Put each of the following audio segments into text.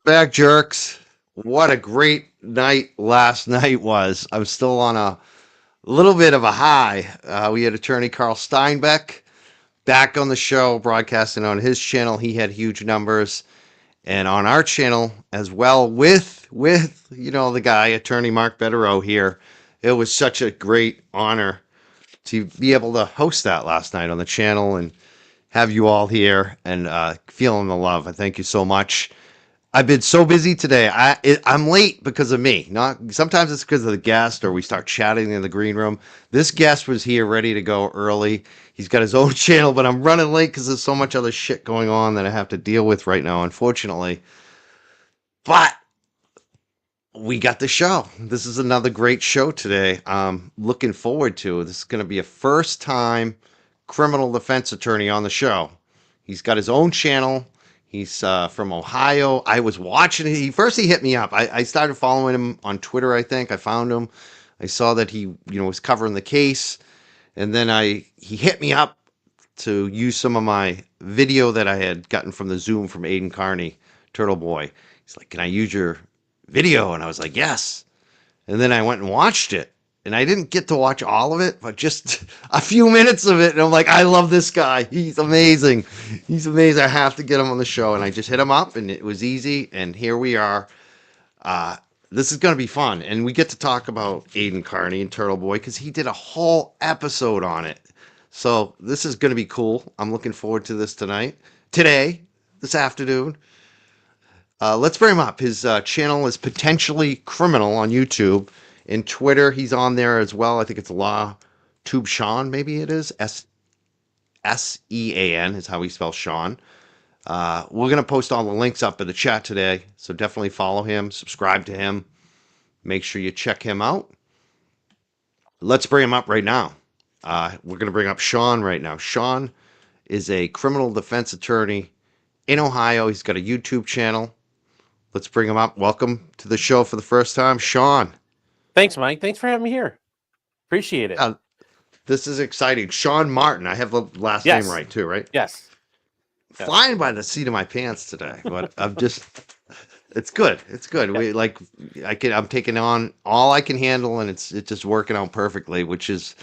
Back jerks. What a great night last night was. I was still on a little bit of a high. We had attorney Carl Steinbeck back on the show, broadcasting on his channel. He had huge numbers, and on our channel as well with the guy attorney Mark Betterow here. It was such a great honor to be able to host that last night on the channel and have you all here and feeling the love. I thank you so much. I've been so busy today. I'm late because of me. Not sometimes it's because of the guest or we start chatting in the green room. This guest was here ready to go early. He's got his own channel, but I'm running late because there's so much other shit going on that I have to deal with right now, unfortunately. But we got the show. This is another great show today. Looking forward to. This is going to be a first time criminal defense attorney on the show. He's got his own channel. He's from Ohio. I was watching it. He hit me up. I started following him on Twitter, I think. I found him. I saw that he, was covering the case. And then he hit me up to use some of my video that I had gotten from the Zoom from Aiden Carney, Turtle Boy. He's like, "Can I use your video?" And I was like, "Yes." And then I went and watched it. And I didn't get to watch all of it, but just a few minutes of it. And I'm like, I love this guy. He's amazing. He's amazing. I have to get him on the show. And I just hit him up, and it was easy. And here we are. This is going to be fun. And we get to talk about Aiden Carney and Turtle Boy because he did a whole episode on it. So this is going to be cool. I'm looking forward to this this afternoon. Let's bring him up. His channel is Potentially Criminal on YouTube. In Twitter, he's on there as well. I think it's Law Tube Sean, maybe it is. Sean is how he spells Sean. We're going to post all the links up in the chat today, so definitely follow him, subscribe to him. Make sure you check him out. Let's bring him up right now. We're going to bring up Sean right now. Sean is a criminal defense attorney in Ohio. He's got a YouTube channel. Let's bring him up. Welcome to the show for the first time, Sean. Thanks, Mike. Thanks for having me here. Appreciate it. This is exciting. Sean Martin. I have the last name right too, right? Yes. Flying by the seat of my pants today, but it's good. It's good. I'm taking on all I can handle, and it's just working out perfectly, which is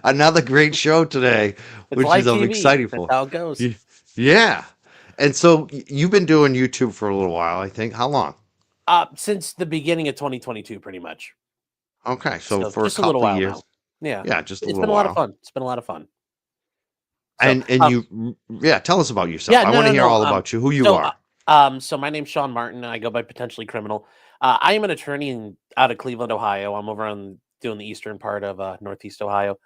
another great show today, which is I'm excited for. That's how it goes. Yeah. And so you've been doing YouTube for a little while, I think. How long? Since the beginning of 2022, pretty much. Okay, so for just a couple of years. Now. Yeah, just a little while. It's been a lot of fun. It's been a lot of fun. So, tell us about yourself. I want to hear all about you, who you are. So my name's Sean Martin. I go by Potentially Criminal. I am an attorney out of Cleveland, Ohio. I'm over doing the eastern part of Northeast Ohio.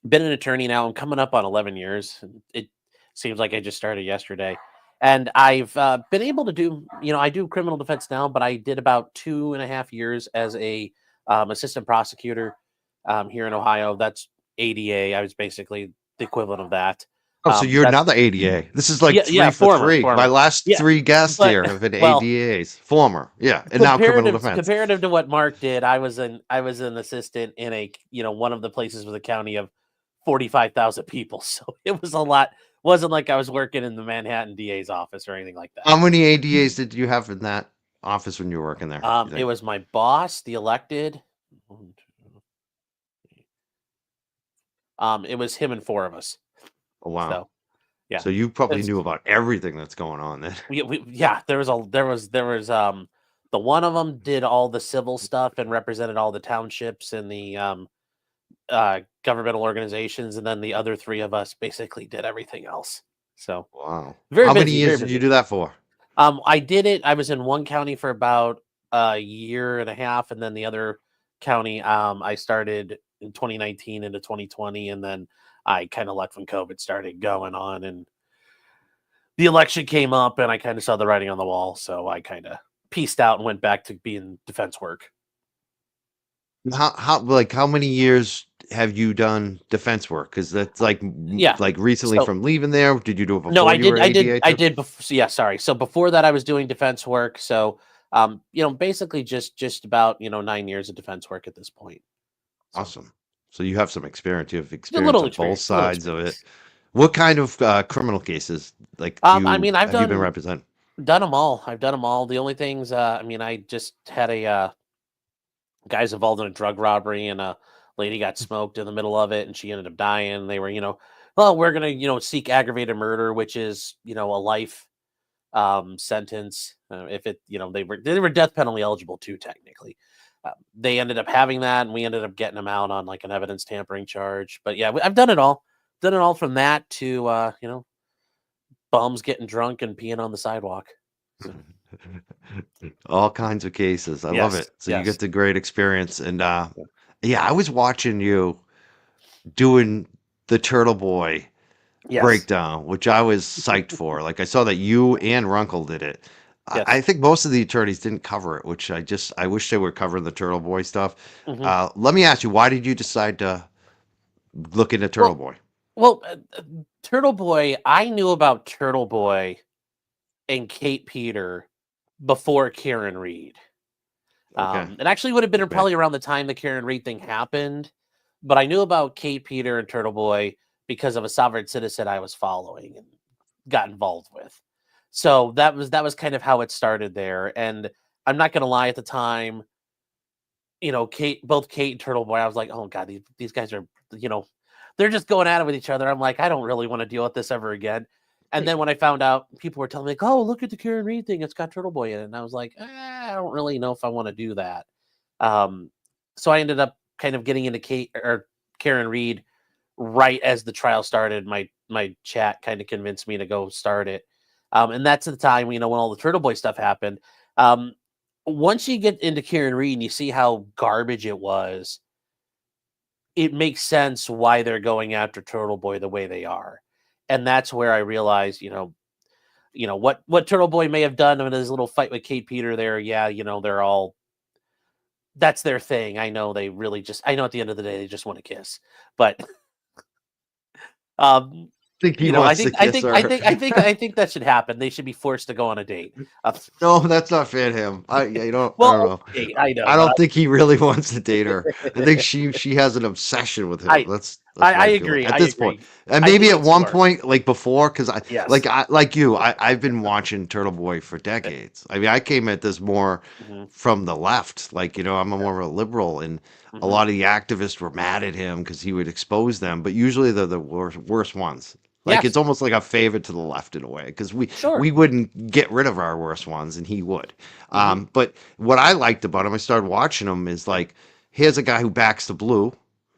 Been an attorney now. I'm coming up on 11 years. It seems like I just started yesterday. And I've been able to do, I do criminal defense now, but I did about 2.5 years as a assistant prosecutor here in Ohio. That's ADA. I was basically the equivalent of that. Oh, so you're another ADA. This is like three for three. My last three guests here have been ADAs. Former. Yeah. And now criminal defense. Comparative to what Mark did, I was an assistant in one of the places with a county of 45,000 people. So it was a lot. Wasn't like I was working in the Manhattan DA's office or anything like that. How many ADAs did you have in that office when you were working there? It was my boss, the elected. It was him and 4 of us. Oh, wow. So, yeah. So you probably knew about everything that's going on then. There was the one of them did all the civil stuff and represented all the townships and the governmental organizations, and then the other 3 of us basically did everything else. So wow. How many years did you do that for? I did it. I was in one county for about a year and a half, and then the other county I started in 2019 into 2020, and then I kind of left when COVID started going on, and the election came up, and I kind of saw the writing on the wall, so I kind of pieced out and went back to being defense work. How many years have you done defense work? Because that's like recently from leaving there. Did you do it before? No, I did before. Yeah, sorry. So before that, I was doing defense work. So, basically just about 9 years of defense work at this point. So. Awesome. So you have some experience. You have experience on both sides of it. What kind of criminal cases have you been representing? Done them all. I've done them all. The only things, I mean, I just had a guys involved in a drug robbery, and a lady got smoked in the middle of it, and she ended up dying. They were, well, we're gonna, seek aggravated murder, which is, a life sentence. If it, they were death penalty eligible too, technically. They ended up having that, and we ended up getting them out on like an evidence tampering charge. But yeah, I've done it all. Done it all from that to bums getting drunk and peeing on the sidewalk. So All kinds of cases. I love yes, it. So you yes, get the great experience. And yeah, I was watching you doing the Turtle Boy yes, breakdown, which I was psyched for. Like I saw that you and Runkle did it. I yes. think most of the attorneys didn't cover it, which I wish they were covering the Turtle Boy stuff. Hmm. Let me ask you, why did you decide to look into Turtle Well, Boy? well, Turtle Boy. I knew about Turtle Boy and Kate Peter before Karen Reed. Okay, It actually would have been okay. probably around the time the Karen Reed thing happened, but I knew about Kate Peter and Turtle Boy because of a sovereign citizen I was following and got involved with. So that was kind of how it started there. And I'm not gonna lie, at the time, both Kate and Turtle Boy, I was like, oh god, these guys are, they're just going at it with each other. I'm like, I don't really want to deal with this ever again. And then when I found out, people were telling me, like, oh, look at the Karen Reed thing, it's got Turtle Boy in it. And I was like, I don't really know if I want to do that. Um, so I ended up kind of getting into Kate or Karen Reed right as the trial started. My chat kind of convinced me to go start it. And that's the time, when all the Turtle Boy stuff happened. Um, Once you get into Kieran Reed and you see how garbage it was, it makes sense why they're going after Turtle Boy the way they are. And that's where I realized, what Turtle Boy may have done in his little fight with Kate Peter there. Yeah, they're all that's their thing. I know they really just I know at the end of the day they just want to kiss. But um Think he I wants to think I kiss think I her. think I think I think that should happen. They should be forced to go on a date. Uh, No, that's not fair to him. I don't well, know. okay, I know, I but don't think he really wants to date her. I think she has an obsession with him. I That's what I I feel like agree. at I this point. agree. And I maybe think at it's one smart. point, like before, because Yes. like you, I've been watching Turtle Boy for decades. I mean, I came at this more Hmm. from the left. Like, I'm a more of a liberal, and a Hmm. lot of the activists were mad at him because he would expose them. But usually they're the worst ones. Like Yes. it's almost like a favor to the left in a way, because we Sure. wouldn't get rid of our worst ones, and he would. Hmm. But what I liked about him, I started watching him, is like, here's a guy who backs the blue,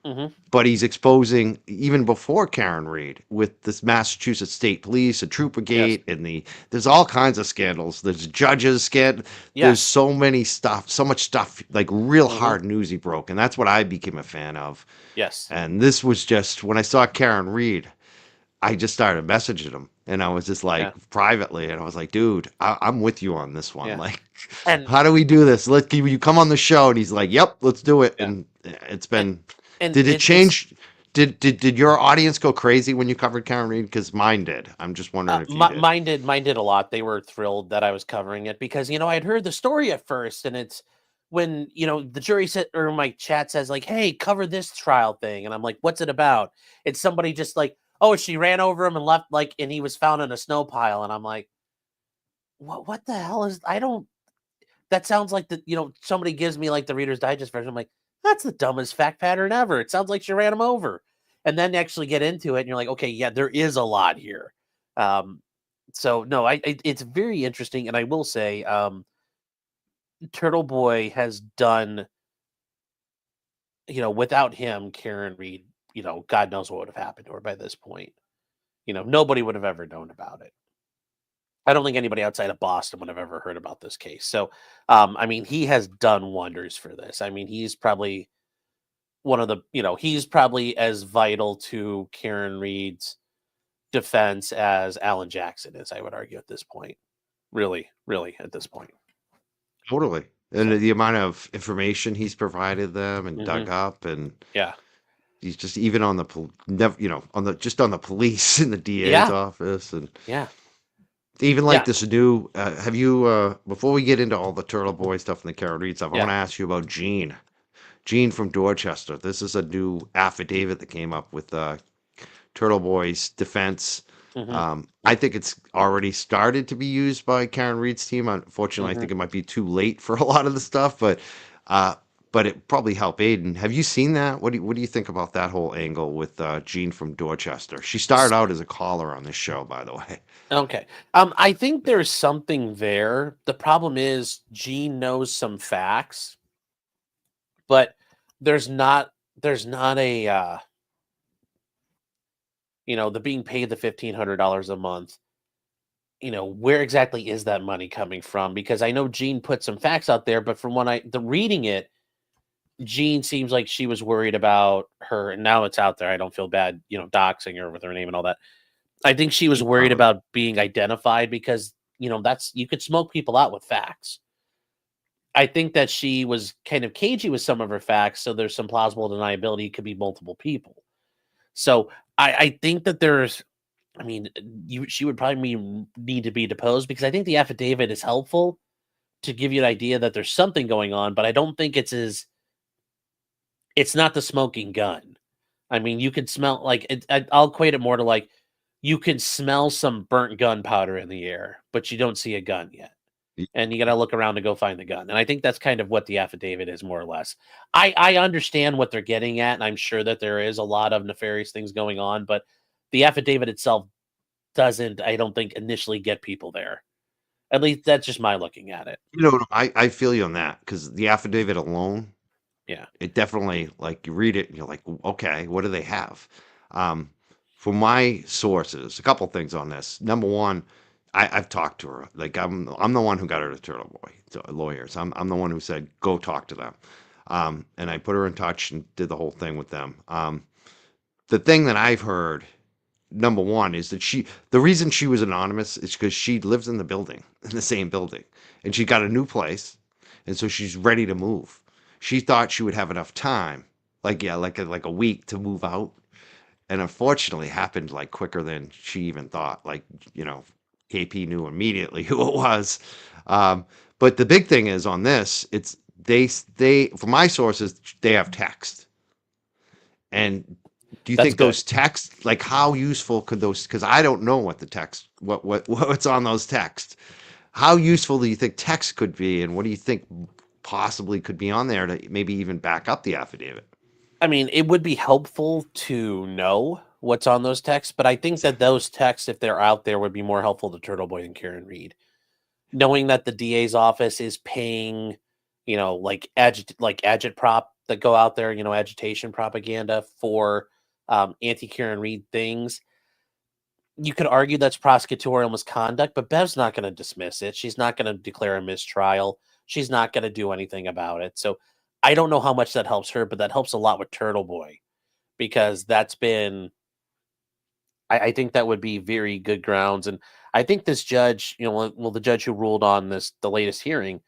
Hmm. but he's exposing even before Karen Reed with this Massachusetts State Police, a Yes. Troopergate, and there's all kinds of scandals. There's judges scandal. There's Yes. so much stuff, like real Hmm. hard news he broke, and that's what I became a fan of. Yes. And this was just when I saw Karen Reed, I just started messaging him, and I was just like Yeah. privately, and I was like, dude, I'm with you on this one. Yeah. Like, And how do we do this? Can you come on the show? And he's like, yep, let's do it. yeah. And it's And been, and did it it's change? Did your audience go crazy when you covered Karen Reed? Because mine did. I'm just wondering if you did. mine did a lot. They were thrilled that I was covering it because I had heard the story at first, and it's when the jury said, or my chat says, like, "Hey, cover this trial thing," and I'm like, "What's it about?" It's somebody just like, "Oh, she ran over him and left," like, and he was found in a snow pile, and I'm like, What the hell is? I don't. That sounds like somebody gives me like the Reader's Digest version. I'm like, that's the dumbest fact pattern ever. It sounds like she ran him over, and then actually get into it, and you're like, okay, yeah, there is a lot here. Um, so no, it's very interesting, and I will say, Turtle Boy has done, without him, Karen Reed, God knows what would have happened to her by this point. Nobody would have ever known about it. I don't think anybody outside of Boston would have ever heard about this case. So, I mean, he has done wonders for this. I mean, he's probably he's probably as vital to Karen Reed's defense as Alan Jackson is, I would argue at this point. Really, really at this point. Totally. And So, the amount of information he's provided them and hmm, dug up, and yeah. he's just even on the, on the just on the police in the DA's Yeah. office, and Yeah. even like Yeah. this new. Have you? Before we get into all the Turtle Mhm. Boy stuff and the Karen Reed stuff, I want Yeah. to ask you about Gene. Gene from Dorchester. This is a new affidavit that came up with Turtle Boy's defense. Hmm. I think it's already started to be used by Karen Reed's team. Unfortunately, I Hmm. think it might be too late for a lot of the stuff, uh, but it probably help Aiden. Have you seen that? What do you think about that whole angle with Jean from Dorchester? She started out as a caller on this show, by the way. Okay. I think there's something there. The problem is Gene knows some facts, but there's not there's not a the being paid the $1,500 a month. Where exactly is that money coming from? Because I know Gene put some facts out there, but from the reading it, Jean seems like she was worried about her, and now it's out there. I don't feel bad, doxing her with her name and all that. I think she was worried Probably. about being identified because, that's you could smoke people out with facts. I think that she was kind of cagey with some of her facts, so there's some plausible deniability. It could be multiple people. So I think that there's, I mean, she would probably need to be deposed because I think the affidavit is helpful to give you an idea that there's something going on, but I don't think it's not the smoking gun. I mean, you can smell like I'll equate it more to like you can smell some burnt gunpowder in the air, but you don't see a gun yet. And you got to look around to go find the gun. And I think that's kind of what the affidavit is, more or less. I understand what they're getting at, and I'm sure that there is a lot of nefarious things going on, but the affidavit itself doesn't, I don't think, initially get people there. At least that's just my looking at it. I feel you on that because the affidavit alone, Yeah. it definitely like you read it and you're like, okay, what do they have? Um, for my sources, a couple things on this. Number one, I've talked to her. Like I'm the one who got her to Turtle Boy to lawyers. I'm the one who said go talk to them, and I put her in touch and did the whole thing with them. The thing that I've heard, number one, is that the reason she was anonymous is because she lives in the building, in the same building, and she got a new place, and so she's ready to move. She thought she would have enough time, like yeah, like a week to move out, and unfortunately, it happened like quicker than she even thought. Like KP knew immediately who it was. Um, but the big thing is on this, it's they from my sources they have text. And do you That's think good. those texts, like how useful could those? Because I don't know what the text, what's on those texts. How useful do you think text could be, and what do you think possibly could be on there to maybe even back up the affidavit? I mean, it would be helpful to know what's on those texts, but I think that those texts, if they're out there, would be more helpful to Turtle Boy and Karen Reed. Knowing that the DA's office is paying, like agitprop that go out there, agitation propaganda for anti Karen Reed things. You could argue that's prosecutorial misconduct, but Bev's not going to dismiss it. She's not going to declare a mistrial. She's not going to do anything about it. So I don't know how much that helps her, but that helps a lot with Turtle Boy because that's been, I think that would be very good grounds. And I think this judge, the judge who ruled on the latest hearing,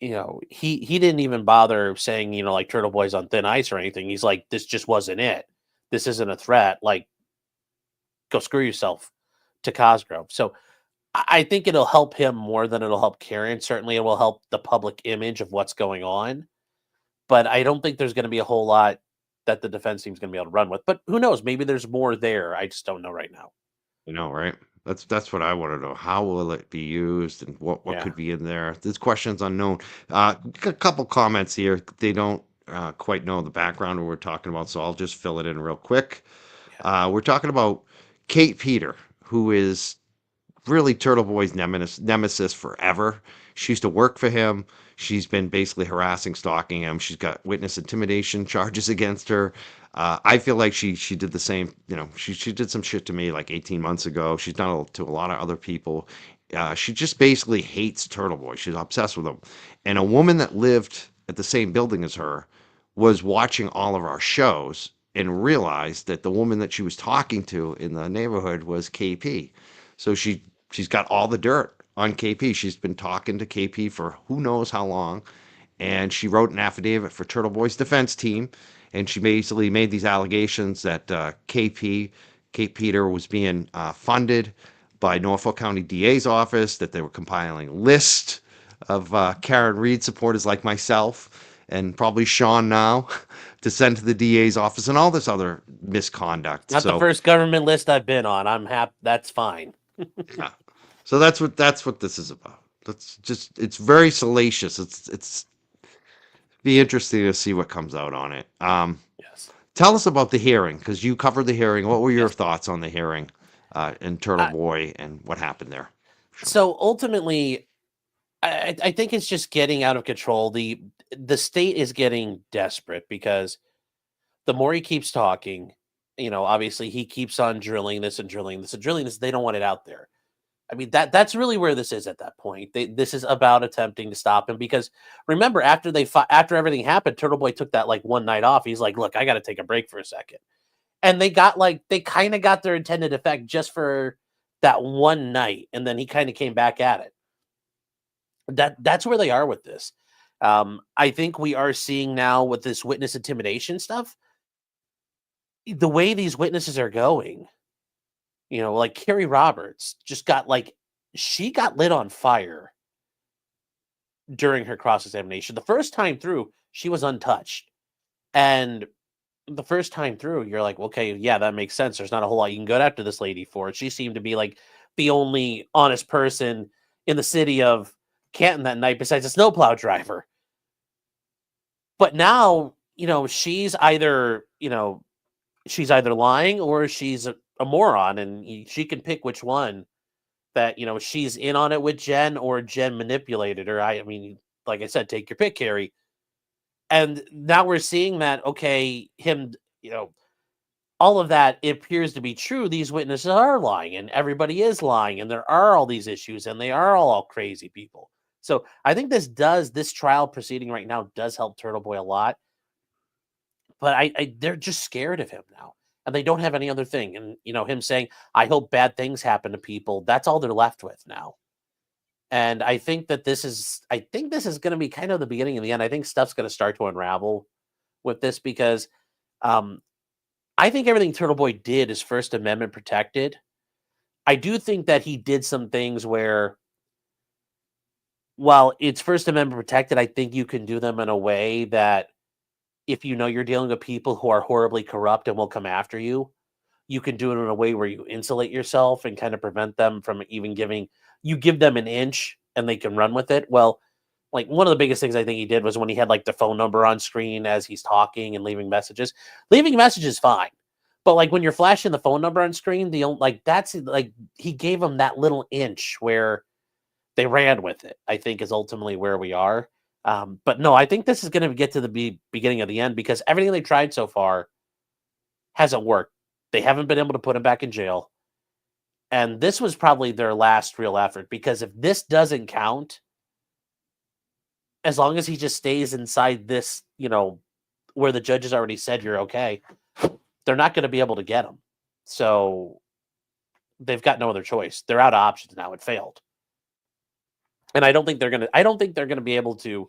he didn't even bother saying, like Turtle Boy's on thin ice or anything. He's like, this just wasn't it. This isn't a threat. Like, go screw yourself to Cosgrove. So I think it'll help him more than it'll help Karen. Certainly, it will help the public image of what's going on. But I don't think there's going to be a whole lot that the defense team's going to be able to run with. But who knows? Maybe there's more there. I just don't know right now. Right? That's what I want to know. How will it be used, and what Yeah. could be in there? There's questions unknown. A couple comments here. They don't quite know the background we're talking about, so I'll just fill it in real quick. Yeah. We're talking about Kate Peter, who is really Turtle Boy's nemesis forever. She used to work for him. She's been basically harassing, stalking him. She's got witness intimidation charges against her. I feel like she did the same. She did some shit to me like 18 months ago. She's done it to a lot of other people. She just basically hates Turtle Boy. She's obsessed with him. And a woman that lived at the same building as her was watching all of our shows and realized that the woman that she was talking to in the neighborhood was KP. So she's got all the dirt on KP. She's been talking to KP for who knows how long, and she wrote an affidavit for Turtle Boy's defense team, and she basically made these allegations that Kate Peter was being funded by Norfolk County DA's office, that they were compiling lists of Karen Reed supporters like myself, and probably Sean now to send to the DA's office and all this other misconduct. Not the So first government list I've been on. I'm happy. That's fine. yeah. So that's what this is about. That's just it's very salacious. It's be interesting to see what comes out on it. Yes. Tell us about the hearing because you covered the hearing. What were your Yes. thoughts on the hearing in Turtle Uh, Boy and what happened there? Sean? so ultimately, I think it's just getting out of control. The state is getting desperate because the more he keeps talking, obviously he keeps on drilling this and drilling this and drilling this. They don't want it out there. I mean that's really where this is at that point. This is about attempting to stop him because remember after everything happened, Turtle Boy took that like one night off. He's like, "Look, I got to take a break for a second." And they kind of got their intended effect just for that one night, and then he kind of came back at it. That's where they are with this. I think we are seeing now with this witness intimidation stuff, the way these witnesses are going. Like Carrie Roberts just got she got lit on fire during her cross examination. The first time through, she was untouched, and the first time through, you're like, okay, yeah, that makes sense. There's not a whole lot you can go after this lady for. She seemed to be like the only honest person in the city of Canton that night, besides a snowplow driver. But now, she's either lying or she's a moron, and she can pick which one that she's in on it with Jen or Jen manipulated her. I mean, like I said, take your pick, Carrie. And now we're seeing that him, all of that appears to be true. These witnesses are lying, and everybody is lying, and there are all these issues, and they are all crazy people. So I think this trial proceeding right now does help Turtle Boy a lot. But they're just scared of him now, and they don't have any other thing. And him saying, "I hope bad things happen to people." That's all they're left with now. And I think this is going to be kind of the beginning of the end. I think stuff's going to start to unravel with this because um, I think everything Turtle Boy did is First Amendment protected. I do think that he did some things where, while it's First Amendment protected, I think you can do them in a way that if you're dealing with people who are horribly corrupt and will come after you, you can do it in a way where you insulate yourself and kind of prevent them from even give them an inch and they can run with it. Well, like one of the biggest things I think he did was when he had like the phone number on screen as he's talking and leaving messages. Leaving messages fine. But like when you're flashing the phone number on screen, that's like he gave them that little inch where they ran with it. I think is ultimately where we are. But no, I think this is going to get to the beginning of the end because everything they tried so far hasn't worked. They haven't been able to put him back in jail. And this was probably their last real effort because if this doesn't count, as long as he just stays inside this, where the judge has already said you're okay, they're not going to be able to get him. So they've got no other choice. They're out of options now. It failed. And I don't think they're going to be able to,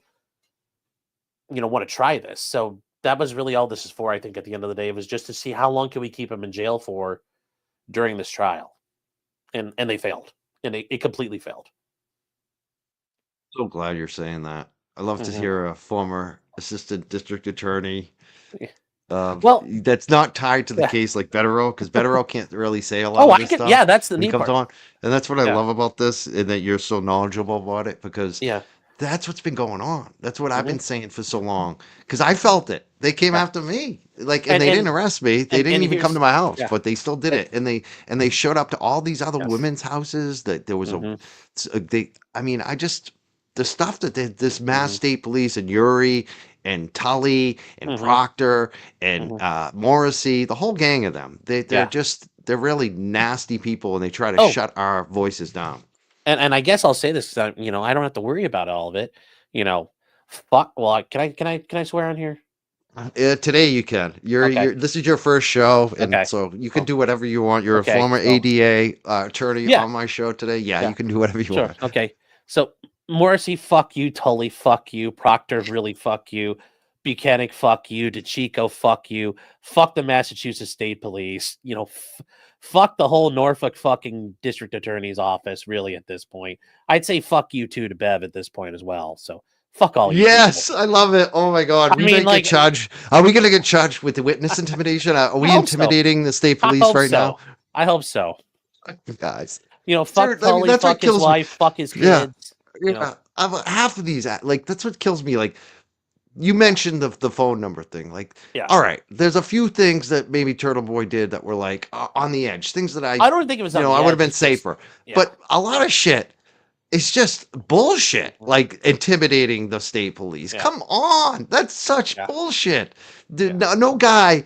want to try this. So that was really all this is for. I think at the end of the day, it was just to see how long can we keep him in jail for during this trial. And they failed. And it completely failed. So glad you're saying that. I love to Mhm. hear a former assistant district attorney Yeah. Well, that's not tied to the yeah. case like Betterow, because Betterow can't really say a lot Oh, of I this can. Yeah, stuff that's the when he neat comes part. on. And that's what I Yeah. love about this, and that you're so knowledgeable about it, because Yeah. that's what's been going on. That's what I've Hmm. been saying for so long. Because I felt it. They came Yeah. after me. Like, and And they didn't and arrest me. They and didn't even come to here's my house, yeah. but they still did And, it. And they showed up to all these other yes. women's houses. That there was Hmm. they. I mean, I just the stuff that this Mass Hmm. State Police and Uri and Tully and Hmm. Proctor and Hmm. Morrissey, the whole gang of them. Yeah. They're really nasty people, and they try to Oh, shut our voices down. and I guess I'll say this because I don't have to worry about all of it. You know, fuck. Well, can I swear on here? Today you can. Okay. This is your first show, and Okay. so you can Oh, do whatever you want. You're a okay. former So ADA attorney yeah. on my show today. Yeah, Yeah. you can do whatever you Sure. want. Okay. So Morrissey, fuck you. Tully, fuck you. Proctor, really fuck you. Buchanan, fuck you. DeChico, fuck you. Fuck the Massachusetts State Police. Fuck the whole Norfolk fucking district attorney's office. Really, at this point, I'd say fuck you too to Bev at this point as well. So Fuck all you people. Yes, I love it. Oh my God, I we mean, may get like, charged. Are we going to get charged with the witness intimidation? Are I we hope so. intimidating the state I police hope right now? so. I hope so. Guys, Fuck I mean, Tully, that's what fuck his kills me. wife, fuck his Yeah, kids. yeah. Half of these, like, that's what kills me. Like, you mentioned the phone number thing. Like, Yeah. all right, there's a few things that maybe Turtle Boy did that were like on the edge, things that I don't think it was on I the would have edge. been It's just, safer. yeah. But a lot of shit is just bullshit. Mhm. Like intimidating the state police. Yeah. Come on, that's such Yeah. bullshit. Yeah. No guy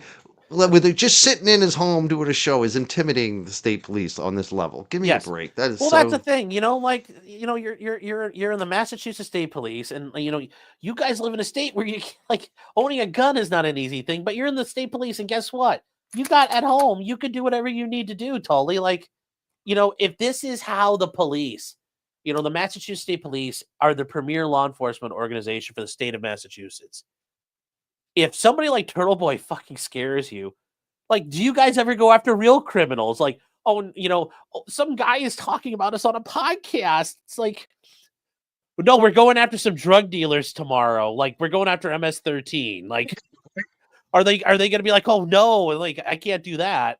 with just sitting in his home doing a show is intimidating the state police on this level. Give me a Yes. break. That is Well, that's the so. thing, you're in the Massachusetts State Police, and you guys live in a state where you like owning a gun is not an easy thing, but you're in the state police, and guess what? You got at home, you could do whatever you need to do, Tully. Like, if this is how the police, the Massachusetts State Police are the premier law enforcement organization for the state of Massachusetts. If somebody like Turtle Boy fucking scares you, like, do you guys ever go after real criminals? Like, oh, some guy is talking about us on a podcast. It's like, no, we're going after some drug dealers tomorrow. Like, we're going after MS-13. Like, are they going to be like, oh no, like I can't do that?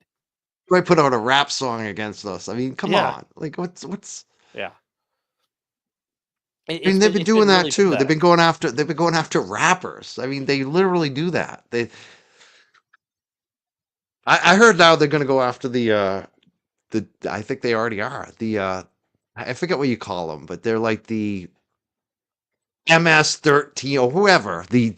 I put out a rap song against us. I mean, come Yeah, on. Like, what's? yeah. I mean, they've been It's been doing that really too. They've pathetic. been going after. They've been going after rappers. I mean, they literally do that. I heard now they're going to go after the. I think they already are the. I forget what you call them, but they're like the MS-13 or whoever the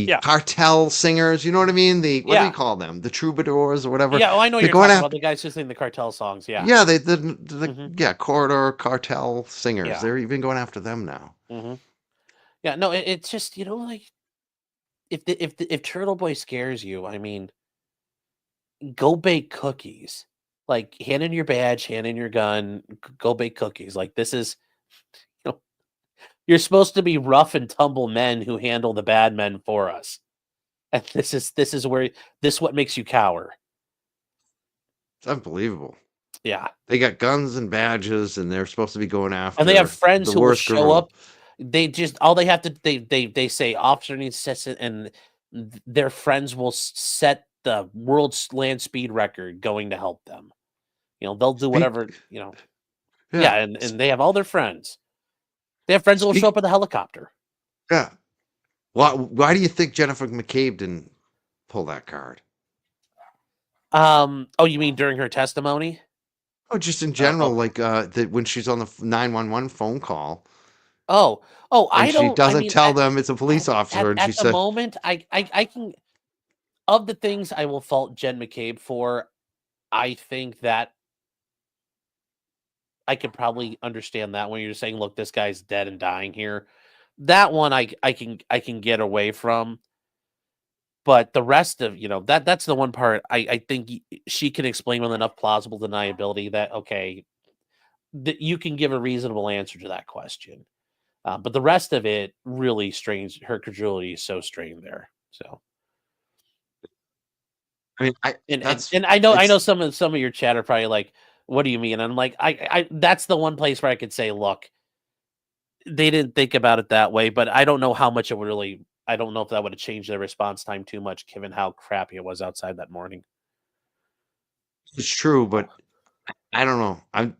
Yeah, cartel singers. You know what I mean? The what do you yeah, call them? The troubadours or whatever. yeah. Oh, I know what They're you're going talking about. after. The guys who sing the cartel songs. Yeah, Yeah, the hmm yeah corridor cartel singers. yeah, They're even going after them now. hmm yeah. No, it's just like if Turtle Boy scares you, I mean, go bake cookies. Like, hand in your badge, hand in your gun, go bake cookies. Like, this is, you know, you're supposed to be rough and tumble men who handle the bad men for us. And this is where this what makes you cower. It's unbelievable. Yeah. They got guns and badges, and they're supposed to be going And they have after friends the who will worst show criminal. up. They just all they have to they say officer needs to set, and their friends will set the world's land speed record going to help them. They'll do Speak, whatever, yeah, yeah, and they have all their friends. They have friends who will show speak, up with a helicopter. yeah. Why do you think Jennifer McCabe didn't pull that card? Oh, you mean during her testimony? Oh, just in general, Oh, like that when she's on the 911 phone call oh, oh, and I she don't. I doesn't mean, tell at them it's a at police officer, and she at the said, moment, I can, of the things I will fault Jen McCabe for. I think that I could probably understand that when you're saying, "Look, this guy's dead and dying here." That one I can get away from. But the rest of, that's the one part I think she can explain with enough plausible deniability that, okay, that you can give a reasonable answer to that question. But the rest of it really strains her credulity is so strained there. So, I mean, I and and, that's and I know it's some of your chat are probably like, what do you mean? And I'm like, I that's the one place where I could say, look, they didn't think about it that way, but I don't know how much it would really. I don't know if that would have changed their response time too much, given how crappy it was outside that morning. it's true, but I don't know. I'm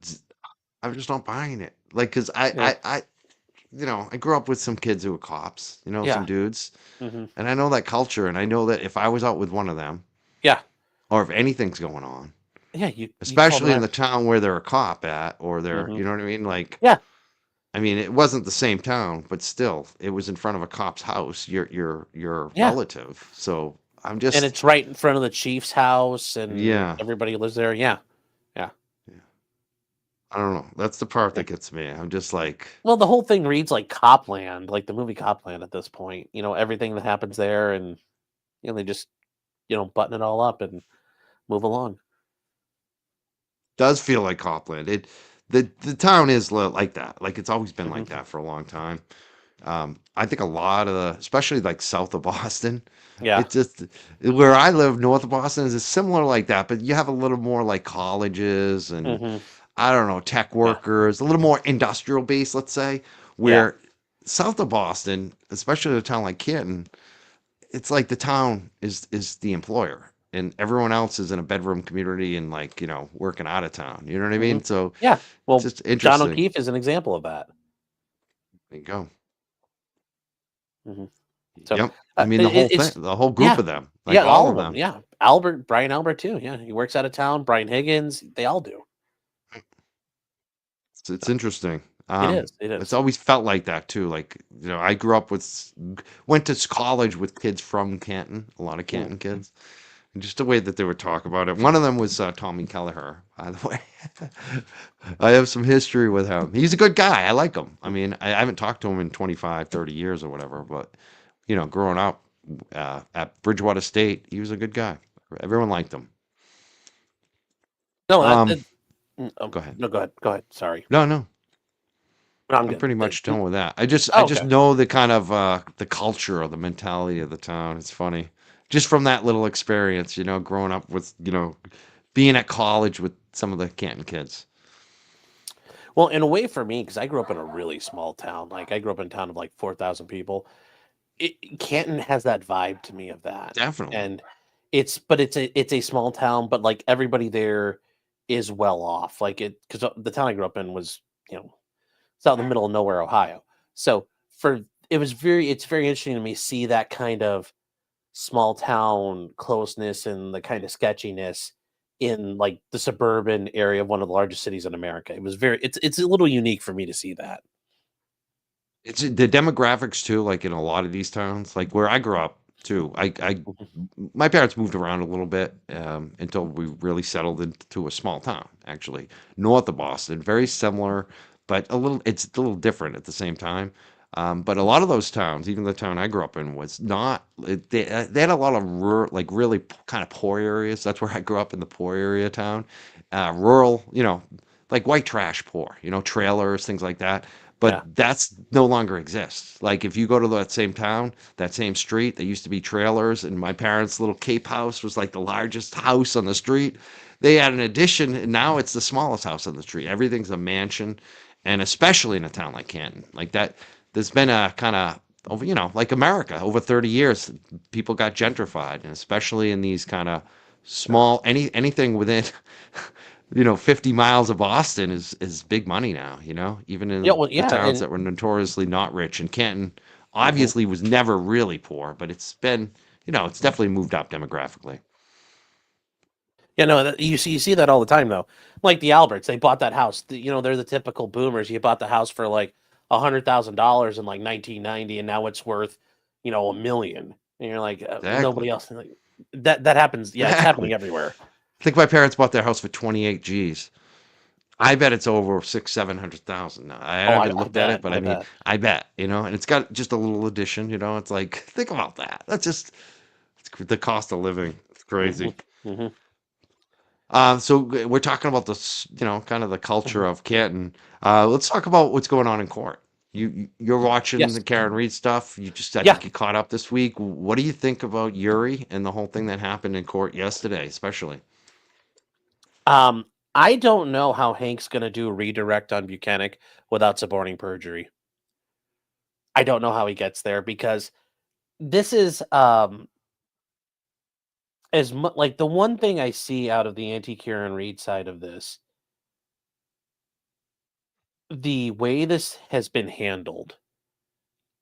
just not buying it. Like, cause Yeah, I grew up with some kids who were cops, some yeah, dudes, hmm and I know that culture, and I know that if I was out with one of them, yeah, or if anything's going on, yeah. You call especially in them. the town where they're a cop at, or they're, Hmm you know what I mean? Like, Yeah, I mean, it wasn't the same town, but still, it was in front of a cop's house, your yeah. relative. So I'm And just, it's right in front of the chief's house, and yeah, everybody lives there. Yeah, yeah. yeah. I don't know. That's the part Yeah. that gets me. I'm just like, Well, the whole thing reads like Copland, like the movie Copland at this point. Everything that happens there, and they just button it all up and move along. does feel like Copland. The town is like that. Like it's always been Hmm like that for a long time. I think a lot of especially like south of Boston, Yeah. it just where I live, north of Boston is similar like that, but you have a little more like colleges and hmm I don't know, tech Yeah. workers, a little more industrial based, let's say, Yeah. where south of Boston, especially a town like Canton, it's like the town is the employer, and everyone else is in a bedroom community and like working out of town. You know what I Hmm. mean? So Yeah. it's Well, just John interesting. O'Keefe is an example of that. There you go. Hmm. So Yep. I mean it's the whole group yeah, of them, like yeah, all all of of them. them. Yeah, Brian Albert too. Yeah, he works out of town. Brian Higgins, they all do. It's So interesting. it is. It It's is. always felt like that too. Like, I grew up went to college with kids from Canton, a lot of Mm. Canton kids. And just the way that they would talk about it. One of them was Tommy Kelleher, by the way. I have some history with him. He's a good guy. I like him. I mean, I haven't talked to him in 25, 30 years or whatever, but, growing up at Bridgewater State, he was a good guy. Everyone liked him. No, Um, go ahead. no, go ahead. Go ahead. Sorry, No, no. no, I'm I'm good. pretty much done with that. I Oh, just okay. know the kind of the culture or the mentality of the town. It's funny. Just from that little experience, growing up with, being at college with some of the Canton kids. Well, in a way for me, because I grew up in a really small town. Like I grew up in a town of like 4,000 people. Canton has that vibe to me of that, Definitely. and it's a small town, but like everybody there is well off. Like it because the town I grew up in was you know it's out in the middle of nowhere, Ohio. So for it's very interesting to me see that kind of small town closeness and the kind of sketchiness in like the suburban area of one of the largest cities in America. It's a little unique for me to see that. It's the demographics too, like in a lot of these towns, like where I grew up too. Mhm. My parents moved around a little bit until we really settled into a small town, actually, north of Boston. Very similar, but it's a little different at the same time. But a lot of those towns, even the town I grew up in, was not. They had a lot of like really kind of poor areas. That's where I grew up in the poor area town, rural, like white trash poor, trailers, things like that. But Yeah, that's no longer exists. Like if you go to that same town, that same street, there used to be trailers, and my parents' little Cape house was like the largest house on the street. They had an addition, and now it's the smallest house on the street. Everything's a mansion, and especially in a town like Canton, like that, there's been a kind of over, like America, over 30 years, people got gentrified, and especially in these kind of small anything within 50 miles of Boston is big money now, even yeah, in well, the yeah, towns and that were notoriously not rich. And Canton mhm. obviously was never really poor, but it's definitely moved up demographically. Yeah, no, you see that all the time though. Like the Alberts, they bought that house. They're the typical boomers. You bought the house for like $100,000 in like 1990, and now it's worth a million. And you're like Exactly. nobody else. Like, that happens. Yeah, it's Exactly. happening everywhere. I think my parents bought their house for 28 G's. I bet it's over six, 700,000 now. I Oh, haven't I looked at it, bet. but I I mean, bet. I bet, and it's got just a little addition, It's like, think about that. It's the cost of living. It's Hmm. crazy. Hmm. So we're talking about this, kind of the culture Hmm. of Canton. Let's talk about what's going on in court. You're watching Yes. the Karen Reed stuff. You just, I Yeah. think, you caught up this week. What do you think about Yuri and the whole thing that happened in court yesterday, especially? Um, I don't know how Hank's gonna do a redirect on Buchanan without suborning perjury. I don't know how he gets there because this is as much like the one thing I see out of the anti Kieran Reed side of this, the way this has been handled,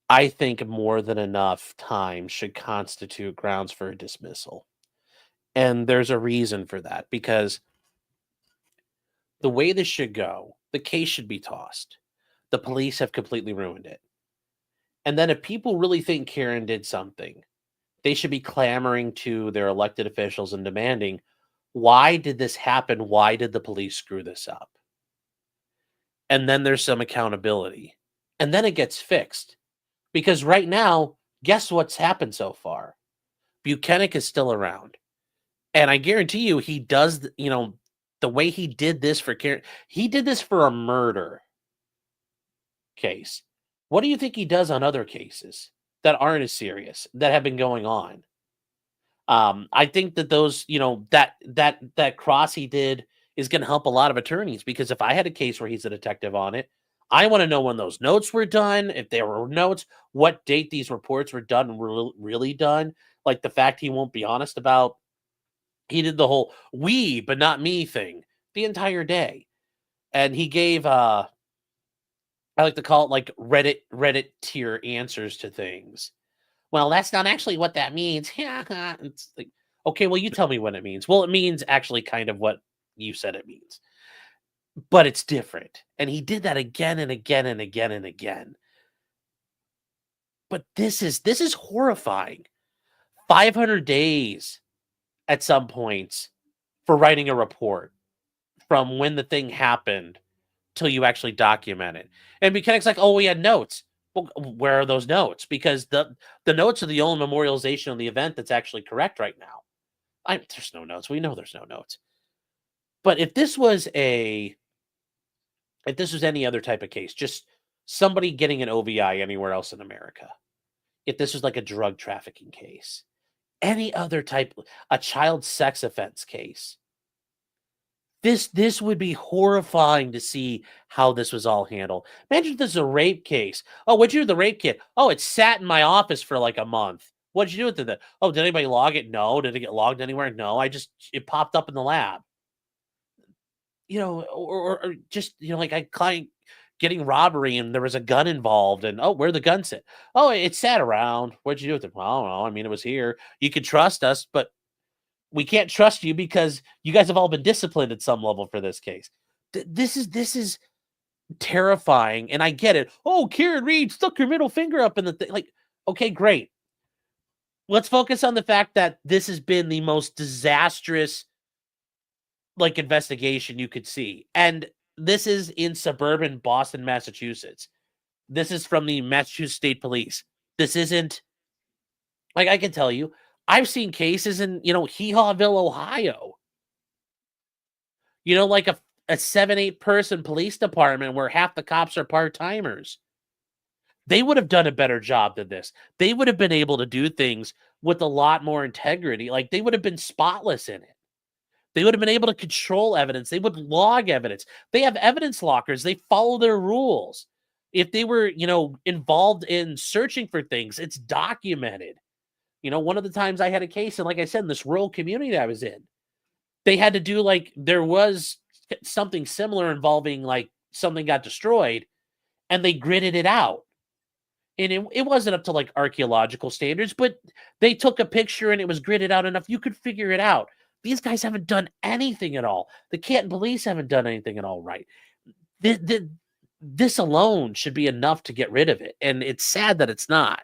I think more than enough time should constitute grounds for a dismissal. And there's a reason for that because the way this should go, the case should be tossed. The police have completely ruined it. And then if people really think Kieran did something, they should be clamoring to their elected officials and demanding, why did this happen? Why did the police screw this up? And then there's some accountability. And then it gets fixed. Because right now, guess what's happened so far? Buchanan is still around. And I guarantee you, he does, the way he did this for Karen, he did this for a murder case. What do you think he does on other cases that aren't as serious that have been going on? I think that those, that cross he did is going to help a lot of attorneys because if I had a case where he's a detective on it, I want to know when those notes were done, if there were notes, what date these reports were done, really done. Like the fact he won't be honest about, he did the whole we, but not me thing the entire day. And he gave, I like to call it like Reddit tier answers to things. Well, that's not actually what that means. It's like, okay, well, you tell me what it means. Well, it means actually kind of what you said it means, but it's different. And he did that again and again and again and again. But this is horrifying. 500 days at some points for writing a report from when the thing happened till you actually document it. And Buchanan's like, oh, we had notes. Well, where are those notes? Because the notes are the only memorialization of the event that's actually correct right now. There's no notes. We know there's no notes. But if this was any other type of case, just somebody getting an OVI anywhere else in America, if this was like a drug trafficking case, any other type, a child sex offense case, this would be horrifying to see how this was all handled. Imagine if this is a rape case. Oh, what'd you do with the rape kit? Oh, it sat in my office for like a month. What'd you do with it? Oh, did anybody log it? No. Did it get logged anywhere? No. It popped up in the lab. Or just like a client getting robbery and there was a gun involved, and oh, where'd the gun sit? Oh, it sat around. What'd you do with it? Well, I don't know. I mean, it was here. You could trust us, but we can't trust you because you guys have all been disciplined at some level for this case. This is terrifying, and I get it. Oh, Karen Reed stuck your middle finger up in the thing. Like, okay, great. Let's focus on the fact that this has been the most disastrous investigation you could see, and this is in suburban Boston, Massachusetts. This is from the Massachusetts State Police. This isn't like, I can tell you, I've seen cases in Hee Hawville, Ohio. Like a 7-8 person police department where half the cops are part-timers. They would have done a better job than this. They would have been able to do things with a lot more integrity. Like, they would have been spotless in it. They would have been able to control evidence. They would log evidence. They have evidence lockers. They follow their rules. If they were, involved in searching for things, it's documented. One of the times I had a case, and like I said, in this rural community I was in, they had to do there was something similar involving something got destroyed, and they gridded it out. And it wasn't up to archaeological standards, but they took a picture and it was gridded out enough you could figure it out. These guys haven't done anything at all. The Canton police haven't done anything at all right. This alone should be enough to get rid of it. And it's sad that it's not.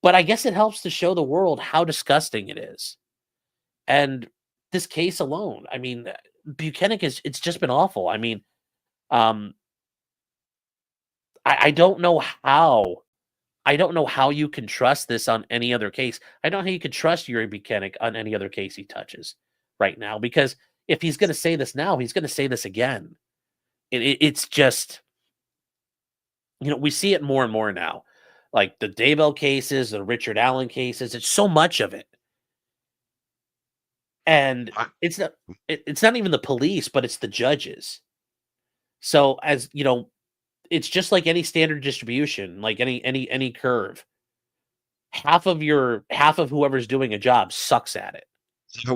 But I guess it helps to show the world how disgusting it is. And this case alone, I mean, Buchanan it's just been awful. I mean, I don't know how. I don't know how you can trust this on any other case. I don't know how you could trust Yuri Buchanan on any other case he touches right now, because if he's going to say this now, he's going to say this again. It's just, we see it more and more now. Like the Daybell cases, the Richard Allen cases, it's so much of it. And it's not even the police, but it's the judges. So as it's just like any standard distribution, like any curve. Half of whoever's doing a job sucks at it. So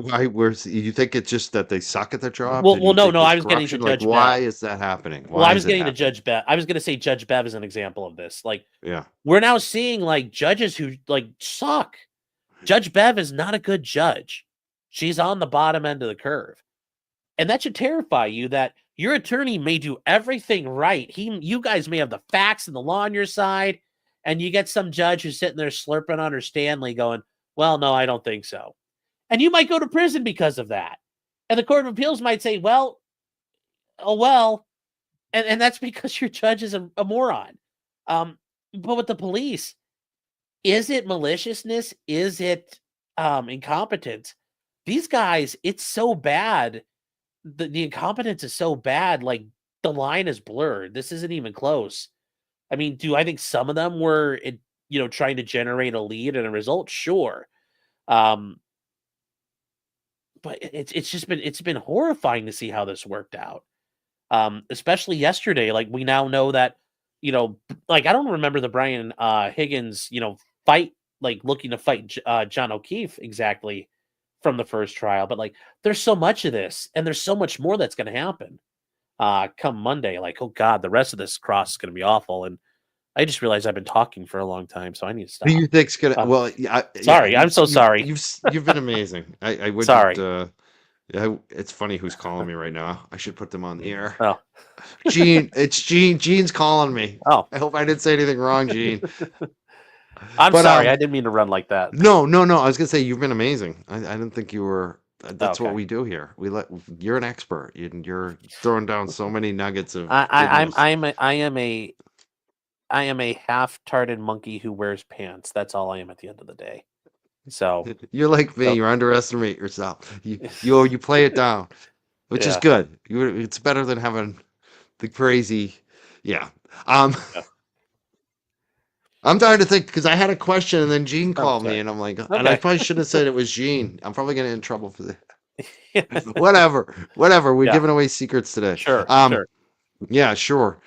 you think it's just that they suck at their job? Well, Do you no, think no. there's I was getting to corruption? Like, Judge why Bev. is that happening? Well, Why I is was it getting to happening? Judge Bev. I was going to say Judge Bev is an example of this. Like, Yeah. we're now seeing judges who suck. Judge Bev is not a good judge. She's on the bottom end of the curve. And that should terrify you that your attorney may do everything right. You guys may have the facts and the law on your side, and you get some judge who's sitting there slurping on her Stanley going, well, no, I don't think so. And you might go to prison because of that. And the Court of Appeals might say, well, oh, well. And that's because your judge is a moron. But with the police, is it maliciousness? Is it incompetence? These guys, it's so bad. The incompetence is so bad, like the line is blurred. This isn't even close. I mean, do I think some of them were, trying to generate a lead and a result? Sure. But it's been horrifying to see how this worked out. Especially yesterday. Like we now know that, like I don't remember the Brian Higgins, fight, like looking to fight John O'Keefe exactly from the first trial, but like there's so much of this, and there's so much more that's going to happen come Monday. Like, oh God, the rest of this cross is going to be awful. And I just realized I've been talking for a long time, so I need to Who do you stop. think's gonna? Uh, Well, yeah, yeah. Sorry, I'm so sorry. You've been amazing. I wouldn't. Sorry. Yeah, it's funny who's calling me right now. I should put them on the air. Oh, Gene, it's Gene. Gene's calling me. oh, I hope I didn't say anything wrong, Gene. I'm But sorry. I didn't mean to run like that. no. I was gonna say you've been amazing. I didn't think you were. That's what Okay. we do here. You're an expert, and you're throwing down so many nuggets of I, I, I'm goodness. I'm a, I am a half-tarted monkey who wears pants. That's all I am at the end of the day. So, You're like me. so You underestimate yourself. You play it down, which is yeah, good. It's better than having the crazy. Yeah. Um. yeah. I'm trying to think because I had a question and then Gene I'm called me sorry. and I'm like, and I Okay. probably should have said it was Gene. I'm probably gonna get in trouble for that. Whatever. We're Yeah. giving away secrets today. Sure. Um, Sure. yeah, sure.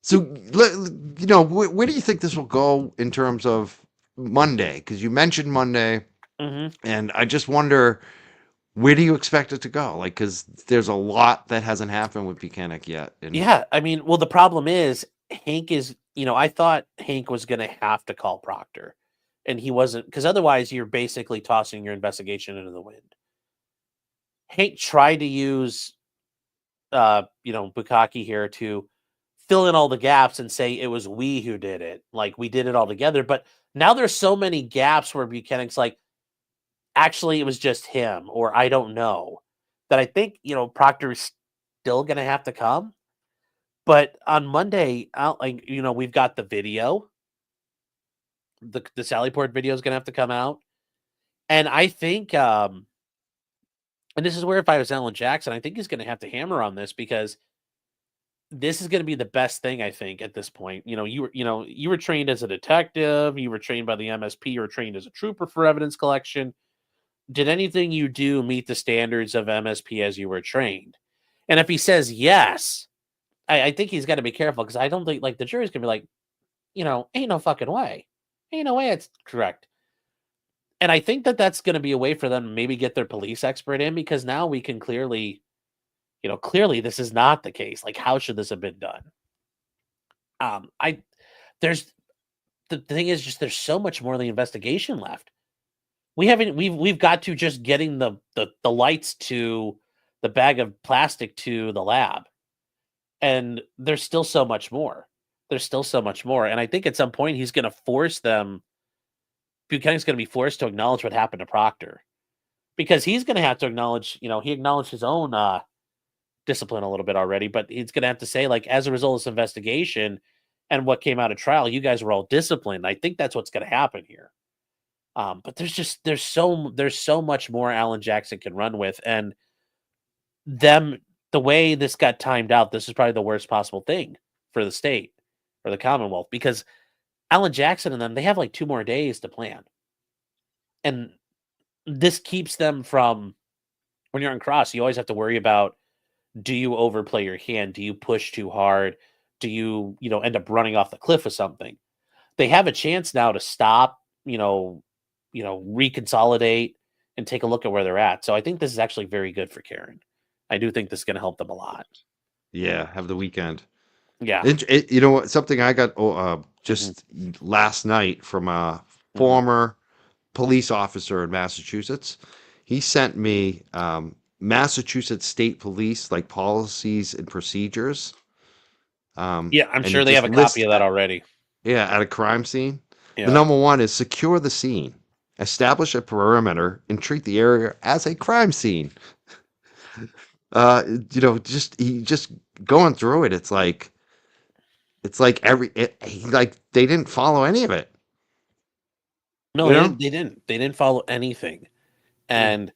So, where do you think this will go in terms of Monday? Because you mentioned Monday, Hmm. and I just wonder where do you expect it to go? Like, because there's a lot that hasn't happened with Buchanan yet, and Yeah. I mean, well, the problem is Hank is. I thought Hank was going to have to call Proctor, and he wasn't, because otherwise you're basically tossing your investigation into the wind. Hank tried to use Bukaki here to fill in all the gaps and say it was we who did it. Like we did it all together. But now there's so many gaps where Buchanan's like, actually, it was just him, or I don't know. That I think, Proctor's still gonna have to come. But on Monday, we've got the video. The Sallyport video is gonna have to come out. And I think and this is where if I was Alan Jackson, I think he's gonna have to hammer on this because this is going to be the best thing I think at this point. You were trained as a detective, you were trained by the MSP, you were trained as a trooper for evidence collection. Did anything you do meet the standards of MSP as you were trained? And if he says yes, I think he's got to be careful because I don't think like the jury's gonna be like, ain't no fucking way, ain't no way it's correct. And I think that that's going to be a way for them to maybe get their police expert in because now we can clearly this is not the case. Like, how should this have been done? I there's the thing is just there's so much more of the investigation left. We've got to just getting the lights to the bag of plastic to the lab. And there's still so much more. There's still so much more. And I think at some point he's gonna force them Buchanan's gonna be forced to acknowledge what happened to Proctor. Because he's gonna have to acknowledge, he acknowledged his own discipline a little bit already, but he's going to have to say, like, as a result of this investigation and what came out of trial, you guys were all disciplined. I think that's what's going to happen here. But there's so much more Alan Jackson can run with, and them the way this got timed out, this is probably the worst possible thing for the state or the Commonwealth because Alan Jackson and them they have like 2 more days to plan, and this keeps them from when you're on cross. You always have to worry about do you overplay your hand? Do you push too hard? Do you, end up running off the cliff with something? They have a chance now to stop, reconsolidate and take a look at where they're at. So I think this is actually very good for Karen. I do think this is going to help them a lot. yeah, have the weekend. Yeah. You know what? Something I got Hmm. just last night from a Hmm. former police officer in Massachusetts. He sent me Massachusetts State Police like policies and procedures, Yeah, I'm and he sure they have just a copy lists of that already. at a crime scene. The Yeah. number one is secure the scene, establish a perimeter, and treat the area as a crime scene. Just going through it. It's like like they didn't follow any of it. No, You they know. didn't. They didn't. They didn't follow anything. And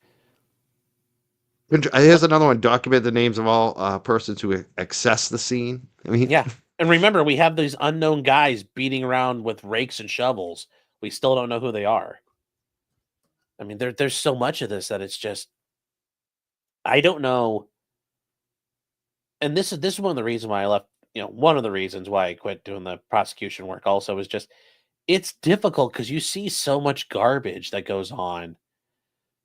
Here's another one. Document the names of all persons who access the scene. I mean, yeah. And remember, we have these unknown guys beating around with rakes and shovels. We still don't know who they are. I mean, there's so much of this that it's just I don't know. and this is one of the reasons why I left. One of the reasons why I quit doing the prosecution work also is just it's difficult because you see so much garbage that goes on.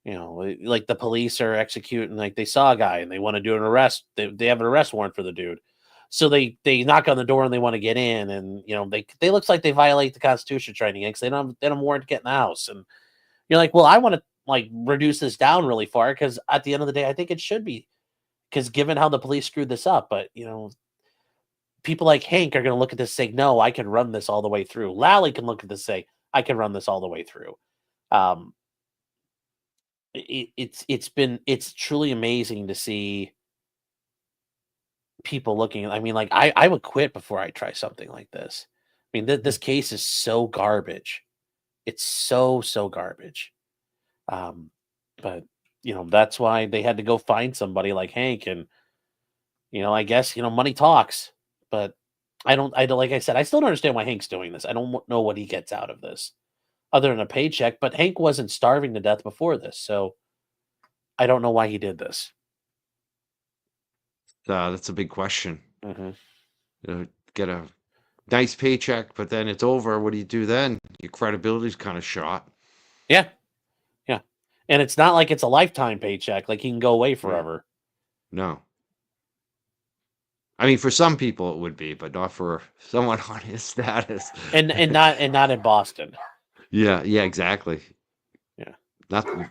Like the police are executing, like they saw a guy and they want to do an arrest. They have an arrest warrant for the dude. So they knock on the door and they want to get in, and they looks like they violate the Constitution trying to get because they don't warrant to get in the house. And you're like, well, I want to like reduce this down really far because at the end of the day, I think it should be because given how the police screwed this up, but people like Hank are going to look at this and say, no, I can run this all the way through. Lally can look at this and say, I can run this all the way through. It's truly amazing to see people looking. I mean, like I would quit before I try something like this. I mean, this case is so garbage. It's so garbage. But that's why they had to go find somebody like Hank, and I guess money talks. But I don't. Like I said, I still don't understand why Hank's doing this. I don't know what he gets out of this, other than a paycheck. But Hank wasn't starving to death before this, so I don't know why he did this. That's a big question. Mm-hmm. Get a nice paycheck, but then it's over. What do you do then? Your credibility's kind of shot. Yeah. And it's not like it's a lifetime paycheck. Like he can go away forever. No. I mean, for some people it would be, but not for someone on his status. And not in Boston. Yeah, exactly. Yeah. Nothing.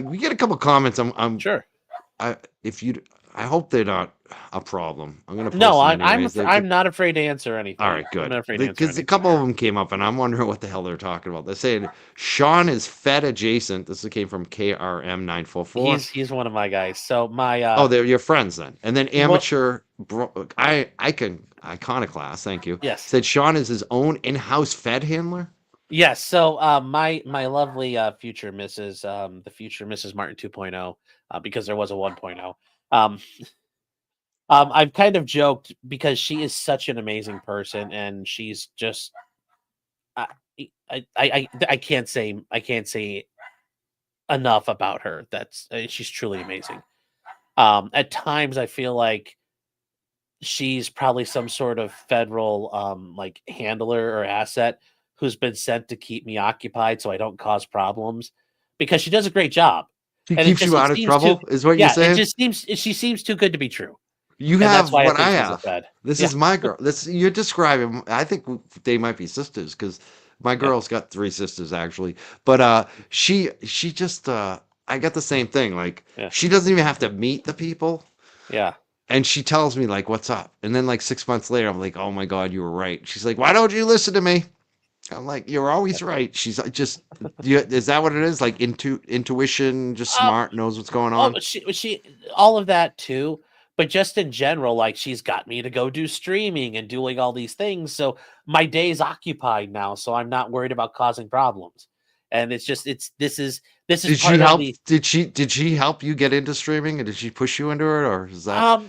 We get a couple comments. I'm sure. I hope they're not a problem. I'm gonna post No, them anyways. I'm not afraid to answer anything. All right, good. I'm not afraid to answer Because a couple of them came up, and I'm wondering what the hell they're talking about. They're saying Sean is Fed adjacent. This came from KRM944. He's one of my guys. So my they're your friends then. And then amateur iconoclast. Thank you. Yes. Said Sean is his own in-house Fed handler. Yes. So my lovely future Mrs. The future Mrs. Martin 2.0, because there was a 1.0. I've kind of joked because she is such an amazing person, and she's just I can't say enough about her. She's truly amazing. At times I feel like she's probably some sort of federal like handler or asset who's been sent to keep me occupied so I don't cause problems, because she does a great job. She keeps you out of trouble, is what you're saying? It just seems she seems too good to be true. You have what I have. This Yeah. is my girl. You're describing. I think they might be sisters because my girl's got 3 sisters actually. But she just I got the same thing. Like she doesn't even have to meet the people. Yeah. And she tells me like, "What's up?" And then like 6 months later, I'm like, "Oh my God, you were right." She's like, "Why don't you listen to me?" I'm like, "You're always right." She's just, is that what it is? Like intuition, just smart, knows what's going on. She all of that too. But just in general, like she's got me to go do streaming and doing all these things. So my day's occupied now. So I'm not worried about causing problems. And it's just, this is Did she help? Did she help you get into streaming, and did she push you into it, or is that?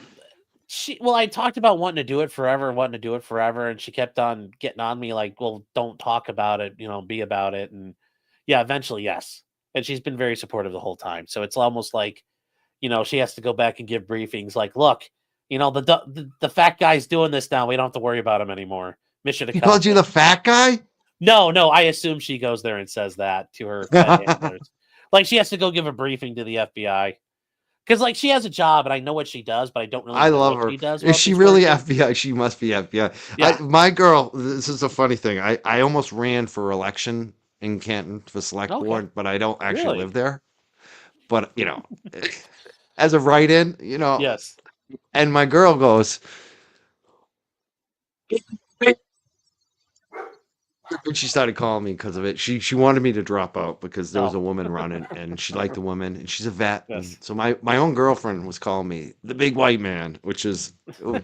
I talked about wanting to do it forever, and she kept on getting on me like, well, don't talk about it, be about it. And yeah, eventually, yes. And she's been very supportive the whole time. So it's almost like, she has to go back and give briefings like, look, the fat guy's doing this now. We don't have to worry about him anymore. Mission accomplished. He called you the fat guy? No, I assume she goes there and says that to her handlers. Like she has to go give a briefing to the FBI. Because like she has a job and I know what she does, but I don't really know love what her. She does. Is she really FBI? She must be FBI. Yeah. My girl, this is a funny thing. I almost ran for election in Canton for select board, but I don't actually live there. But as a write-in, Yes. And my girl goes, she started calling me because of it. She wanted me to drop out because there was a woman running, and she liked the woman, and she's a vet. Yes. So my own girlfriend was calling me the big white man, which is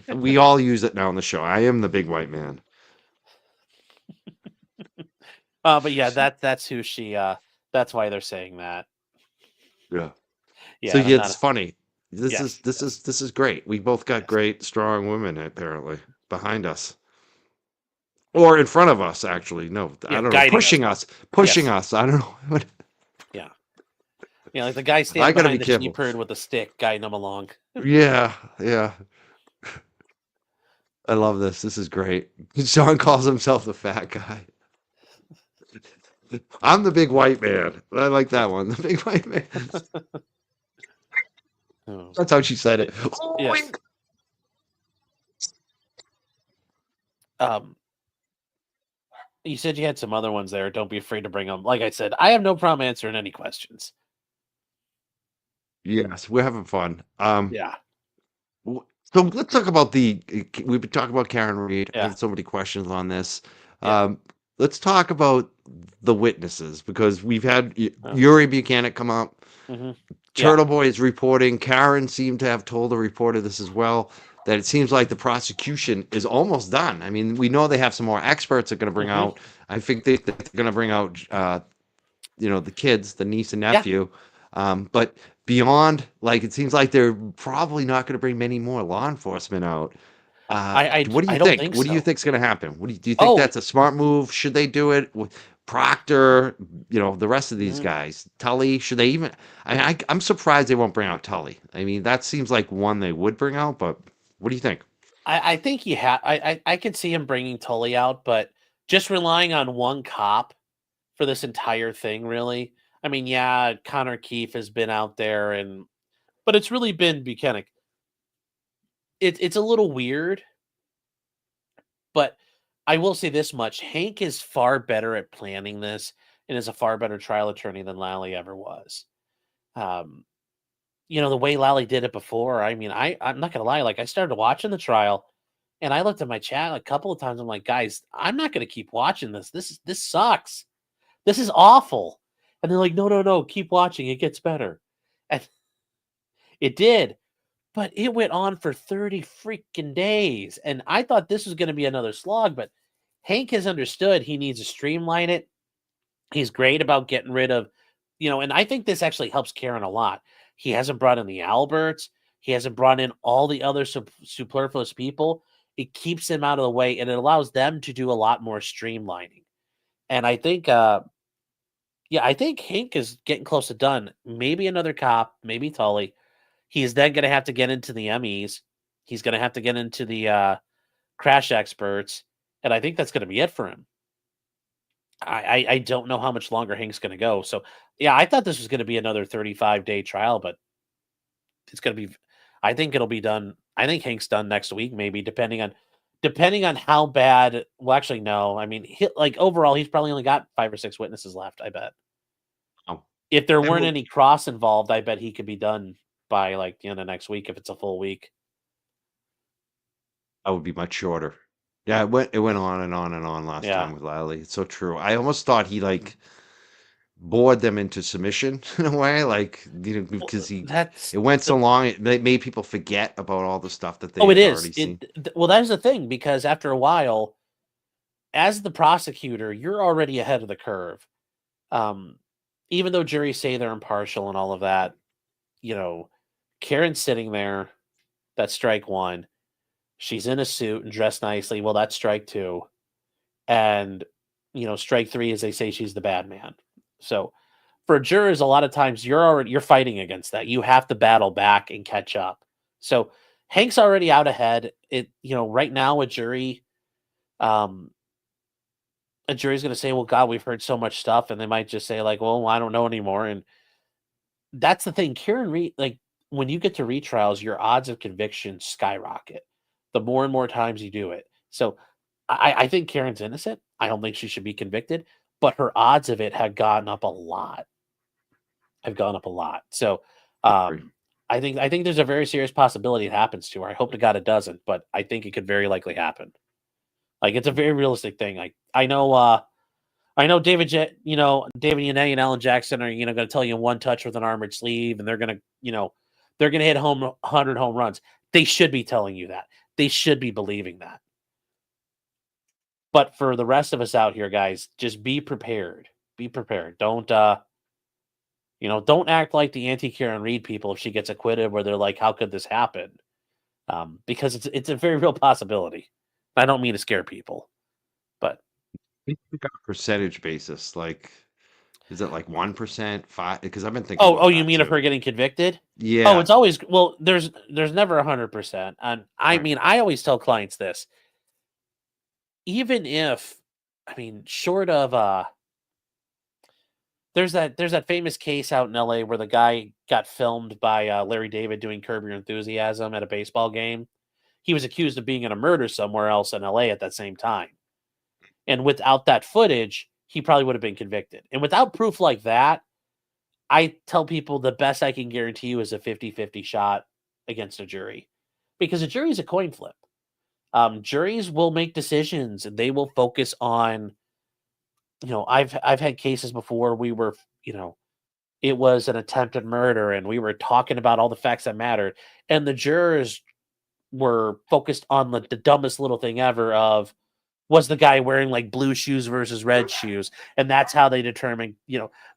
we all use it now on the show. I am the big white man. But yeah, that's who she. That's why they're saying that. Yeah. Yeah. So yeah, it's funny. This is great. We both got great, strong women apparently behind us. Or in front of us, actually. No, I don't know. Pushing us. I don't know. Yeah. Like the guy standing behind the sheep herd with a stick, guiding them along. Yeah. I love this. This is great. Sean calls himself the fat guy. I'm the big white man. I like that one. The big white man. Oh, That's how she said it. yes. Um, you said you had some other ones there. Don't be afraid to bring them. Like I said, I have no problem answering any questions. Yes, we're having fun. Yeah, So let's talk about we've been talking about Karen Reed. I yeah, had so many questions on this. yeah. Um, let's talk about the witnesses because we've had Oh, Yuri Buchanan come up. hmm. Yeah. Turtle Boy is reporting. Karen seemed to have told the reporter this as well, that it seems like the prosecution is almost done. I mean, we know they have some more experts they're going to bring Hmm. out. I think they're going to bring out, the kids, the niece and Yeah. nephew. But beyond, like, it seems like they're probably not going to bring many more law enforcement out. What do you I don't think? think What do you so. think's going to happen? Do you think Oh, that's a smart move? Should they do it with Proctor? The rest of these mhm. guys, Tully. Should they even? I'm surprised they won't bring out Tully. I mean, that seems like one they would bring out. But what do you think? I think you have. I could see him bringing Tully out, but just relying on one cop for this entire thing, really. I mean, yeah, Connor Keefe has been out there, but it's really been Buchanan. It's a little weird, but I will say this much: Hank is far better at planning this, and is a far better trial attorney than Lally ever was. Um, the way Lally did it before. I mean, I'm not gonna lie. Like, I started watching the trial, and I looked at my chat a couple of times. I'm like, guys, I'm not gonna keep watching this. This sucks. This is awful. And they're like, no, no, no, keep watching. It gets better. And it did, but it went on for 30 freaking days. And I thought this was going to be another slog, but Hank has understood he needs to streamline it. He's great about getting rid of, and I think this actually helps Karen a lot. He hasn't brought in the Alberts. He hasn't brought in all the other superfluous people. It keeps them out of the way, and it allows them to do a lot more streamlining. And I think, yeah, I think Hank is getting close to done. Maybe another cop, maybe Tully. He's then going to have to get into the MEs. He's going to have to get into the crash experts, and I think that's going to be it for him. I don't know how much longer Hank's going to go. So yeah, I thought this was going to be another 35-day trial, but it's going to be. I think it'll be done. I think Hank's done next week, maybe depending on how bad. Well, actually, no. I mean, like overall, he's probably only got 5 or 6 witnesses left. I bet. Oh, If there I weren't would. any cross involved, I bet he could be done by like the end of next week if it's a full week. I would be much shorter. Yeah, it went on and on and on last Yeah. time with Lally. It's so true. I almost thought he like bored them into submission in a way, like Well, because that's it went so the long, it made people forget about all the stuff that they oh, it had is. already seen. Well, that is the thing because after a while, as the prosecutor, you're already ahead of the curve. Um, Even though juries say they're impartial and all of that, you know, Karen's sitting there. That's strike one. She's in a suit and dressed nicely. Well, that's strike two. And strike three is they say she's the bad man. So for jurors, a lot of times you're fighting against that. You have to battle back and catch up. So Hank's already out ahead. Right now um, a jury's going to say, "Well, God, we've heard so much stuff," and they might just say, like, "Well, I don't know anymore." And that's the thing, Karen Reed. Like when you get to retrials, your odds of conviction skyrocket. The more and more times you do it. So I think Karen's innocent. I don't think she should be convicted, but her odds of it have gone up a lot. Have gone up a lot. So, Agree. um, I think there's a very serious possibility it happens to her. I hope to God it doesn't, but I think it could very likely happen. Like it's a very realistic thing. Like I know David Yannet and Alan Jackson are going to tell you one touch with an armored sleeve, and they're going to hit 100 home runs. They should be telling you that. They should be believing that. But for the rest of us out here, guys, just be prepared. Be prepared. Don't act like the anti Karen Reed people if she gets acquitted, where they're like, "How could this happen?" Because it's a very real possibility. I don't mean to scare people, but We think on a percentage basis, like Is it like 1%, 5? Because I've been thinking Oh, about you that mean of too. her getting convicted? Oh, Yeah. it's always well. There's never 100%, and I Right. mean, I always tell clients this. Even if, I mean, short of there's that famous case out in L.A. where the guy got filmed by Larry David doing Curb Your Enthusiasm at a baseball game. He was accused of being in a murder somewhere else in L.A. at that same time, and without that footage, he probably would have been convicted. And without proof like that, I tell people the best I can guarantee you is a 50-50 shot against a jury because a jury is a coin flip. Juries will make decisions and they will focus on, I've had cases before we were, you know, it was an attempted murder and we were talking about all the facts that mattered. And the jurors were focused on the dumbest little thing ever of was the guy wearing like blue shoes versus red shoes. And that's how they determine,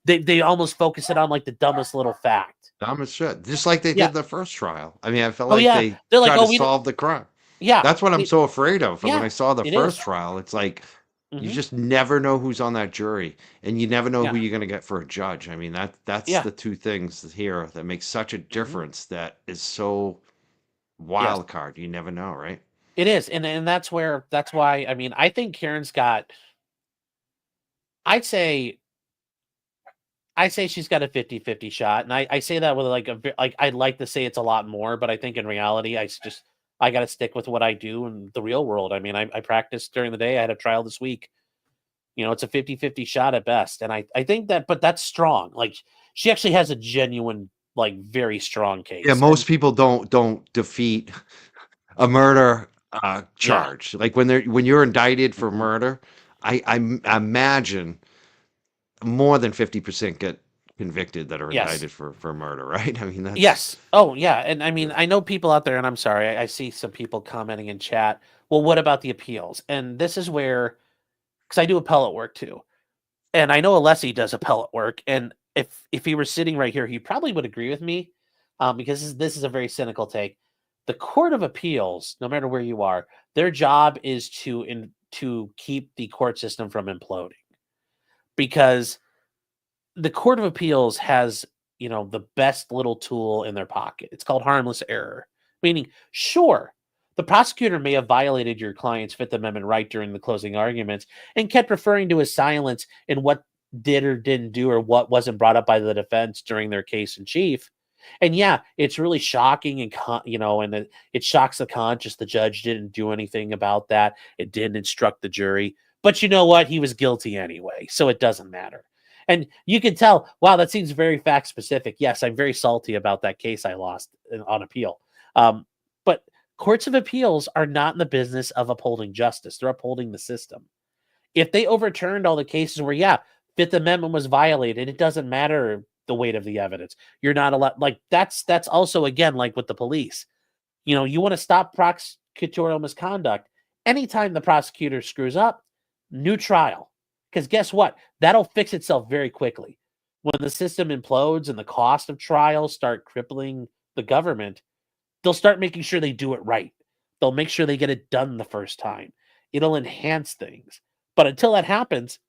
they almost focus it on like the dumbest little fact. Dumb as shit. Just like they Yeah. did the first trial. I mean, I felt Oh like yeah. they They're like, tried oh, to we don't. solve the crime. Yeah. That's what I'm so afraid of. When Yeah. I saw the It first is. trial, it's like you Hmm. just never know who's on that jury, and you never know Yeah. who you're going to get for a judge. I mean, that's Yeah. the two things here that make such a Hmm. difference. That is so Yes. wild card. You never know, right? It is. And that's why, I mean, I think Karen's got, I'd say, she's got a 50-50 shot. And I say that with like, I'd like to say it's a lot more, but I think in reality, I got to stick with what I do in the real world. I mean, I practiced during the day. I had a trial this week. It's a 50-50 shot at best. And I think that, but that's strong. Like she actually has a genuine, like very strong Yeah, case. And most people don't defeat a murder yeah. charge. Like when you're indicted for Mhm. murder, I imagine more than 50% get convicted that are Yes. indicted for murder, right? I mean, that's Yes. Oh, yeah. And I yeah. mean, I know people out there, and I'm sorry, I see some people commenting in chat. Well, what about the appeals? And this is where, because I do appellate work too, and I know Alessi does appellate work. And if he were sitting right here, he probably would agree with me, because this is a very cynical take. The Court of Appeals, no matter where you are, their job is to keep the court system from imploding because the Court of Appeals has, the best little tool in their pocket. It's called harmless error, meaning, sure, the prosecutor may have violated your client's Fifth Amendment right during the closing arguments and kept referring to his silence and what did or didn't do or what wasn't brought up by the defense during their case in chief. And yeah, it's really shocking and and it shocks the conscience. The judge didn't do anything about that. It didn't instruct the jury. But you know what? He was guilty anyway, so it doesn't matter. And you can tell, wow, that seems very fact specific. Yes, I'm very salty about that case I lost on appeal. But courts of appeals are not in the business of upholding justice, they're upholding the system. If they overturned all the cases where, yeah, Fifth Amendment was violated, it doesn't matter the weight of the evidence. You're not allowed, like, that's also, again, like with the police. You want to stop prosecutorial misconduct. Anytime the prosecutor screws up, new trial. Because guess what? That'll fix itself very quickly. When the system implodes and the cost of trials start crippling the government, they'll start making sure they do it right. They'll make sure they get it done the first time. It'll enhance things. But until that happens,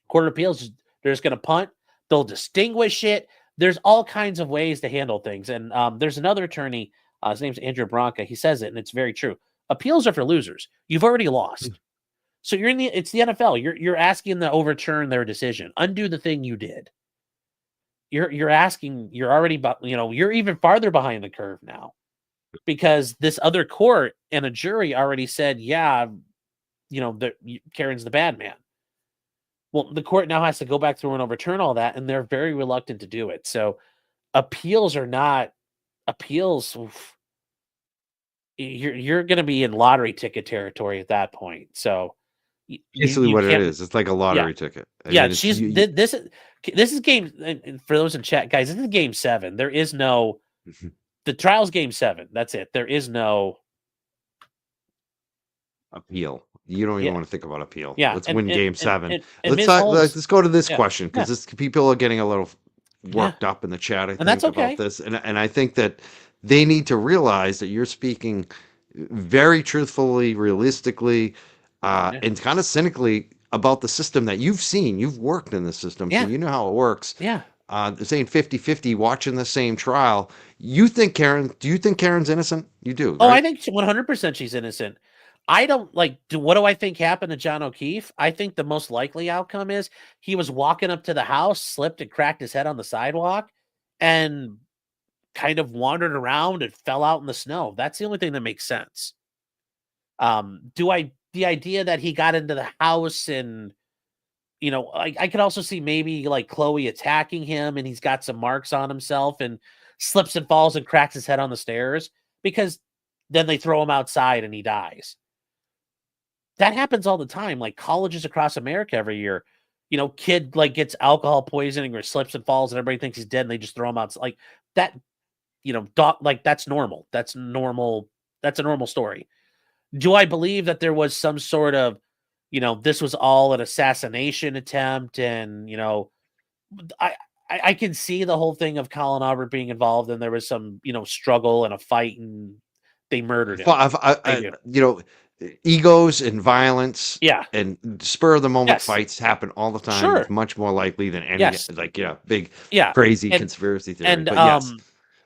Court of Appeals, they're just going to punt. They'll distinguish it. There's all kinds of ways to handle things. And there's another attorney, his name's Andrew Branca. He says it, and it's very true. Appeals are for losers. You've already lost. So it's the NFL. You're asking to overturn their decision, undo the thing you did. You're asking. You're already, you're even farther behind the curve now because this other court and a jury already said, yeah, Karen's the bad man. Well, the court now has to go back through and overturn all that, and they're very reluctant to do it. So appeals are not appeals. Oof, you're going to be in lottery ticket territory at that point. So Basically you what it can't. is. It's like a Yeah, lottery ticket. I yeah. mean, it's She's you this is game, and for those in chat, guys. This is game 7. There is no the trial's game 7. That's it. There is no appeal. You don't even yeah want to think about appeal. yeah Let's win game 7. and Ms. Holmes. Let's go to this Yeah, question yeah, because this people are getting a little yeah, worked up in the chat, I and that's think, about okay. this. And I think that they need to realize that you're speaking very truthfully, realistically, Yeah, and kind of cynically about the system that you've seen. You've worked in the system, so Yeah. you know how it works. Yeah. Saying 50-50, watching the same trial. Do you think Karen's innocent? You do, Oh, I right? think 100% she's innocent. I don't like what do I think happened to John O'Keefe? I think the most likely outcome is he was walking up to the house, slipped and cracked his head on the sidewalk, and kind of wandered around and fell out in the snow. That's the only thing that makes sense. The idea that he got into the house and I could also see maybe like Chloe attacking him and he's got some marks on himself and slips and falls and cracks his head on the stairs because then they throw him outside and he dies. That happens all the time. Like colleges across America every year, kid like gets alcohol poisoning or slips and falls and everybody thinks he's dead and they just throw him out like that. Like that's normal. That's normal. That's a normal story. Do I believe that there was some sort of, this was all an assassination attempt and, I I can see the whole thing of Colin Albert being involved and there was some, struggle and a fight and they murdered him. I do. Egos and violence Yeah. and spur of the moment Yes. fights happen all the time. It's Sure. much more likely than any Yes. big Yeah. crazy And conspiracy theory. and But yes,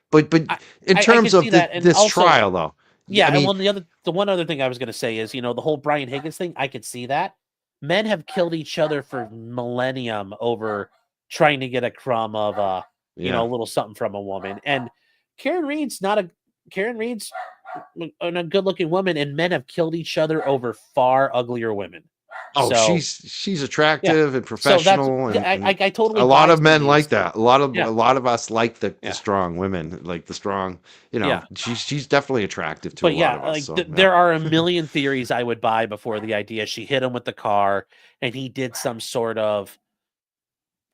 but I in I can terms see of that. And this also, trial, though, yeah, I and mean, well, the one other thing I was gonna say is, the whole Brian Higgins thing, I could see that. Men have killed each other for millennium over trying to get a crumb of a yeah. little something from a woman. And Karen Reed's not a Karen Reed's a good looking woman, and men have killed each other over far uglier women. Oh, So she's yeah. attractive and So that's professional, yeah, and I totally a lot buy of some of men like these. that. Yeah, A lot of us like the yeah, strong women, like the strong. yeah. She's definitely attractive to a But lot yeah, of us. like So yeah. there are a million theories I would buy before the idea she hit him with the car and he did some sort of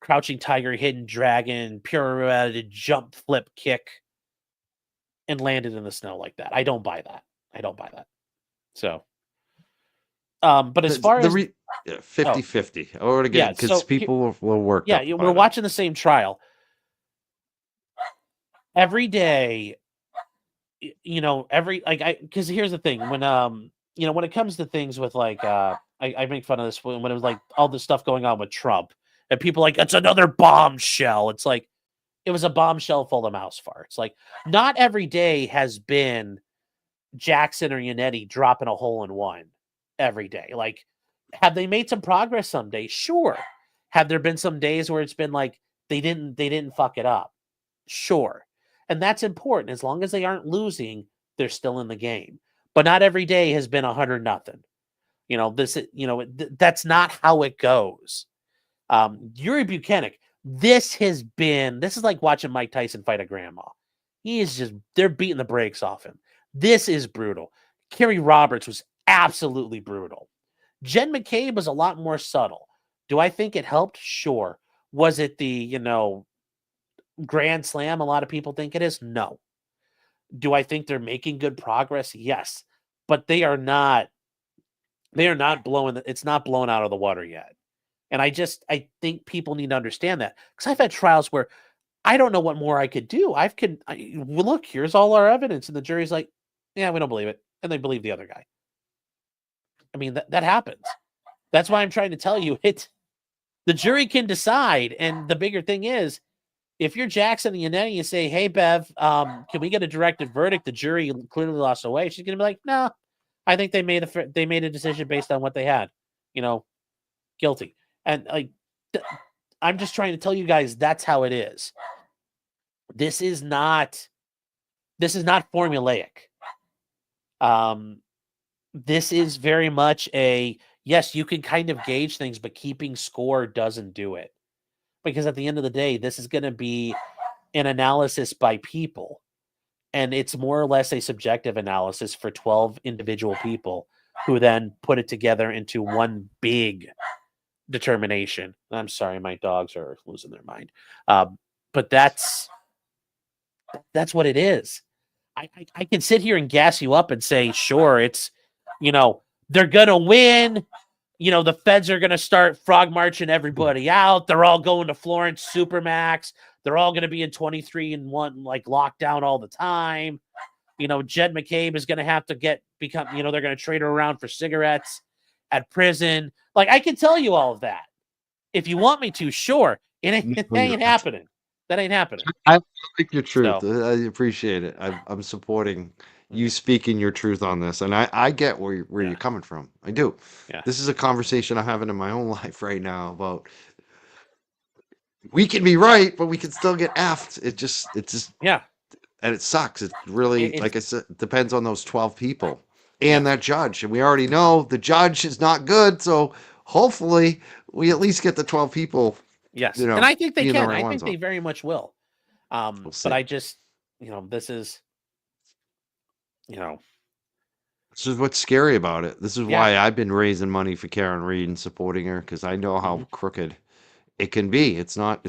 crouching tiger, hidden dragon, pirouetted jump flip kick and landed in the snow like that. I don't buy that. I don't buy that. So, but as far The as re yeah, 50 oh 50 or again yeah, because so people were worked yeah, up we're by that. watching the same trial every day. Every like I because here's the thing when it comes to things with like I make fun of this when it was like all this stuff going on with Trump and people like it's another bombshell. It's like it was a bombshell full of mouse farts. Like not every day has been Jackson or Yannetti dropping a hole in one every day. Like have they made some progress some days? Sure. Have there been some days where it's been like they didn't fuck it up? Sure. And that's important. As long as they aren't losing, they're still in the game. But not every day has been 100-0. That's not how it goes. Yuri Buchanan, this is like watching Mike Tyson fight a grandma. They're beating the brakes off him. This is brutal. Kerry Roberts was absolutely brutal. Jen McCabe was a lot more subtle. Do I think it helped? Sure. Was it the, grand slam a lot of people think it is? No. Do I think they're making good progress? Yes. But they are not blowing it's not blown out of the water yet. And I think people need to understand that because I've had trials where I don't know what more I could do. Well, look, here's all our evidence. And the jury's like, yeah, we don't believe it. And they believe the other guy. I mean, that happens. That's why I'm trying to tell you the jury can decide. And the bigger thing is, if you're Jackson and Yannetti and say, hey, Bev, can we get a directed verdict? The jury clearly lost away. She's going to be like, no, I think they made a decision based on what they had, guilty. And I'm just trying to tell you guys that's how it is. This is not formulaic. This is very much yes, you can kind of gauge things, but keeping score doesn't do it. Because at the end of the day, this is going to be an analysis by people. And it's more or less a subjective analysis for 12 individual people who then put it together into one big determination. I'm sorry, my dogs are losing their mind. But that's what it is. I can sit here and gas you up and say, sure, it's, they're going to win. The feds are going to start frog marching everybody out. They're all going to Florence Supermax. They're all going to be in 23-1, like lockdown all the time. Jed McCabe is going to have to they're going to trade her around for cigarettes. at prison. Like I can tell you all of that if you want me to. Sure, it No, you're ain't not. happening. That ain't happening. I like your truth. So I appreciate it. I'm supporting you mhm, speaking your truth on this, and I get where you're yeah, coming from. I do. yeah, This is a conversation I'm having in my own life right now about we can be right, but we can still get effed. It's just yeah. and it sucks. It really, It's like I said, depends on those 12 people yeah, and that judge. And we already know the judge is not good, so hopefully we at least get the 12 people, yes, and I think they being the can. right I ones think they on. very much will. We'll But see. I just, this is, you know, This is what's scary about it. This is yeah, why I've been raising money for Karen Reed and supporting her because I know hmm how crooked it can be. It's not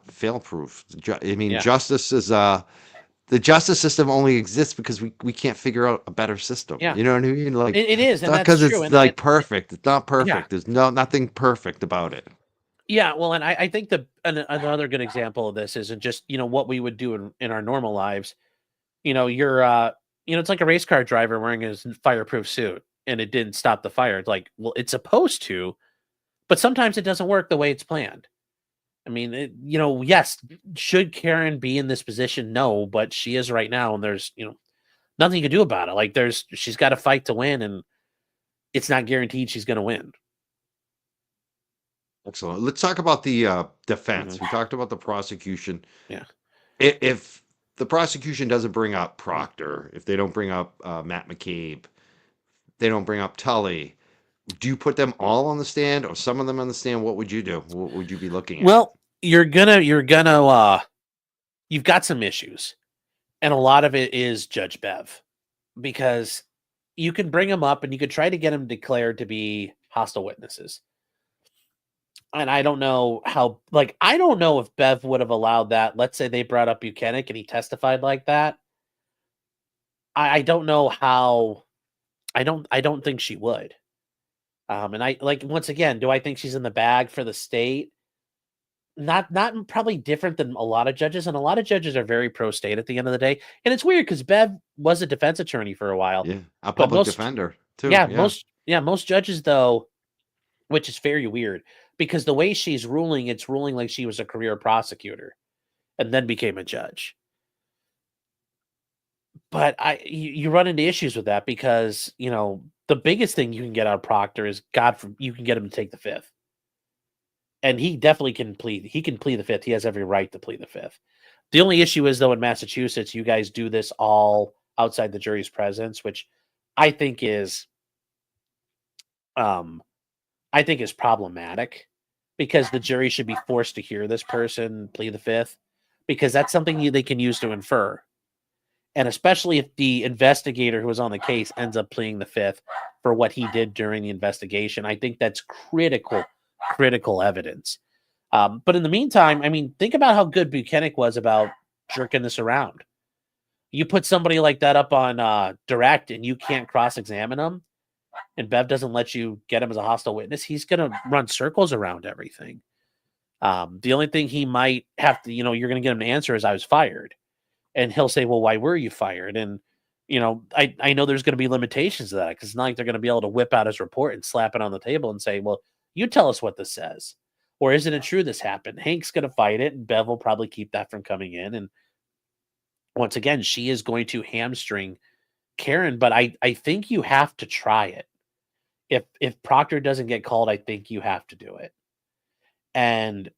fail proof. I mean, yeah. justice is the justice system only exists because we can't figure out a better system. Yeah, You know what I mean? Like it is, it's and not that's because true. it's And like perfect. It's not yeah, perfect. There's nothing perfect about it. yeah. Well, and I think another good example of this isn't just what we would do in our normal lives. You're it's like a race car driver wearing his fireproof suit, and it didn't stop the fire. It's like, well, it's supposed to, but sometimes it doesn't work the way it's planned. I mean, yes, should Karen be in this position? No, but she is right now, and there's nothing you can do about it. Like she's got to fight to win, and it's not guaranteed she's going to win. Excellent. Let's talk about the Mhm. defense. We talked about the prosecution. Yeah. If the prosecution doesn't bring up Proctor, if they don't bring up Matt McCabe, they don't bring up Tully, do you put them all on the stand or some of them on the stand? What would you do? What would you be looking at? Well, you're gonna you've got some issues, and a lot of it is Judge Bev because you can bring them up and you could try to get them declared to be hostile witnesses. And I don't know how, like, I don't know if Bev would have allowed that. Let's say they brought up Buchanan and he testified like that. I don't know how. I don't think she would. And I like once again, do I think she's in the bag for the state? Not probably different than a lot of judges, and a lot of judges are very pro state at the end of the day. And it's weird because Bev was a defense attorney for a while, Yeah, a but public most defender too. Yeah, most judges though, which is very weird because the way she's ruling, it's ruling like she was a career prosecutor and then became a judge. But you run into issues with that because the biggest thing you can get out of Proctor is you can get him to take the fifth. And he definitely can plead. He can plead the fifth. He has every right to plead the fifth. The only issue is though in Massachusetts, you guys do this all outside the jury's presence, which I think is um I think is problematic because the jury should be forced to hear this person plead the fifth because that's something they can use to infer. And especially if the investigator who was on the case ends up pleading the fifth for what he did during the investigation, I think that's critical evidence. But in the meantime, I mean, think about how good Buchanan was about jerking this around. You put somebody like that up on direct and you can't cross examine him, and Bev doesn't let you get him as a hostile witness, he's going to run circles around everything. The only thing he might have to, you're going to get him to answer is I was fired. And he'll say, well, why were you fired? And, I know there's going to be limitations to that because it's not like they're going to be able to whip out his report and slap it on the table and say, well, you tell us what this says. Or isn't it true this happened? Hank's going to fight it, and Bev will probably keep that from coming in. And once again, she is going to hamstring Karen, but I think you have to try it. If Proctor doesn't get called, I think you have to do it. And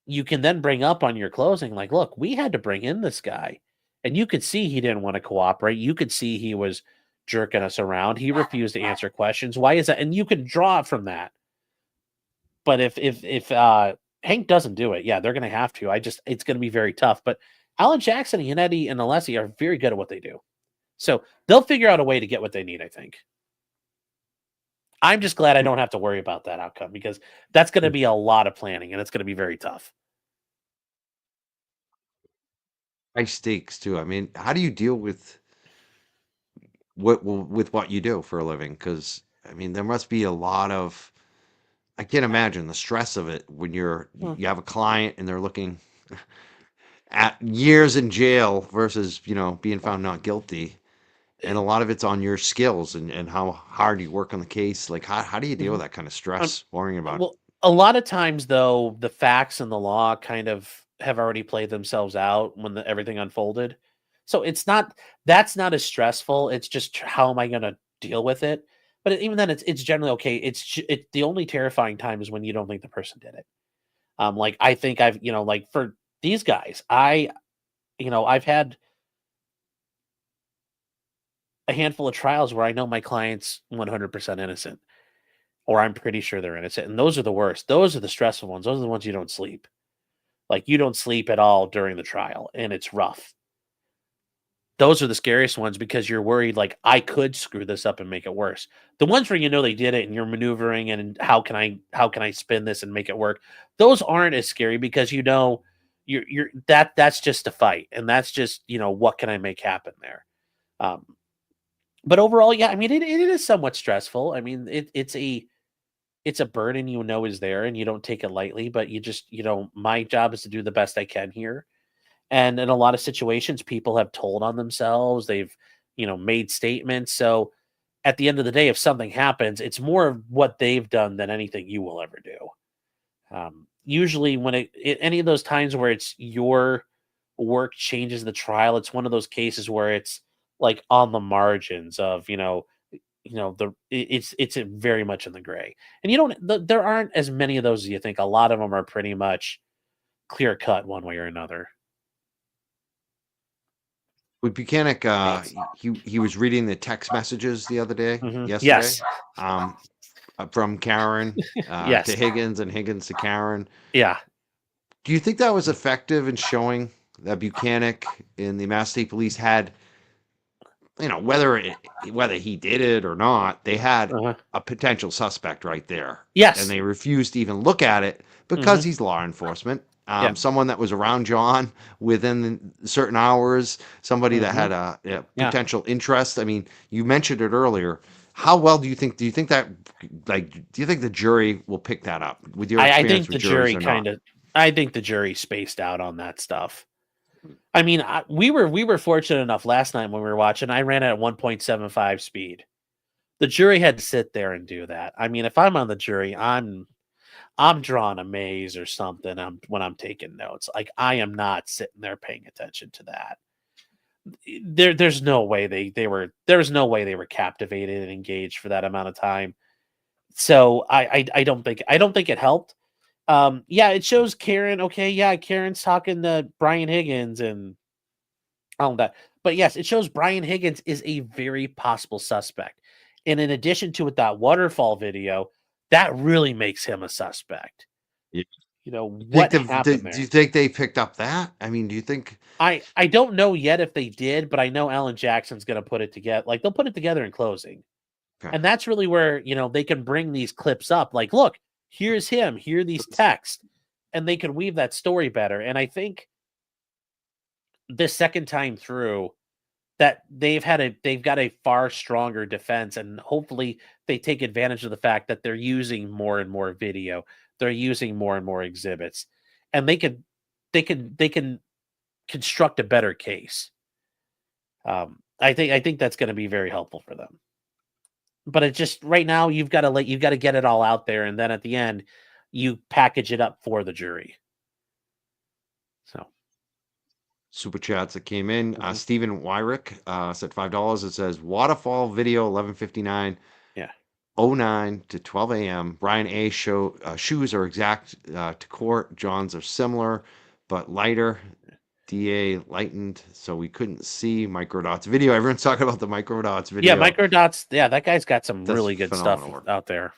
you can then bring up on your closing, like, look, we had to bring in this guy. And you could see he didn't want to cooperate. You could see he was jerking us around. He refused to answer questions. Why is that? And you can draw it from that. But if Hank doesn't do it, yeah, they're gonna have to. It's gonna be very tough. But Alan Jackson, Yannetti, and Alessi are very good at what they do. So they'll figure out a way to get what they need, I think. I'm just glad I don't have to worry about that outcome because that's going to be a lot of planning and it's going to be very tough. high stakes too. I mean, how do you deal with what you do for a living? Because I mean, there must be a lot of I can't imagine the stress of it when Hmm. you have a client and they're looking at years in jail versus being found not guilty. and a lot of it's on your skills and how hard you work on the case. Like, how do you deal with Mhm. that kind of Um, stress, worrying about it? well, a lot of times though, the facts and the law kind of have already played themselves out when everything unfolded. So that's not as stressful. It's just how am I going to deal with it? But even then, it's generally okay. It's the only terrifying time is when you don't think the person did it. Like I think I've like for these guys, I've had a handful of trials where I know my client's 100% innocent, or I'm pretty sure they're innocent, and those are the worst. Those are the stressful ones. Those are the ones you don't sleep. Like, you don't sleep at all during the trial, and it's rough. Those are the scariest ones because you're worried, like, I could screw this up and make it worse. The ones where you know they did it and you're maneuvering and how can I spin this and make it work? Those aren't as scary because that's just a fight, and that's just, what can I make happen there? Um, but overall, yeah, I mean, it is somewhat stressful. I mean, it's a burden is there and you don't take it lightly, but my job is to do the best I can here. And in a lot of situations, people have told on themselves. They've, made statements. So at the end of the day, if something happens, it's more of what they've done than anything you will ever do. Usually, when any of those times where it's your work changes the trial, it's one of those cases where it's like on the margins of it's very much in the gray, and there aren't as many of those as you think. A lot of them are pretty much clear cut one way or another. With Buchanan, Yes. he was reading the text messages the other day, yesterday, Yes. um, from Karen to Yes. Higgins and Higgins to Karen. Yeah. Do you think that was effective in showing that Buchanan and the Mass State Police had, whether he did it or not, they had Uh-huh. a potential suspect right there, and Yes. they refused to even look at it because Hmm. he's law enforcement. Yeah. Someone that was around John within certain hours, somebody that Hmm. had a Yeah. potential interest. I mean, you mentioned it earlier. How well do you think? Do you think that, like, do you think the jury will pick that up with your I experience think with juries or not? I think the jury spaced out on that stuff. I mean, we were fortunate enough last night when we were watching. I ran at 1.75 speed. The jury had to sit there and do that. I mean, if I'm on the jury, I'm drawing a maze or something. When I'm taking notes, like I am not sitting there paying attention to that. There's no way there was no way they were captivated and engaged for that amount of time. So I don't think it helped. Yeah, it shows Karen. Okay, yeah, Karen's talking to Brian Higgins and all that. But yes, it shows Brian Higgins is a very possible suspect. And in addition to it, that waterfall video, that really makes him a suspect. Yeah. You think What happened do you there? think they picked up that? I mean, do you think? I don't know yet if they did, but I know Alan Jackson's going to put it together. Like they'll put it together in closing. Okay. And that's really where, they can bring these clips up. Like, look, here's him, here are these texts, and they can weave that story better. And I think this second time through that they've got a far stronger defense, and hopefully they take advantage of the fact that they're using more and more video. They're using more and more exhibits, and they can construct a better case. I think that's going to be very helpful for them. But it just right now you've got to get it all out there, and then at the end you package it up for the jury. So Super chats that came in. mhm, Stephen Wyrick said $5. It says waterfall video 11:59, yeah, 09 to 12 a.m. Brian A. Shoes are exact to court. John's are similar but lighter. DA lightened, so we couldn't see microdots video. Everyone's talking about the microdots yeah, video. microdots. Yeah, that guy's got some That's really good stuff phenomenal work. out there.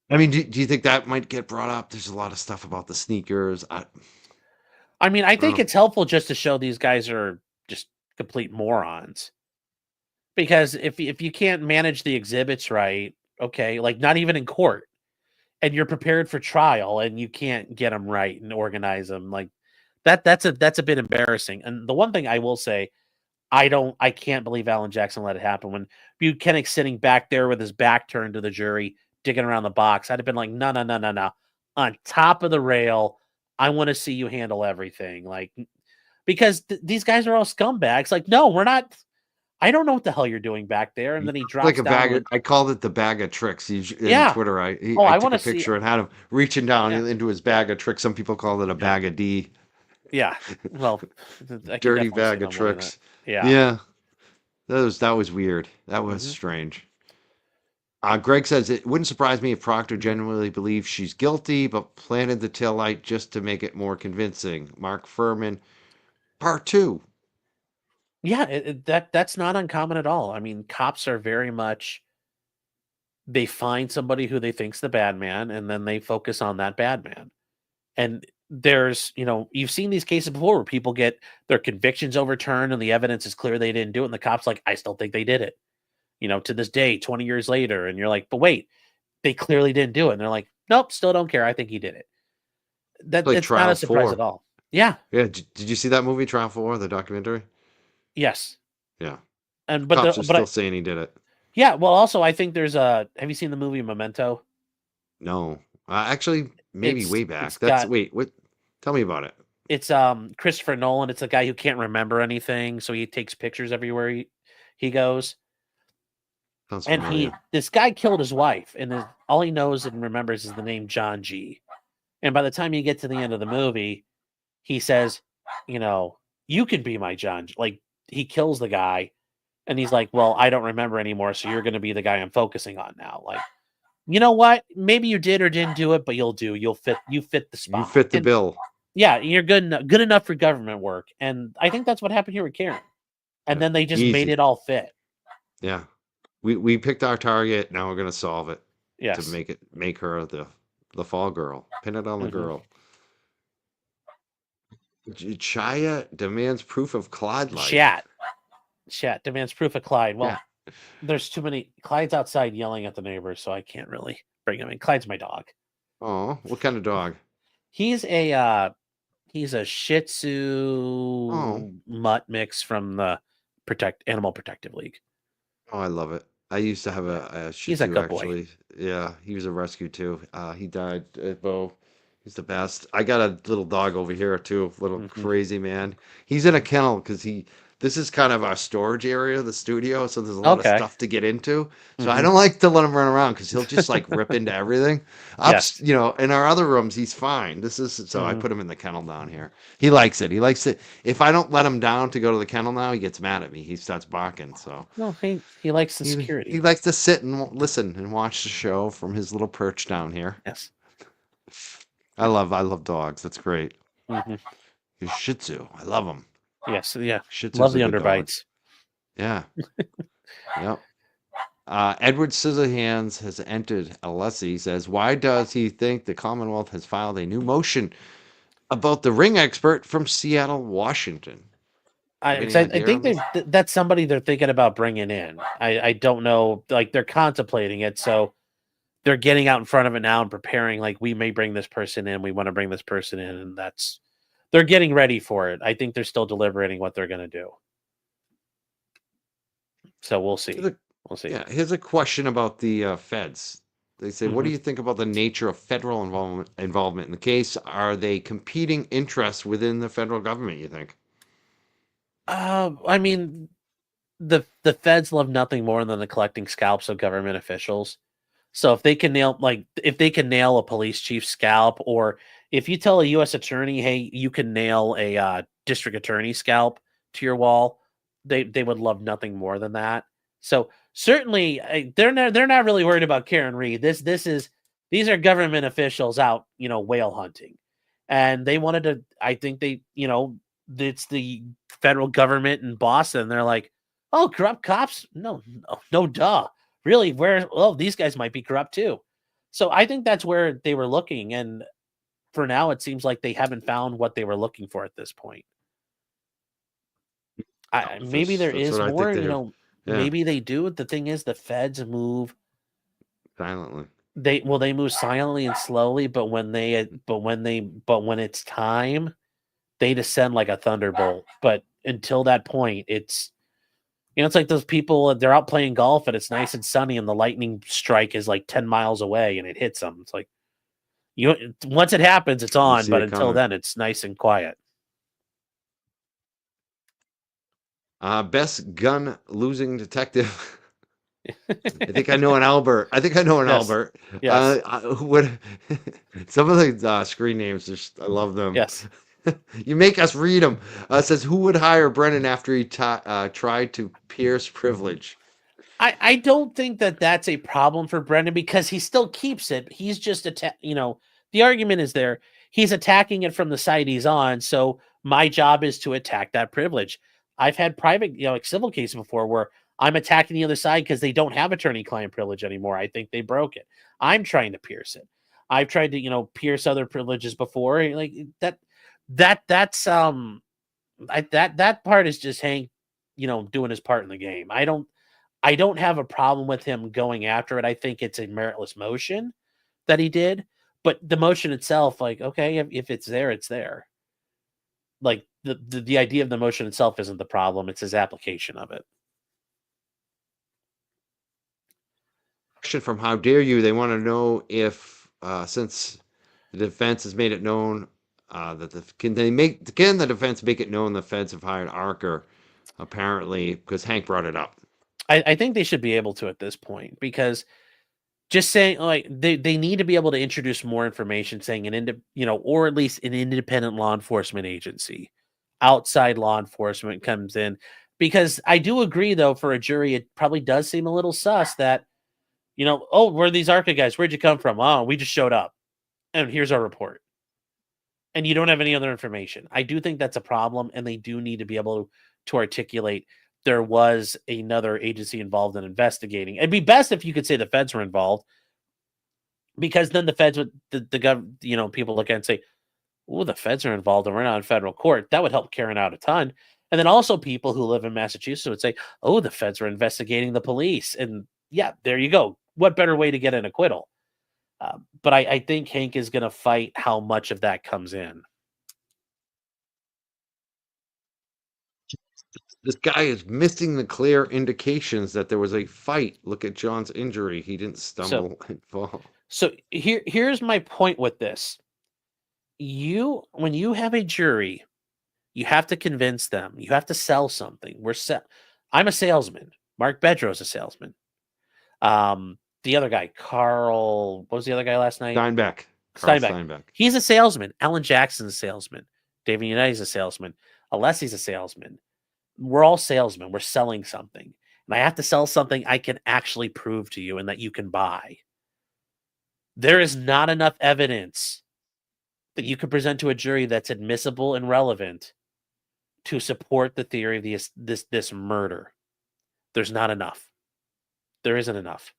I mean, do you think that might get brought up? There's a lot of stuff about the sneakers. I mean, I I don't think know. it's helpful just to show these guys are just complete morons. Because if you can't manage the exhibits right, okay, like not even in court, and you're prepared for trial and you can't get them right and organize them, like that's a bit embarrassing. And the one thing I will say, I can't believe Alan Jackson let it happen when Buchanan's sitting back there with his back turned to the jury, digging around the box. I'd have been like, no, no, no, no, no. On top of the rail, I want to see you handle everything. Like because these guys are all scumbags. Like, no, we're not. I don't know what the hell you're doing back there. And He then he looked like drops a down. bag of, I called it the bag of tricks. In Yeah. Twitter, Oh, I I took want a to see. picture and had him reaching down Yeah. into his bag of tricks. Some people called it a Yeah. bag of D. Yeah. Well, I could Dirty definitely see bag of them winning that. tricks. Yeah. Yeah, that was weird. That was Hmm. strange. Greg says it wouldn't surprise me if Proctor Hmm. genuinely believes she's guilty, but planted the tail light just to make it more convincing. Mark Furman, part two. Yeah. That's not uncommon at all. I mean, cops are very much, they find somebody who they think's the bad man, and then they focus on that bad man. And you've seen these cases before where people get their convictions overturned and the evidence is clear they didn't do it. And the cops like, I still think they did it, to this day, 20 years later. And you're like, but wait, they clearly didn't do it. And they're like, nope, still don't care. I think he did it. Like It's not Trial a surprise 4. at all. Yeah. Yeah, did you see that movie, Trial 4, the documentary? Yes. Yeah. And, Cops are still saying he did it. yeah. Well, also, I think have you seen the movie Memento? No. Actually, maybe It's, way back. Wait, what? Tell me about it. it's Christopher Nolan. It's a guy who can't remember anything. So he takes pictures everywhere he goes. Sounds And familiar. this guy killed his wife, and all he knows and remembers is the name John G. And by the time you get to the end of the movie, he says, you can be my John G. Like, he kills the guy, and he's like, well, I don't remember anymore, so you're going to be the guy I'm focusing on now. Like, you know what? Maybe you did or didn't do it, but you'll do. You fit the You spot. fit the And bill. yeah, you're good enough for government work. And I think that's what happened here with Karen. And Yeah. then they just made Easy. it all fit. Yeah. We picked our target. Now we're gonna solve it to Yes. make her the fall girl. Pin it on the Hmm. girl. Chaya demands proof of Clyde life. Chat demands proof of Clyde. Yeah. Well, there's too many. Clyde's outside yelling at the neighbors, so I can't really bring him in. Clyde's my dog. Oh, what kind of dog? He's a Shih Oh, Tzu mutt mix from the Animal Protective League. oh, I love it. I used to have a Shih He's a Tzu good boy. actually. Yeah, he was a rescue too. He died. Bo, he's the best. I got a little dog over here too, little Hmm. crazy man. He's in a kennel because he. This is kind of our storage area, the studio, so there's a lot of Okay. stuff to get into. So I Hmm. don't like to let him run around because he'll just like rip into everything. Yes. In our other rooms, he's fine. So I Hmm. put him in the kennel down here. He likes it. He likes it. If I don't let him down to go to the kennel now, he gets mad at me. He starts barking. So. No, he likes the He security. likes to sit and listen and watch the show from his little perch down here. Yes. I love dogs. That's great. Hmm. He's Shih Tzu. I love him. Yes. Yeah. Shih Love Tzu's a the good dog. underbites. Yeah. Yep. Edward Scissorhands has entered. Alessi says, "Why does he think the Commonwealth has filed a new motion about the ring expert from Seattle, Washington?" Have any I idea think on this? that's somebody they're thinking about bringing in. I don't know. Like, they're contemplating it, so they're getting out in front of it now and preparing. Like, we may bring this person in. We want to bring this person in, and they're getting ready for it. I think they're still deliberating what they're going to do. So we'll see. We'll see. Yeah, here's a question about the feds. They say, "What do Hmm. you think about the nature of federal involvement in the case? Are they competing interests within the federal government, you think?" I mean, the feds love nothing more than the collecting scalps of government officials. So if they can nail a police chief scalp, or if you tell a U.S. attorney, hey, you can nail a district attorney scalp to your wall, they would love nothing more than that. So certainly, they're not really worried about Karen Reed. These are government officials out, whale hunting, and they wanted to. I think it's the federal government in Boston. They're like, oh, corrupt cops? No, no, no, duh. Really, these guys might be corrupt too. So I think that's where they were looking, and for now, it seems like they haven't found what they were looking for at this point. Maybe there That's is what I think more. they have. Yeah, Maybe they do. The thing is, the feds move. silently. They move silently and slowly, but when it's time, they descend like a thunderbolt. But until that point, it's like those people, they're out playing golf and it's nice and sunny and the lightning strike is like 10 miles away and it hits them. It's like, once it happens, it's You on, see but it until coming. then, it's nice and quiet. Best gun losing detective. I think I know an Albert. I think I know an Yes. Albert. Yes. Who would some of the screen names? Just I love them. Yes. You make us read them. It says who would hire Brennan after he tried to pierce privilege? I don't think that that's a problem for Brendan because he still keeps it. He's just the argument is there. He's attacking it from the side he's on. So my job is to attack that privilege. I've had private, like civil cases before where I'm attacking the other side because they don't have attorney-client privilege anymore. I think they broke it. I'm trying to pierce it. I've tried to, pierce other privileges before. Like that's that part is just Hank, doing his part in the game. I don't have a problem with him going after it. I think it's a meritless motion that he did, but the motion itself, like, okay, if it's there, it's there. Like the idea of the motion itself isn't the problem; it's his application of it. Question from How Dare You? They want to know if since the defense has made it known that can the defense make it known the feds have hired Archer apparently because Hank brought it up. I think they should be able to at this point because just saying like they need to be able to introduce more information saying or at least an independent law enforcement agency, outside law enforcement comes in because I do agree though for a jury it probably does seem a little sus that oh, we're these ARCA guys. Where'd you come from? Oh, we just showed up. And here's our report. And you don't have any other information. I do think that's a problem, and they do need to be able to articulate there was another agency involved in investigating. It'd be best if you could say the feds were involved, because then the feds would people look at it and say, oh, the feds are involved and we're not in federal court. That would help Karen out a ton. And then also people who live in Massachusetts would say, oh, the feds are investigating the police. And yeah, there you go. What better way to get an acquittal? But I think Hank is going to fight how much of that comes in. This guy is missing the clear indications that there was a fight. Look at John's injury. He didn't So, stumble and fall. so here's my point with this. When you have a jury, you have to convince them. You have to sell something. I'm a salesman. Mark Bedrow's a salesman. The other guy, Carl, what was the other guy last night? Steinbeck. Carl Steinbeck. He's a salesman. Alan Jackson's a salesman. David United's a salesman. Alessi's a salesman. We're all salesmen. We're selling something. And I have to sell something I can actually prove to you and that you can buy. There is not enough evidence that you can present to a jury that's admissible and relevant to support the theory of this murder. There's not enough. There isn't enough.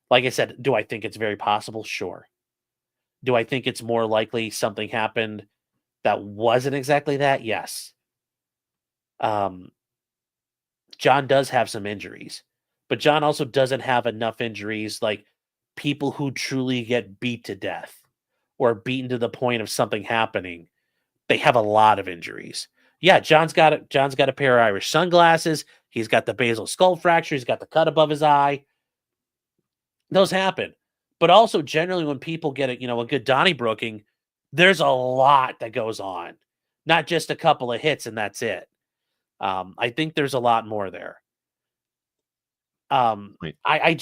Like I said, do I think it's very possible? Sure. Do I think it's more likely something happened that wasn't exactly that? Yes. John does have some injuries, but John also doesn't have enough injuries like people who truly get beat to death or beaten to the point of something happening. They have a lot of injuries. Yeah, John's got a pair of Irish sunglasses. He's got the basal skull fracture. He's got the cut above his eye. Those happen. But also generally when people get a good Donnybrooking, there's a lot that goes on. Not just a couple of hits and that's it. I think there's a lot more there. I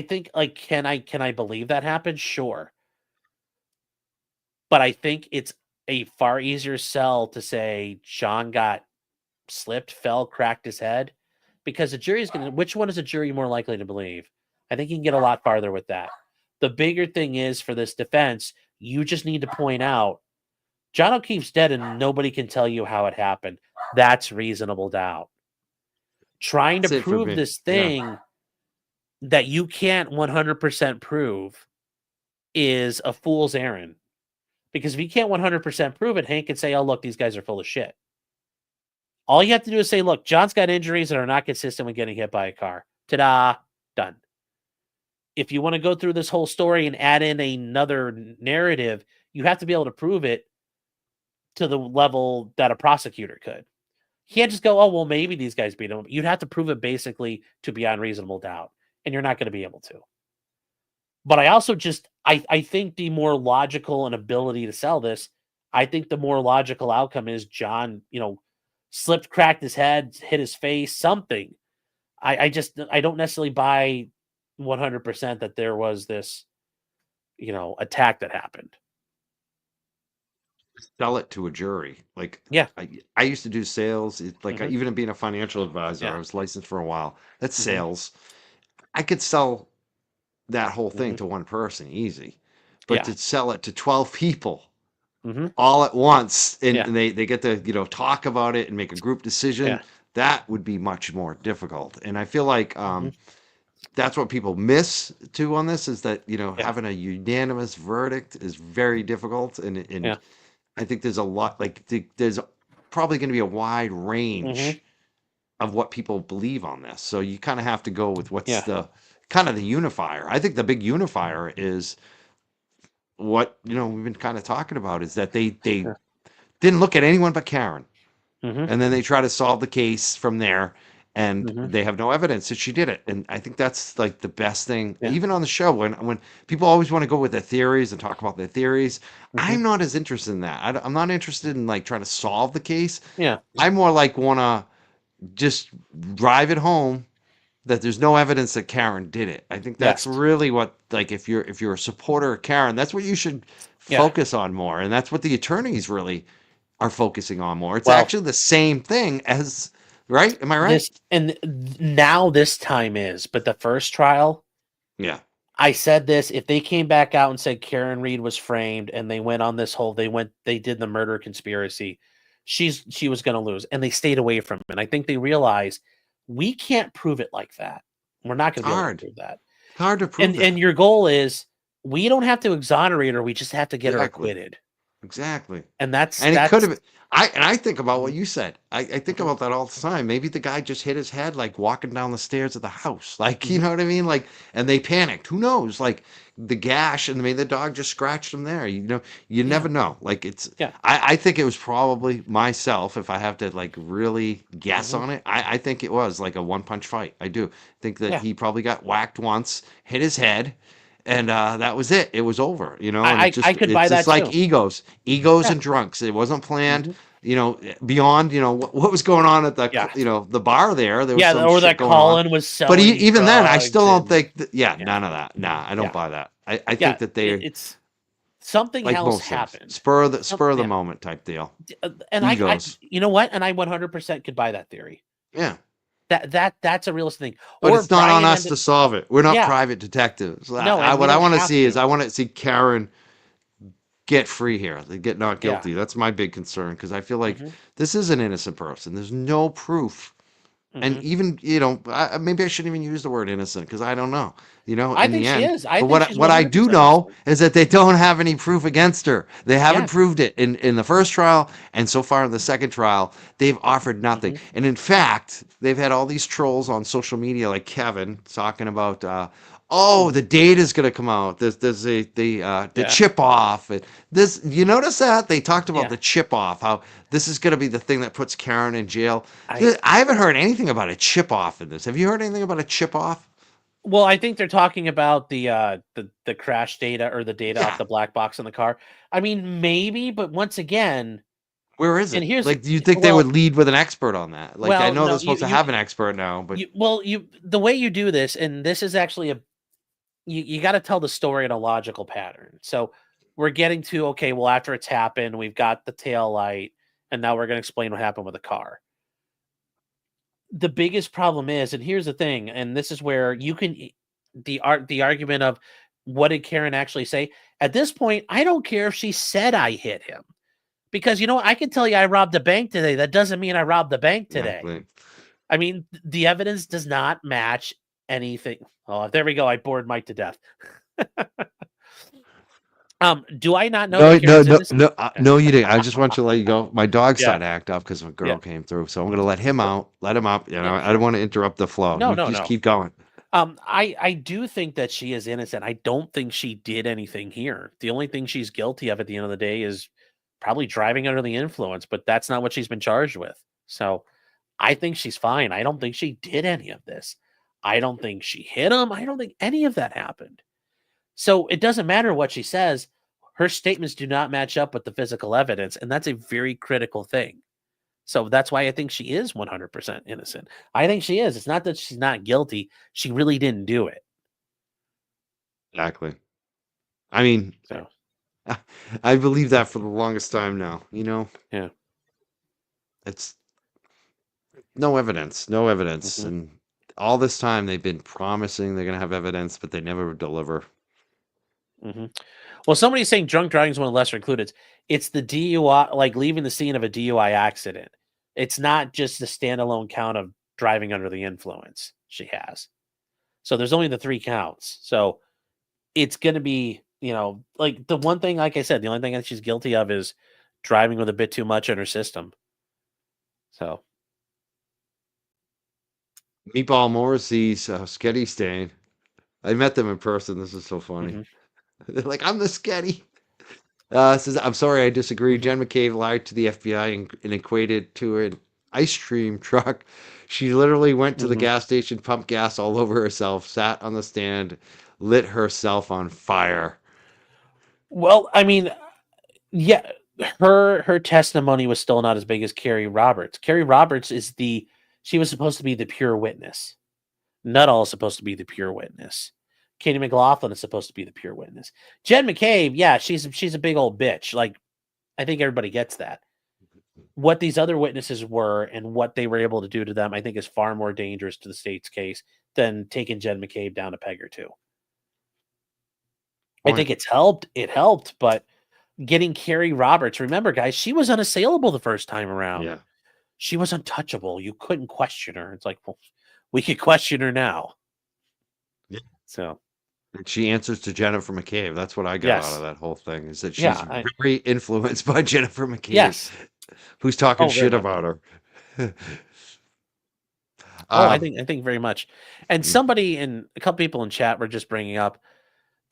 think like can I believe that happened? Sure. But I think it's a far easier sell to say John got slipped, fell, cracked his head, because the jury's going to, which one is a jury more likely to believe? I think you can get a lot farther with that. The bigger thing is for this defense, you just need to point out John O'Keefe's dead and nobody can tell you how it happened. That's reasonable doubt. Trying to prove this thing that you can't 100% prove is a fool's errand. Because if you can't 100% prove it, Hank can say, oh, look, these guys are full of shit. All you have to do is say, look, John's got injuries that are not consistent with getting hit by a car. Ta-da, done. If you want to go through this whole story and add in another narrative, you have to be able to prove it to the level that a prosecutor could. You can't just go, oh, well, maybe these guys beat him. You'd have to prove it basically to beyond reasonable doubt, and you're not going to be able to. But I also I think the more logical and ability to sell this, I think the more logical outcome is John, slipped, cracked his head, hit his face, something. I don't necessarily buy 100% that there was this, attack that happened. Sell it to a jury. Like Yeah. I used to do sales. Like Hmm. even being a financial advisor, I Yeah. was licensed for a while. That's Hmm. sales. I could sell that whole thing Hmm. to one person easy, but Yeah. to sell it to 12 people Hmm. all at once and Yeah. they get to talk about it and make a group decision, Yeah. that would be much more difficult. And I feel like Hmm. that's what people miss too on this is that Yeah. having a unanimous verdict is very difficult and Yeah. I think there's a lot like there's probably going to be a wide Hmm. range of what people believe on this. So you kind of have to go with what's Yeah. the kind of the unifier. I think the big unifier is what we've been kind of talking about is that they Yeah. didn't look at anyone but Karen, Hmm. and then they try to solve the case from there, and Hmm. they have no evidence that she did it. And I think that's like the best thing, Yeah. even on the show when people always want to go with their theories and talk about their theories. Hmm. I'm not as interested in that. I'm not interested in like trying to solve the case. Yeah. I more like want to just drive it home that there's no evidence that Karen did it. I think that's Yes. really what like if you're a supporter of Karen, that's what you should Yeah. focus on more, and that's what the attorneys really are focusing on more. It's Well, actually the same thing as right? Am I right? now this time is, but the first trial, Yeah. I said this, if they came back out and said Karen Reed was framed and they went on this whole they did the murder conspiracy, she was going to lose, and they stayed away from it. And I think they realized we can't prove it like that. We're not going It's to be able to hard. prove that. It's hard to prove And that. your goal is we don't have to exonerate her, we just have to get her Exactly. acquitted. Exactly. And that's And it could have been. I think about what Mhm, you said. I think mhm, about that all the time. Maybe the guy just hit his head like walking down the stairs of the house. Like, you mhm, know what I mean? Like, and they panicked. Who knows? Like the gash and maybe the dog just scratched him there. You yeah, never know. Like it's yeah, I think it was probably myself, if I have to like really guess mhm, on it. I think it was like a one punch fight. I do think that yeah. he probably got whacked once, hit his head, and that was it. It was over, and I could it's buy just that like too. egos Yeah. and drunks. It wasn't planned, Mhm, beyond what was going on at yeah. the bar there. There was Yeah, some or shit that going on, Colin was but selling even then, I still drugs don't and think yeah, yeah, none of that. Nah, I don't yeah, buy that. I yeah. think that they It's something like else most things happened. spur of the Yeah, moment type deal. and Egos, you know what? And I 100% could buy that theory. yeah. That's a realistic thing. But Or it's not on Brian us ended. to solve it. We're not Yeah, private detectives. no, and we What I don't want to have see is to. I want to see Karen get free here. They get not Yeah. guilty. That's my big concern because I feel like Hmm. this is an innocent person. There's no proof. And Hmm. even, maybe I shouldn't even use the word innocent because I don't know, I in think the she end. is. I But think what she's what I do 100% know innocent. is that they don't have any proof against her. They haven't Yeah. proved it in the first trial, and so far in the second trial, they've offered nothing. Hmm. And in fact, they've had all these trolls on social media, like Kevin, talking about, oh, Hmm. the data is going to come out. There's the Yeah. chip off. And this, you notice that they talked about Yeah. the chip off, how this is going to be the thing that puts Karen in jail. I I haven't heard anything about a chip off in this. Have you heard anything about a chip off? well, I think they're talking about the crash data or the data off Yeah. the black box in the car. I mean, maybe, but once again, Where is and it? here's Like, do you think they would well, lead with an expert on that? Like, I know they're no, supposed to have an expert now, but you the way you do this, and this is actually you got to tell the story in a logical pattern. So we're getting to okay, well, after it's happened, we've got the tail light, and now we're going to explain what happened with the car. The biggest problem is, and here's the thing, and this is where you can the argument of what did Karen actually say? At this point, I don't care if she said I hit him. Because you know what? I can tell you I robbed a bank today. That doesn't mean I robbed the bank today. exactly. I mean, the evidence does not match anything. Oh, there we go. I bored Mike to death. Do I not know No, that no, Karen's no, innocent? no, no, you didn't. I just want you to let you go. My dog Yeah, started to act up because a yeah, girl came through, so I'm going to let him out, let him up. yeah, I don't sure. want to interrupt the flow. No, You no, just no. keep going. I do think that she is innocent. I don't think she did anything here. The only thing she's guilty of at the end of the day is probably driving under the influence, but that's not what she's been charged with. So I think she's fine. I don't think she did any of this. I don't think she hit him. I don't think any of that happened. So it doesn't matter what she says. Her statements do not match up with the physical evidence, and that's a very critical thing. So that's why I think she is 100% innocent. I think she is. It's not that she's not guilty. She really didn't do it. Exactly. I mean, So, I believe that for the longest time now. You know, yeah. it's no evidence, no evidence, Hmm. and all this time they've been promising they're gonna have evidence, but they never deliver. Hmm. Well, somebody's saying drunk driving is one of the lesser included. It's the DUI, like leaving the scene of a DUI accident. It's not just the standalone count of driving under the influence she has. So there's only the 3 counts. So it's going to be, like the one thing, like I said, the only thing that she's guilty of is driving with a bit too much in her system. So, Meatball Morrissey's Sketty Stain. I met them in person. This is so funny. hmm They're like, I'm the Sketty. Says, I'm sorry, I disagree. hmm Jen McCabe lied to the FBI and equated to an ice cream truck. She literally went to the hmm gas station, pumped gas all over herself, sat on the stand, lit herself on fire. well, I mean, yeah, her testimony was still not as big as Carrie Roberts. Carrie Roberts she was supposed to be the pure witness. Nuttall is supposed to be the pure witness. Katie McLaughlin is supposed to be the pure witness. Jen McCabe, yeah, she's a big old bitch. Like, I think everybody gets that. What these other witnesses were and what they were able to do to them, I think, is far more dangerous to the state's case than taking Jen McCabe down a peg or two. I Point. think it's helped. It helped, but getting Carrie Roberts, remember, guys, she was unassailable the first time around. Yeah. She was untouchable. You couldn't question her. It's like, well, we could question her now. Yeah. So, And she answers to Jennifer McCabe. That's what I got out of yes. that whole thing is that she's Yeah. very influenced by Jennifer McCabe, Yes. who's talking Oh, very shit much. about her. Oh, I um, think very much. And somebody in a couple people in chat were just bringing up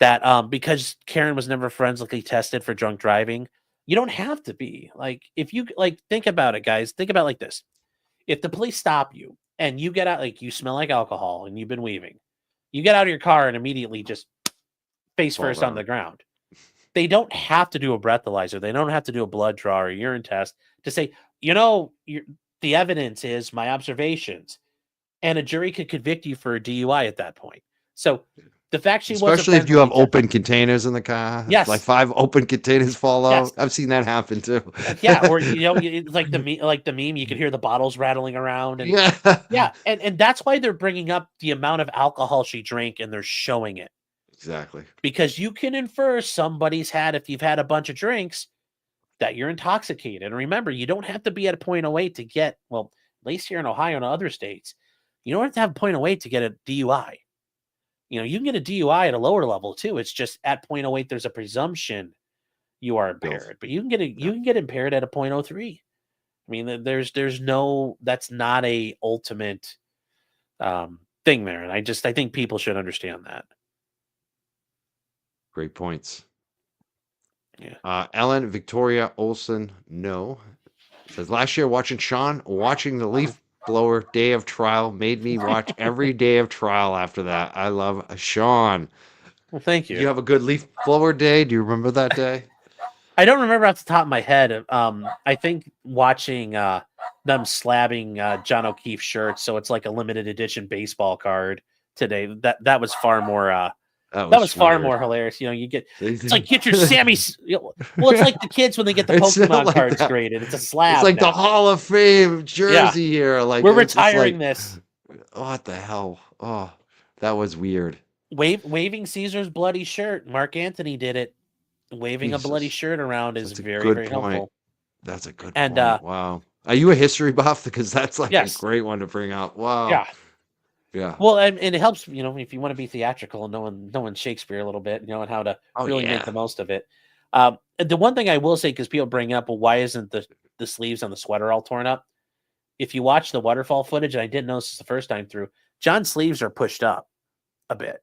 that because Karen was never forensically tested for drunk driving, you don't have to be. Like, if you like think about it, guys, think about it like this. If the police stop you and you get out, like you smell like alcohol and you've been weaving, you get out of your car and immediately just face fall first on the down. ground. They don't have to do a breathalyzer. They don't have to do a blood draw or a urine test to say, the evidence is my observations, and a jury could convict you for a DUI at that point. So the fact she wasn't Especially if you have forensically open containers in the car, like yes, 5 open containers fall yes, out. I've seen that happen too. yeah, or it's like the meme. You could hear the bottles rattling around, and Yeah, yeah, and that's why they're bringing up the amount of alcohol she drank, and they're showing it exactly. because you can infer somebody's had if you've had a bunch of drinks that you're intoxicated. And remember, you don't have to be at a point oh eight to get well. At least here in Ohio and other states, you don't have to have a point oh eight to get a DUI. You can get a DUI at a lower level too. It's just at point oh eight, there's a presumption you are Bills. impaired, but you can get Yeah, you can get impaired at a point oh three. I mean, there's no that's not a ultimate thing there, and I think people should understand that. great points. Yeah. Ellen Victoria Olson, no. Says last year watching the leaf blower day of trial made me watch every day of trial after that. I love Sean. Well, thank Did you. you have a good leaf blower day? Do you remember that day? I don't remember off the top of my head. I think watching them slabbing John O'Keefe shirts, so it's like a limited edition baseball card today. That was far more. That That was was far weird. more hilarious. It's like get your Sammy. Well, it's like the kids when they get the It's not Pokemon like cards that. graded. It's a It's slab like the now. Hall of Fame Yeah, jersey here. Like we're it's just retiring like, this. what the hell? Oh, that was weird. Waving Caesar's bloody shirt. Mark Anthony did it. Waving a bloody Jesus, shirt around is that's a very, good very point. helpful. That's a good And point. Wow. Are you a history buff? Because that's like a yes, great one to bring up. Wow. yeah. Yeah. Well, and it helps, if you want to be theatrical and knowing Shakespeare a little bit, knowing how to Oh really make yeah. the most of it. The one thing I will say, because people bring up, well, why isn't the sleeves on the sweater all torn up? If you watch the waterfall footage, and I didn't notice this the first time through, John's sleeves are pushed up a bit.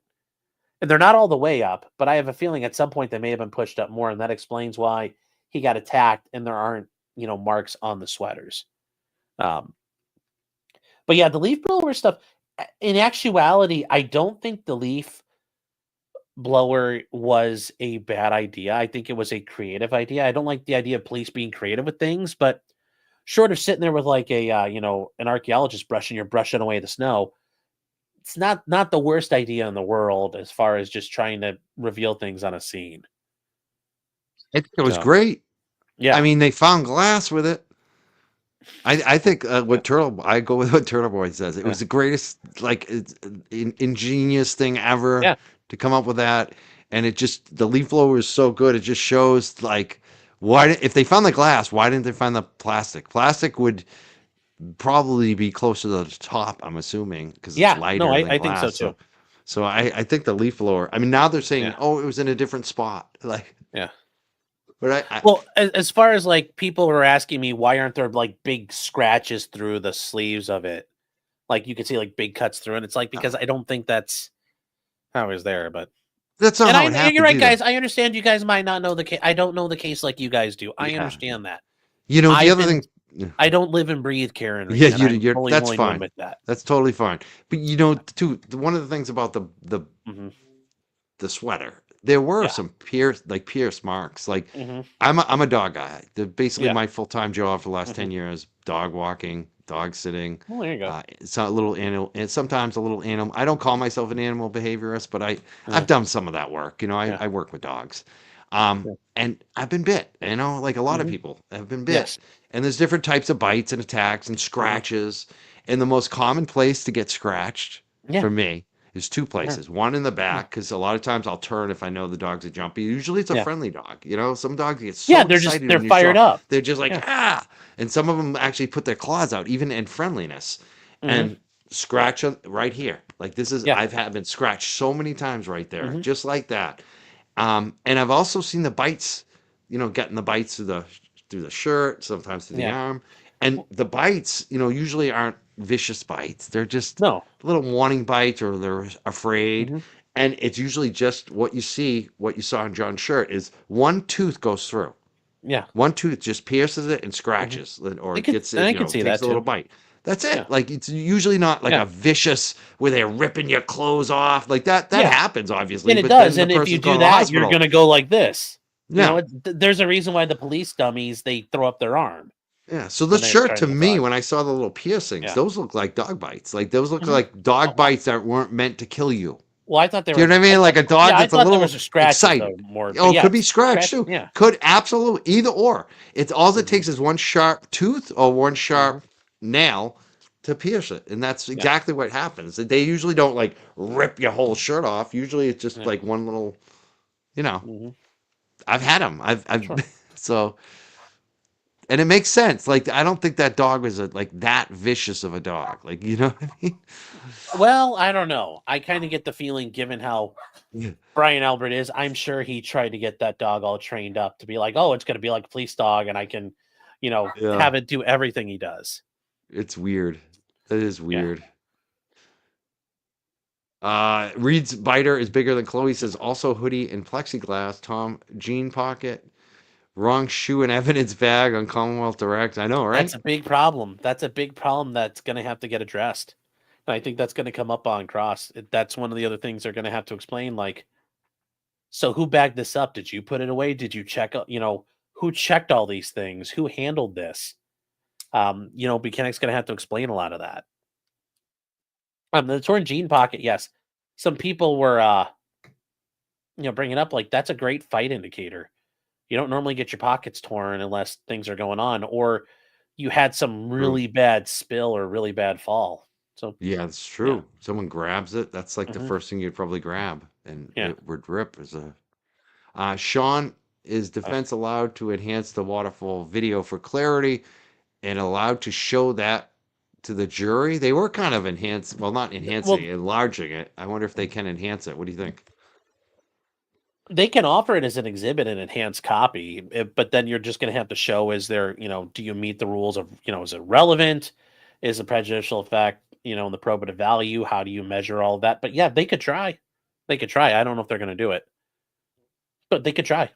And they're not all the way up, but I have a feeling at some point they may have been pushed up more, and that explains why he got attacked and there aren't, marks on the sweaters. Um, but yeah, the leaf blower stuff, in actuality, I don't think the leaf blower was a bad idea. I think it was a creative idea. I don't like the idea of police being creative with things, but short of sitting there with like a an archaeologist brush and you're brushing away the snow, it's not the worst idea in the world as far as just trying to reveal things on a scene. I think it was So great. I yeah, mean, they found glass with it. I think yeah, I go with what Turtle Boy says. It yeah, was the greatest, like, ingenious thing ever yeah, to come up with that, and it just the leaf blower is so good. It just shows like if they found the glass, why didn't they find the plastic? Plastic would probably be closer to the top. I'm assuming because it's yeah. No, lighter I, than I think so glass. too. So I think the leaf blower. I mean, now they're saying, Yeah, oh, it was in a different spot. Like, yeah. but Well, as far as like people were asking me, why aren't there like big scratches through the sleeves of it? Like you could see like big cuts through, and it's like because I don't think that's how it was there. But that's not and how it you're happens right, either. guys. I understand you guys might not know the case. I don't know the case like you guys do. I Yeah, understand that. you know the I've other been thing. I don't live and breathe Karen Yeah, Reed, and I'm you're fully that's willing to fine. admit that. That's totally fine. But you know, too, one of the things about Hmm. the sweater, there were Yeah. some pierce marks. Like Hmm. I'm a dog guy. Basically Yeah. my full time job for the last Hmm. 10 years: dog walking, dog sitting. Well, there you go. It's a little animal, and sometimes a little animal. I don't call myself an animal behaviorist, but I've Yeah. done some of that work. You know, Yeah. I work with dogs, Yeah. and I've been bit. You know, like a lot of Hmm. people have been bit, Yes. and there's different types of bites and attacks and Hmm. scratches. And the most common place to get scratched Yeah. for me is two Yeah. places. One in the Yeah. back, because a lot of times I'll turn if I know the dog's a jumpy. Usually it's a Yeah. friendly dog. You know, some dogs get Yeah. so They're excited when you show fired up. up. They're just like, Yeah. ah. And some of them actually put their claws out, even in friendliness, Hmm. and scratch right here. Like this is, Yeah. I've had been scratched so many times right there, Hmm. just like that. And I've also seen the bites, getting the bites through the shirt, sometimes through the Yeah. arm. And the bites, usually aren't vicious bites. They're just No. little warning bites or they're afraid. Hmm. And it's usually just what you saw in John's shirt is one tooth goes through. Yeah. One tooth just pierces it and Hmm. scratches or gets And it, I could see takes that a little too. bite. That's Yeah. it. Like it's usually not like Yeah. a vicious where they're ripping your clothes off. Like that Yeah. happens obviously, And it but does. then the And if you person's going do to the that, you're hospital. going to go like this. Yeah. There's a reason why the police dummies they throw up their arm Yeah, so the when they're shirt trying to to me, dog. when I saw the little piercings, Yeah. those look like dog bites. Like those look Hmm. like dog Oh, bites that weren't meant to kill you. well, I thought they Do you were. know what I I mean? thought, Like a dog yeah, I that's a thought there little was a scratches excited. though more. But Oh, it yeah, could be it's scratched scratch. too. Yeah. Could absolutely either or. It's all it Hmm. takes is one sharp tooth or one Hmm. sharp nail to pierce it, and that's Yeah. exactly what happens. They usually don't like rip your whole shirt off. Usually it's just Yeah. like one little. You know, Hmm. I've had them. I've Sure. so. And it makes sense. Like I don't think that dog was like that vicious of a dog. Like you know what I mean? Well, I don't know. I kind of get the feeling, given how Yeah. Brian Albert is, I'm sure he tried to get that dog all trained up to be like, oh, it's going to be like a police dog, and I can, Yeah. have it do everything he does. It's weird. That is Yeah. weird. Reed's biter is bigger than Chloe says. Also hoodie and plexiglass. Tom jean pocket. Wrong shoe and evidence bag on Commonwealth Direct. I know, That's right? a big problem. That's a big problem that's going to have to get addressed. And I think that's going to come up on Cross. That's one of the other things they're going to have to explain. Like, so who bagged this up? Did you put it away? Did you check? Who checked all these things? Who handled this? Buchanan's going to have to explain a lot of that. The torn jean pocket, yes. Some people were, bringing up like that's a great fight indicator. You don't normally get your pockets torn unless things are going on, or you had some True. really bad spill or really bad fall. So Yeah, it's yeah, true. Someone grabs it. That's like the hmm first thing you'd probably grab, and yeah. it would rip as a. Sean, is Uh, defense allowed to enhance the waterfall video for clarity and allowed to show that to the jury? They were kind of well, not enhancing, well, enlarging it. I wonder if they can enhance it. What do you think? they can offer it as an exhibit, an enhanced copy, but then you're just going to have to show: is there, do you meet the rules of, is it relevant? Is a prejudicial effect, and the probative value? How do you measure all of that? But yeah, they could try. They could try. I don't know if they're going to do it, but they could try.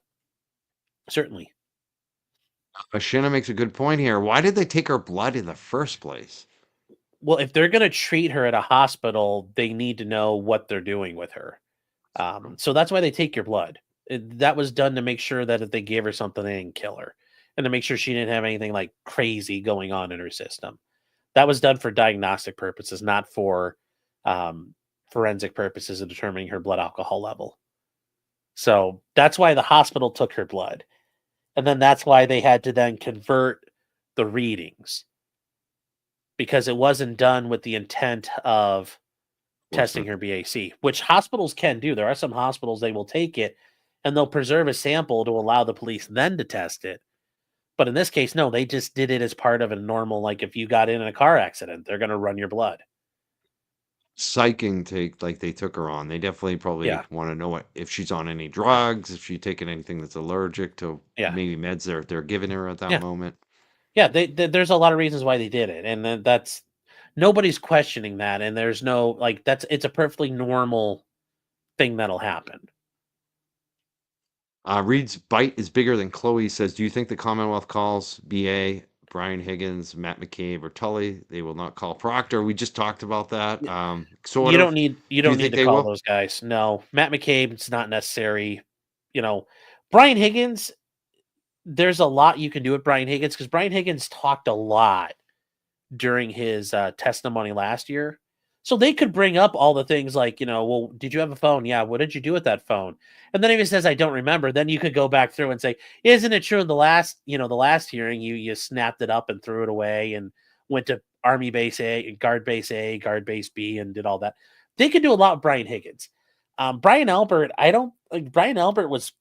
Certainly. Shanna makes a good point here. Why did they take her blood in the first place? Well, if they're going to treat her at a hospital, they need to know what they're doing with her. So that's why they take your blood. That was done to make sure that if they gave her something, they didn't kill her. and to make sure she didn't have anything like crazy going on in her system. That was done for diagnostic purposes, not for um, forensic purposes of determining her blood alcohol level. So that's why the hospital took her blood. And then that's why they had to then convert the readings, because it wasn't done with the intent of testing her BAC, which hospitals can do. There are some hospitals they will take it and they'll preserve a sample to allow the police then to test it. But in this case, no, they just did it as part of a normal, like if you got in a car accident, they're going to run your blood. Psyching they took her on. They definitely probably Yeah. want to know if she's on any drugs, if she's taking anything that's allergic to Yeah. maybe meds they're giving her at that Yeah. moment. Yeah. There's a lot of reasons why they did it. And then that's nobody's questioning that. And there's no, like, it's a perfectly normal thing that'll happen. Reed's bite is bigger than Chloe says. Do you think the Commonwealth calls BA, Brian Higgins, Matt McCabe, or Tully? They will not call Proctor. We just talked about that. Sort You don't of. need you Do you don't need think to they call will? those guys. No, Matt McCabe, it's not necessary. You know, Brian Higgins, there's a lot you can do with Brian Higgins because Brian Higgins talked a lot during his testimony last year. So they could bring up all the things like, well, did you have a phone? Yeah. What did you do with that phone? And then if he says, I don't remember, then you could go back through and say, isn't it true in the last hearing, you snapped it up and threw it away and went to Army Base A, Guard Base B, and did all that. They could do a lot with Brian Higgins. Brian Albert, I don't like Brian Albert was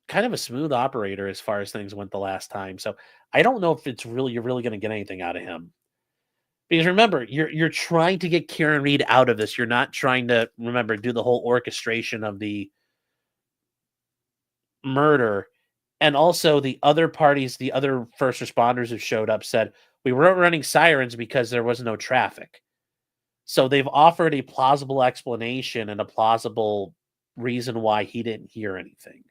kind of a smooth operator as far as things went the last time. So I don't know if you're really going to get anything out of him. Because remember, you're trying to get Kieran Reed out of this. You're not trying to do the whole orchestration of the murder. And also the other parties, the other first responders who showed up said we weren't running sirens because there was no traffic. So they've offered a plausible explanation and a plausible reason why he didn't hear anything.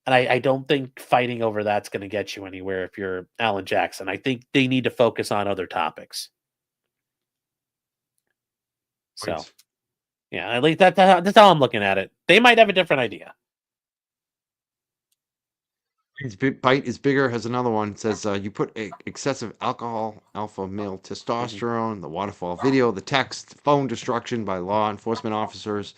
And I don't think fighting over that's going to get you anywhere if you're Alan Jackson. I think they need to focus on other topics. So, Right. yeah, at least that's how I'm looking at it. They might have a different idea. His bite is bigger has another one. It says you put excessive alcohol, alpha male Mhm, testosterone, the waterfall video, the text, phone destruction by law enforcement officers,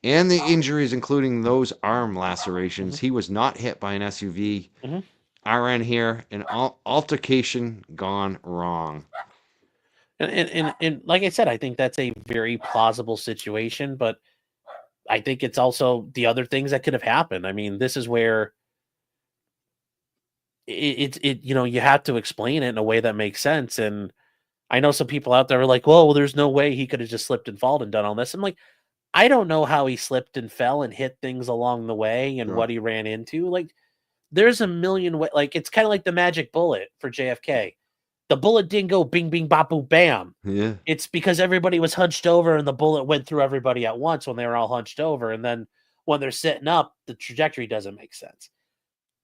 and the injuries, including those arm lacerations. mhm, He was not hit by an SUV. mhm. RN here, an altercation gone wrong. And like I said, I think that's a very plausible situation, but I think it's also the other things that could have happened. I mean, this is where you have to explain it in a way that makes sense. And I know some people out there are like, well, there's no way he could have just slipped and fallen and done all this. I'm like, I don't know how he slipped and fell and hit things along the way and Sure. what he ran into. Like, there's a million ways. Like, it's kind of like the magic bullet for JFK. The bullet didn't go bing, bing, bop, boom, bam. Yeah. It's because everybody was hunched over and the bullet went through everybody at once when they were all hunched over. And then when they're sitting up, the trajectory doesn't make sense.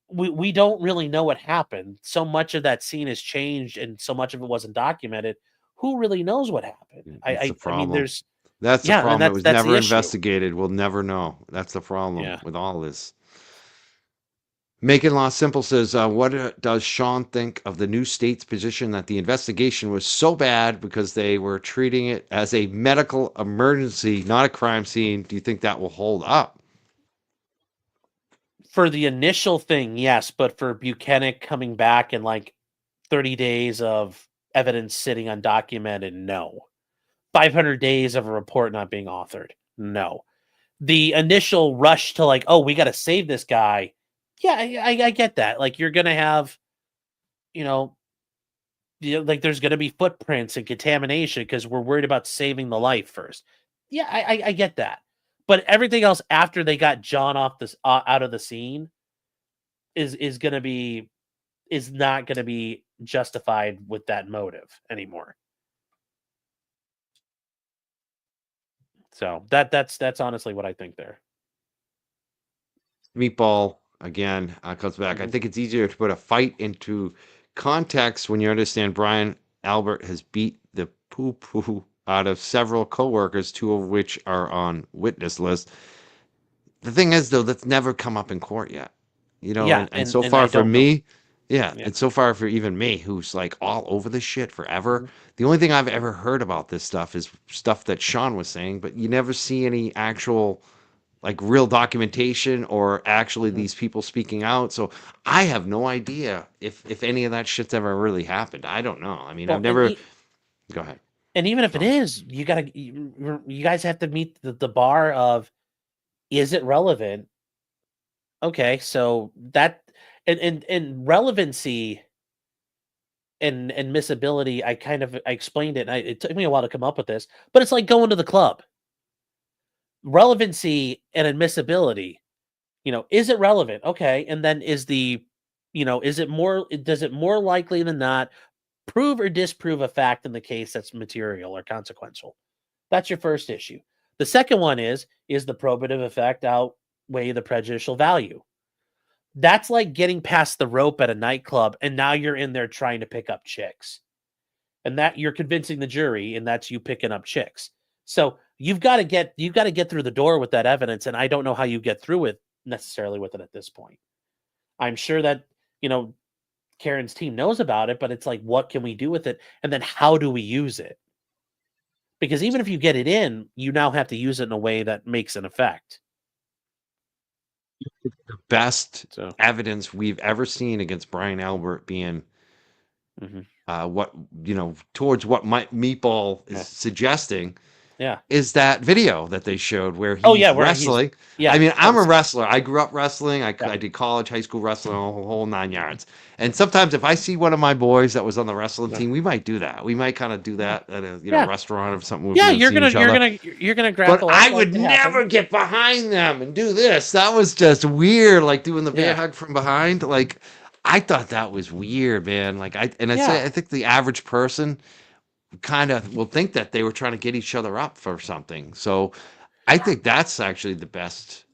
We don't really know what happened. So much of that scene has changed and so much of it wasn't documented. Who really knows what happened? That's the I mean, problem. That's the and problem. It was that's the never issue. investigated. We'll never know. That's the problem Yeah. with all this. Making Law Simple says, what does Sean think of the new state's position that the investigation was so bad because they were treating it as a medical emergency, not a crime scene? Do you think that will hold up? For the initial thing, yes, but for Buchanan coming back and like 30 days of evidence sitting undocumented, no. 500 days of a report not being authored, no. The initial rush to like, oh, we got to save this guy. Yeah, I get that. Like, you're going to have, you know, like there's going to be footprints and contamination because we're worried about saving the life first. Yeah, I get that. But everything else after they got John off this out of the scene is going to be is not going to be justified with that motive anymore. So that's honestly what I think there. Meatball, again, comes back. I Mhm. think it's easier to put a fight into context when you understand Brian Albert has beat the poo poo out of several coworkers, two of which are on witness list. The thing is, though, that's never come up in court yet. you know, Yeah, and so and I far for don't know. me, yeah, Yeah. and so far for even me, who's like all over this shit forever, Mhm. the only thing I've ever heard about this stuff is stuff that Sean was saying, but you never see any actual like real documentation or actually Mhm. these people speaking out. So I have no idea if any of that shit's ever really happened. I don't know. I mean, I've Well, never. Go ahead, and even if it Sean. is, you guys have to meet the bar of, is it relevant? Okay, so that and relevancy and missability, I explained it. And it took me a while to come up with this, but it's like going to the club. Relevancy and admissibility. Is it relevant? Okay, and then is it more? Does it more likely than not prove or disprove a fact in the case that's material or consequential? That's your first issue. The second one is the probative effect outweigh the prejudicial value? That's like getting past the rope at a nightclub and now you're in there trying to pick up chicks. And that you're convincing the jury and that's you picking up chicks. So you've got to get through the door with that evidence, and I don't know how you get through it necessarily with it at this point. I'm sure that, you know, Karen's team knows about it, but it's like, what can we do with it? And then how do we use it? Because even if you get it in, you now have to use it in a way that makes an effect. Best So, evidence we've ever seen against Brian Albert being mhm. what towards what my Meatball is Yeah. suggesting Yeah. is that video that they showed where Oh, yeah, he's where he's wrestling. I yeah, mean, that I'm a was wrestler. I grew up wrestling. yeah, I did college, high school wrestling, a whole 9 yards. And sometimes if I see one of my boys that was on the wrestling yeah, team, we might do that. We might kind of do yeah, that at a yeah, restaurant or something if we yeah, haven't you're seen gonna each you're other. gonna you're gonna But grapple up, I that would could happen. never get behind them and do this. That was just weird, like doing the bear Yeah, hug from behind. Like I thought that was weird, man. Like yeah, I think the average person kind of will think that they were trying to get each other up for something. So I think that's actually the best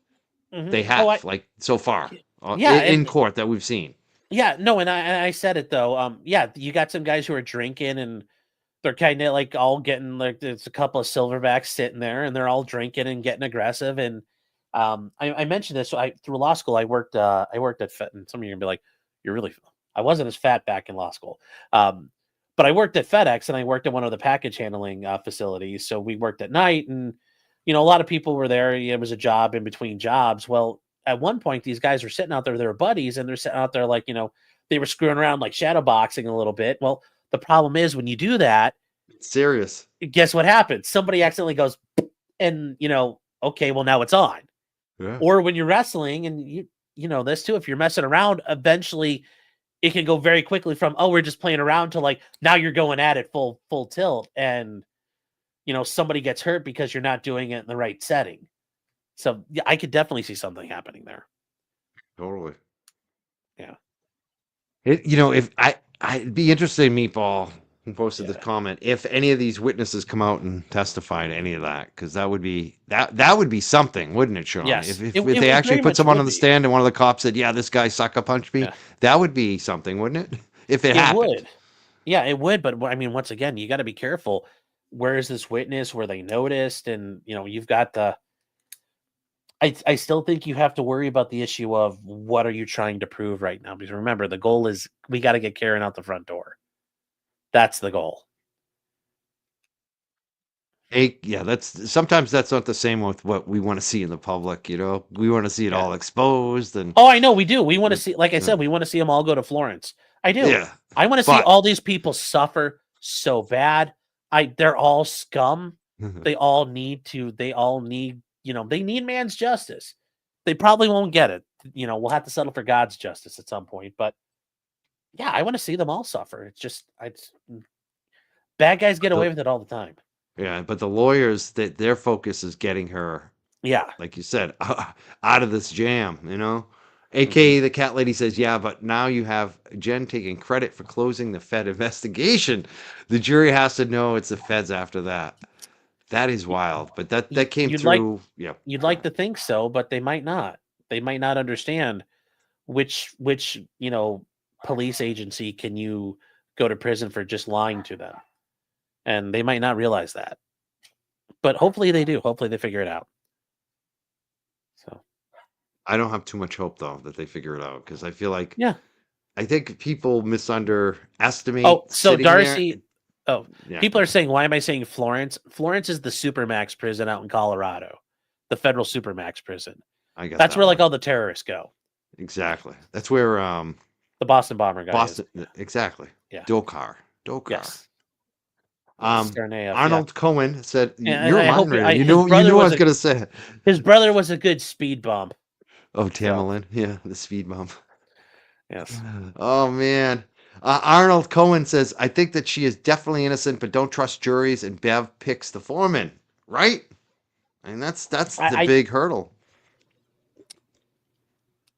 mhm. they Oh, have, like so far yeah, in and court that we've seen. yeah, no, and I said it though, yeah, you got some guys who are drinking and they're kinda, like, all getting like, there's a couple of silverbacks sitting there, and they're all drinking and getting aggressive, and, I mentioned this, so through law school, I worked at Fed, and some of you are gonna be like, "You're really" I wasn't as fat back in law school, but I worked at FedEx, and I worked at one of the package handling, facilities, so we worked at night, and, a lot of people were there, it was a job in between jobs. Well, at one point, these guys were sitting out there, they were buddies, and they're sitting out there like, they were screwing around, like, shadow boxing a little bit. Well, the problem is when you do that, It's serious. guess what happens? Somebody accidentally goes, and okay, well now it's on. Yeah. Or when you're wrestling, and you know this too, if you're messing around, eventually it can go very quickly from, oh, we're just playing around, to like, now you're going at it full tilt, and somebody gets hurt because you're not doing it in the right setting. So yeah, I could definitely see something happening there. Totally. Yeah. If I'd be interested in Meatball who posted the Yeah. comment if any of these witnesses come out and testify to any of that, because that would be something, wouldn't it, Sean? Yes. If they It actually very put much someone would on the be. stand and one of the cops said, "Yeah, this guy sucker punched me," Yeah. that would be something, wouldn't it? If it It happened. would. Yeah, it would, but I mean, once again, you gotta be careful. Where is this witness? Were they noticed? And, you've got the I still think you have to worry about the issue of what are you trying to prove right now? Because remember, the goal is we gotta get Karen out the front door. That's the goal. Yeah, that's sometimes that's not the same with what we want to see in the public. We want to see it Yeah. all exposed and Oh, I know, we do. We wanna uh, see, like I uh, said, we wanna see them all go to Florence. I do. yeah, I wanna see but all these people suffer so bad. They're all scum. They all need, they need man's justice. They probably won't get it. We'll have to settle for God's justice at some point, but yeah, I wanna see them all suffer. It's just bad guys get the away with it all the time. yeah, but the lawyers that their focus is getting her, Yeah. like you said, out of this jam. Mhm. AKA the cat lady says, yeah, but now you have Jen taking credit for closing the Fed investigation. The jury has to know it's the Feds after that. That is Y wild. But that y came you'd like through. Yeah, you'd go like ahead. to think so, but they might not. They might not understand which, police agency can you go to prison for just lying to them, and they might not realize that. But hopefully they do. Hopefully they figure it out. So I don't have too much hope though that they figure it out because I feel like Yeah. I think people Oh, misunderestimate so sitting there. Darcy. Oh, Yeah, people go are ahead. saying, why am I saying Florence? Florence is the supermax prison out in Colorado, the federal supermax prison. I got That's that where like one. all the terrorists go. Exactly. That's where The Boston bomber guy is. Boston exactly. Yeah. Dokar. Dokar. Yes. Yes. Um Tsarnaev. Yeah. Arnold Cohen said And you're a I mind hope reader. his You brother knew I was was gonna say it. a good speed bump. Oh, So Tamerlan. Yeah, the speed bump. yes. Oh man. Arnold Cohen says, I think that she is definitely innocent, but don't trust juries, and Bev picks the foreman. Right? I mean that's the I big hurdle.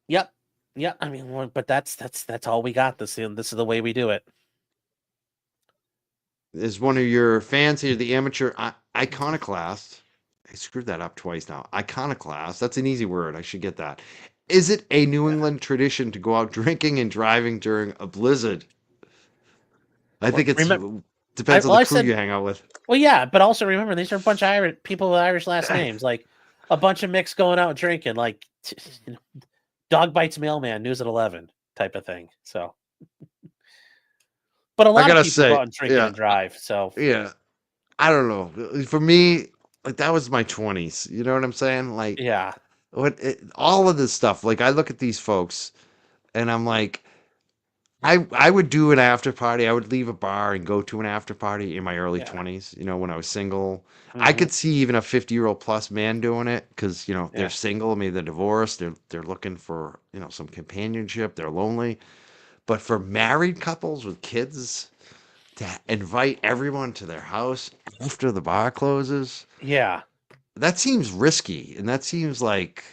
yep. Yep. I mean, but that's all we got. This is the way we do it. Is one of your fans here the amateur iconoclast? I screwed that up twice now. Iconoclast. That's an easy word. I should get that. Is it a New Yeah. England tradition to go out drinking and driving during a blizzard? I Well, think it's remember, depends on the I crew said, you hang out with. well, yeah, but also remember, these are a bunch of Irish people with Irish last names, like a bunch of mix going out drinking, like dog bites mailman, news at 11 type of thing. So, but a I lot of gotta people go say, out and drinking yeah, and drive. So, yeah. I don't know. For me, like that was my 20s. You know what I'm saying? Like yeah, all of this stuff. Like I look at these folks and I'm like, I would do an after party. I would leave a bar and go to an after party in my early yeah, 20s, when I was single. I hmm could see even a 50-year-old plus man doing it because, they're yeah, single, maybe they're divorced, they're looking for, some companionship, they're lonely. But for married couples with kids to invite everyone to their house after the bar closes, yeah, that seems risky. And that seems like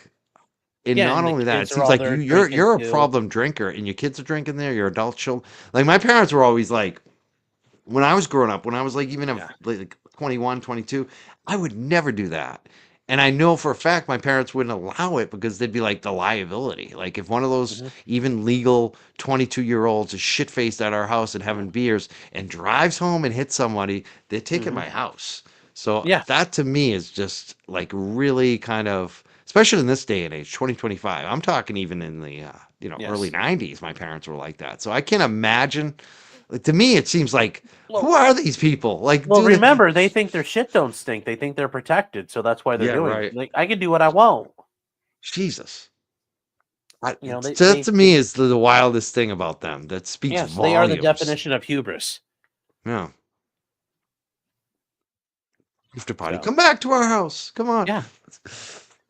and yeah. not And the only that, it kids are seems all like there you're drinking you're a too. problem drinker and your kids are drinking there, your adult children. Like my parents were always like when I was growing up, when I was like even Yeah, like 21, 22, I would never do that. And I know for a fact my parents wouldn't allow it because they'd be like the liability. Like if one of those hmm even legal 22-year-olds is shit faced at our house and having beers and drives home and hits somebody, they're taking hmm my house. So yeah, that to me is just like really kind of, especially in this day and age, 2025. I'm talking even in the early yes. 90s, my parents were like that. So I can't imagine. Like to me, it seems like who Well, are these people? Like, well, dude, remember, they think their shit don't stink. They think they're protected, so that's why they're yeah, doing it. right. Like, I can do what I want. Jesus. You know, That to me is the wildest thing about them. That speaks yes, they are the volumes. definition of hubris. Yeah. After party. So Come back to our house. Come on. yeah,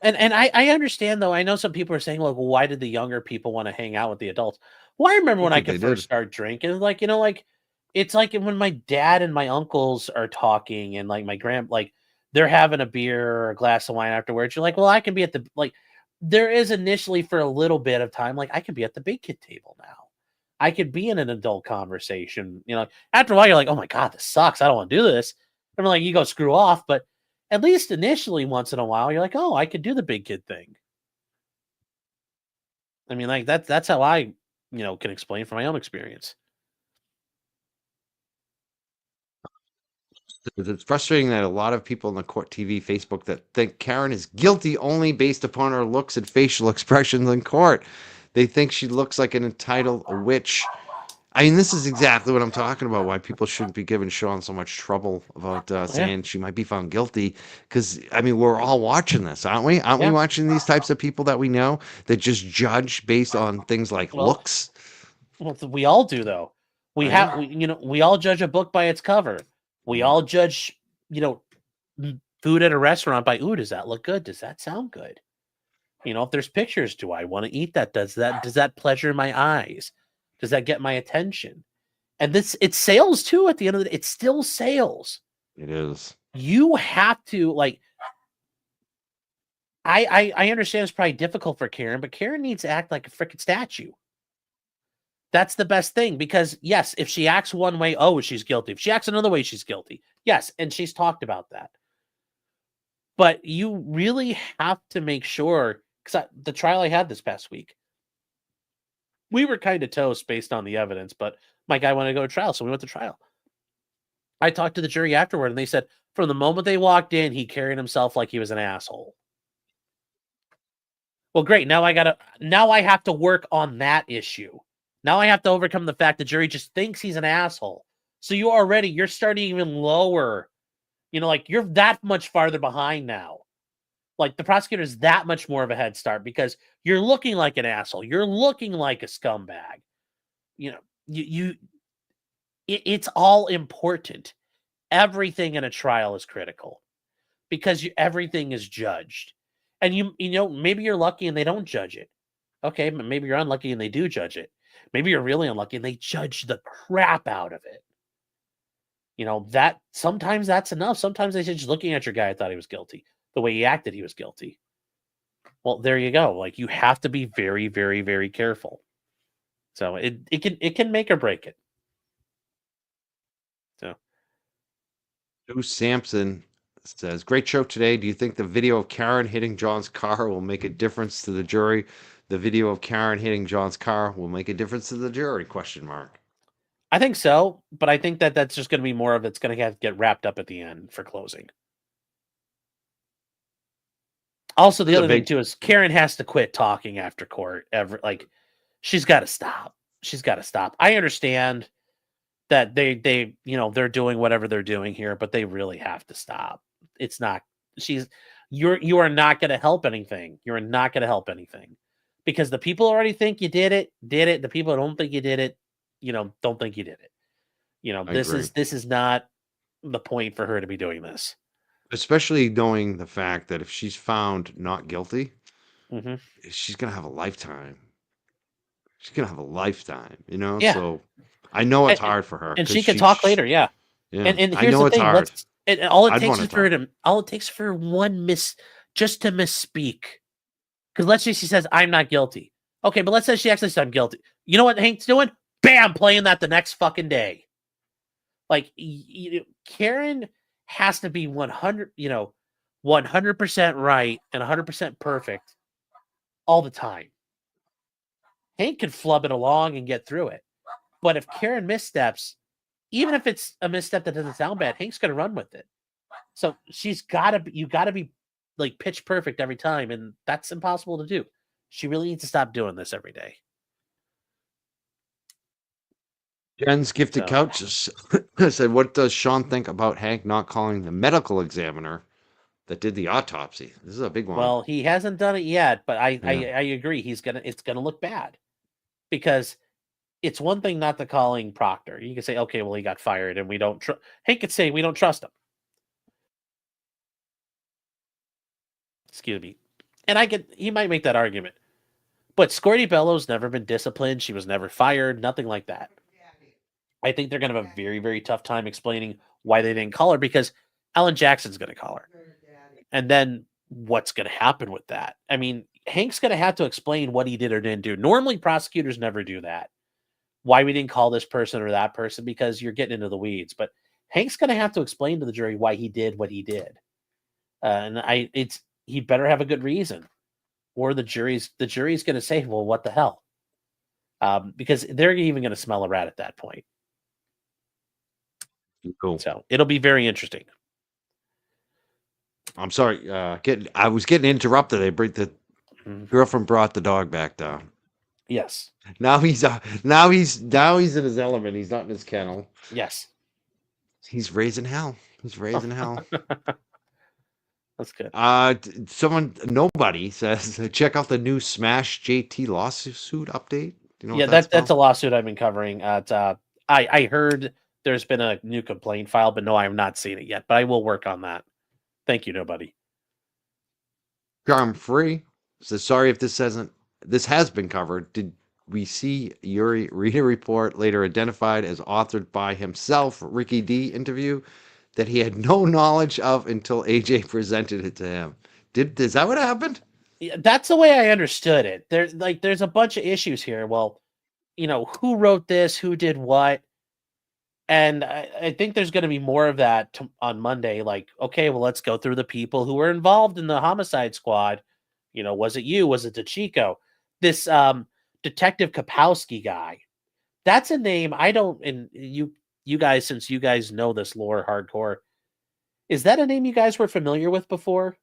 and I understand though. I know some people are saying, like, well, why did the younger people want to hang out with the adults? Well, I remember I when I think could they first did. start drinking, like like it's like when my dad and my uncles are talking, and like my like they're having a beer or a glass of wine afterwards. You're like, well, I can be at the like. There is initially for a little bit of time, like I could be at the big kid table now. I could be in an adult conversation. After a while, you're like, oh my god, this sucks. I don't want to do this. I'm like, you go screw off, but at least initially, once in a while, you're like, "Oh, I could do the big kid thing." I mean, like that's how I, can explain from my own experience. It's frustrating that a lot of people in the court TV, Facebook that think Karen is guilty only based upon her looks and facial expressions in court. They think she looks like an entitled witch. I mean, this is exactly what I'm talking about. Why people shouldn't be giving Sean so much trouble about Yeah, saying she might be found guilty. Because I mean, we're all watching this, aren't we? Aren't we yeah. watching these types of people that we know that just judge based on things like Well, looks? we all do though. I know. We all judge a book by its cover. We Yeah, all judge, food at a restaurant by, ooh, does that look good? Does that sound good? If there's pictures, do I want to eat that? Does that pleasure my eyes? Does that get my attention? And it's sales too. At the end of the day, it's still sales. it is. You have to like. I understand it's probably difficult for Karen, but Karen needs to act like a freaking statue. That's the best thing because yes, if she acts one way, oh, she's guilty. If she acts another way, she's guilty. Yes, and she's talked about that. But you really have to make sure because the trial I had this past week, we were kind of toast based on the evidence, but my guy wanted to go to trial, so we went to trial. I talked to the jury afterward, and they said from the moment they walked in, he carried himself like he was an asshole. Well, great. Now I have to work on that issue. Now I have to overcome the fact the jury just thinks he's an asshole. So you're starting even lower. Like you're that much farther behind now. Like the prosecutor is that much more of a head start because you're looking like an asshole. You're looking like a scumbag. You know, it's all important. Everything in a trial is critical because everything is judged. And maybe you're lucky and they don't judge it. Okay, but maybe you're unlucky and they do judge it. Maybe you're really unlucky and they judge the crap out of it. That sometimes that's enough. Sometimes they say, just looking at your guy, I thought he was guilty. The way he acted, he was guilty. Well, there you go. Like you have to be very, very, very careful. So it can make or break it. So Joe Sampson says, "Great show today. Do you think the video of Karen hitting John's car will make a difference to the jury? The video of Karen hitting John's car will make a difference to the jury?" Question mark. I think so, but I think that that's just going to be more of it's going to have to get wrapped up at the end for closing. Also, the other thing too is Karen has to quit talking after court. She's got to stop. She's got to stop. I understand that they're doing whatever they're doing here, but they really have to stop. It's not. You are not going to help anything. You're not going to help anything because the people already think you did it. The people who don't think you did it, don't think you did it. This is not the point for her to be doing this. Especially knowing the fact that if she's found not guilty, mm-hmm. she's gonna have a lifetime. She's gonna have a lifetime, Yeah. So I know it's hard for her, and she can talk later. Yeah. Yeah. And here's the thing: hard. all it takes for one just to misspeak. Because let's say she says I'm not guilty. Okay, but let's say she actually says I'm guilty. You know what Hank's doing? Bam, playing that the next fucking day. Like Karen has to be 100%, 100% right and 100% perfect all the time. Hank can flub it along and get through it. But if Karen missteps, even if it's a misstep that doesn't sound bad, Hank's going to run with it. So you got to be like pitch perfect every time. And that's impossible to do. She really needs to stop doing this every day. Jen's Gifted Couch said, "What does Sean think about Hank not calling the medical examiner that did the autopsy?" This is a big one. Well, he hasn't done it yet, but I agree. It's gonna look bad because it's one thing not to calling Proctor. You can say, okay, well, he got fired, and we don't. Hank could say we don't trust him. Excuse me, and he might make that argument, but Squirty Bellows never been disciplined. She was never fired. Nothing like that. I think they're going to have a very, very tough time explaining why they didn't call her because Alan Jackson's going to call her. And then what's going to happen with that? I mean, Hank's going to have to explain what he did or didn't do. Normally, prosecutors never do that. Why we didn't call this person or that person because you're getting into the weeds. But Hank's going to have to explain to the jury why he did what he did. He better have a good reason. Or the jury's going to say, well, what the hell? Because they're even going to smell a rat at that point. Cool. So it'll be very interesting. I'm sorry. I was getting interrupted. The girlfriend brought the dog back down. Yes. Now he's in his element. He's not in his kennel. Yes. He's raising hell. That's good. Nobody says check out the new Smash JT lawsuit update. Do you know that's a lawsuit I've been covering. I heard there's been a new complaint filed, but no, I have not seen it yet. But I will work on that. Thank you, nobody. Charm Free says, sorry if this has been covered. Did we see Yuri read a report later identified as authored by himself, Ricky D interview, that he had no knowledge of until AJ presented it to him? Is that what happened? Yeah, that's the way I understood it. There's a bunch of issues here. Well, who wrote this, who did what. And I think there's going to be more of that on Monday. Like, okay, well, let's go through the people who were involved in the homicide squad. Was it you? Was it DeChico? This Detective Kapowski guy. That's a name I don't. And you guys, since you guys know this lore hardcore, is that a name you guys were familiar with before?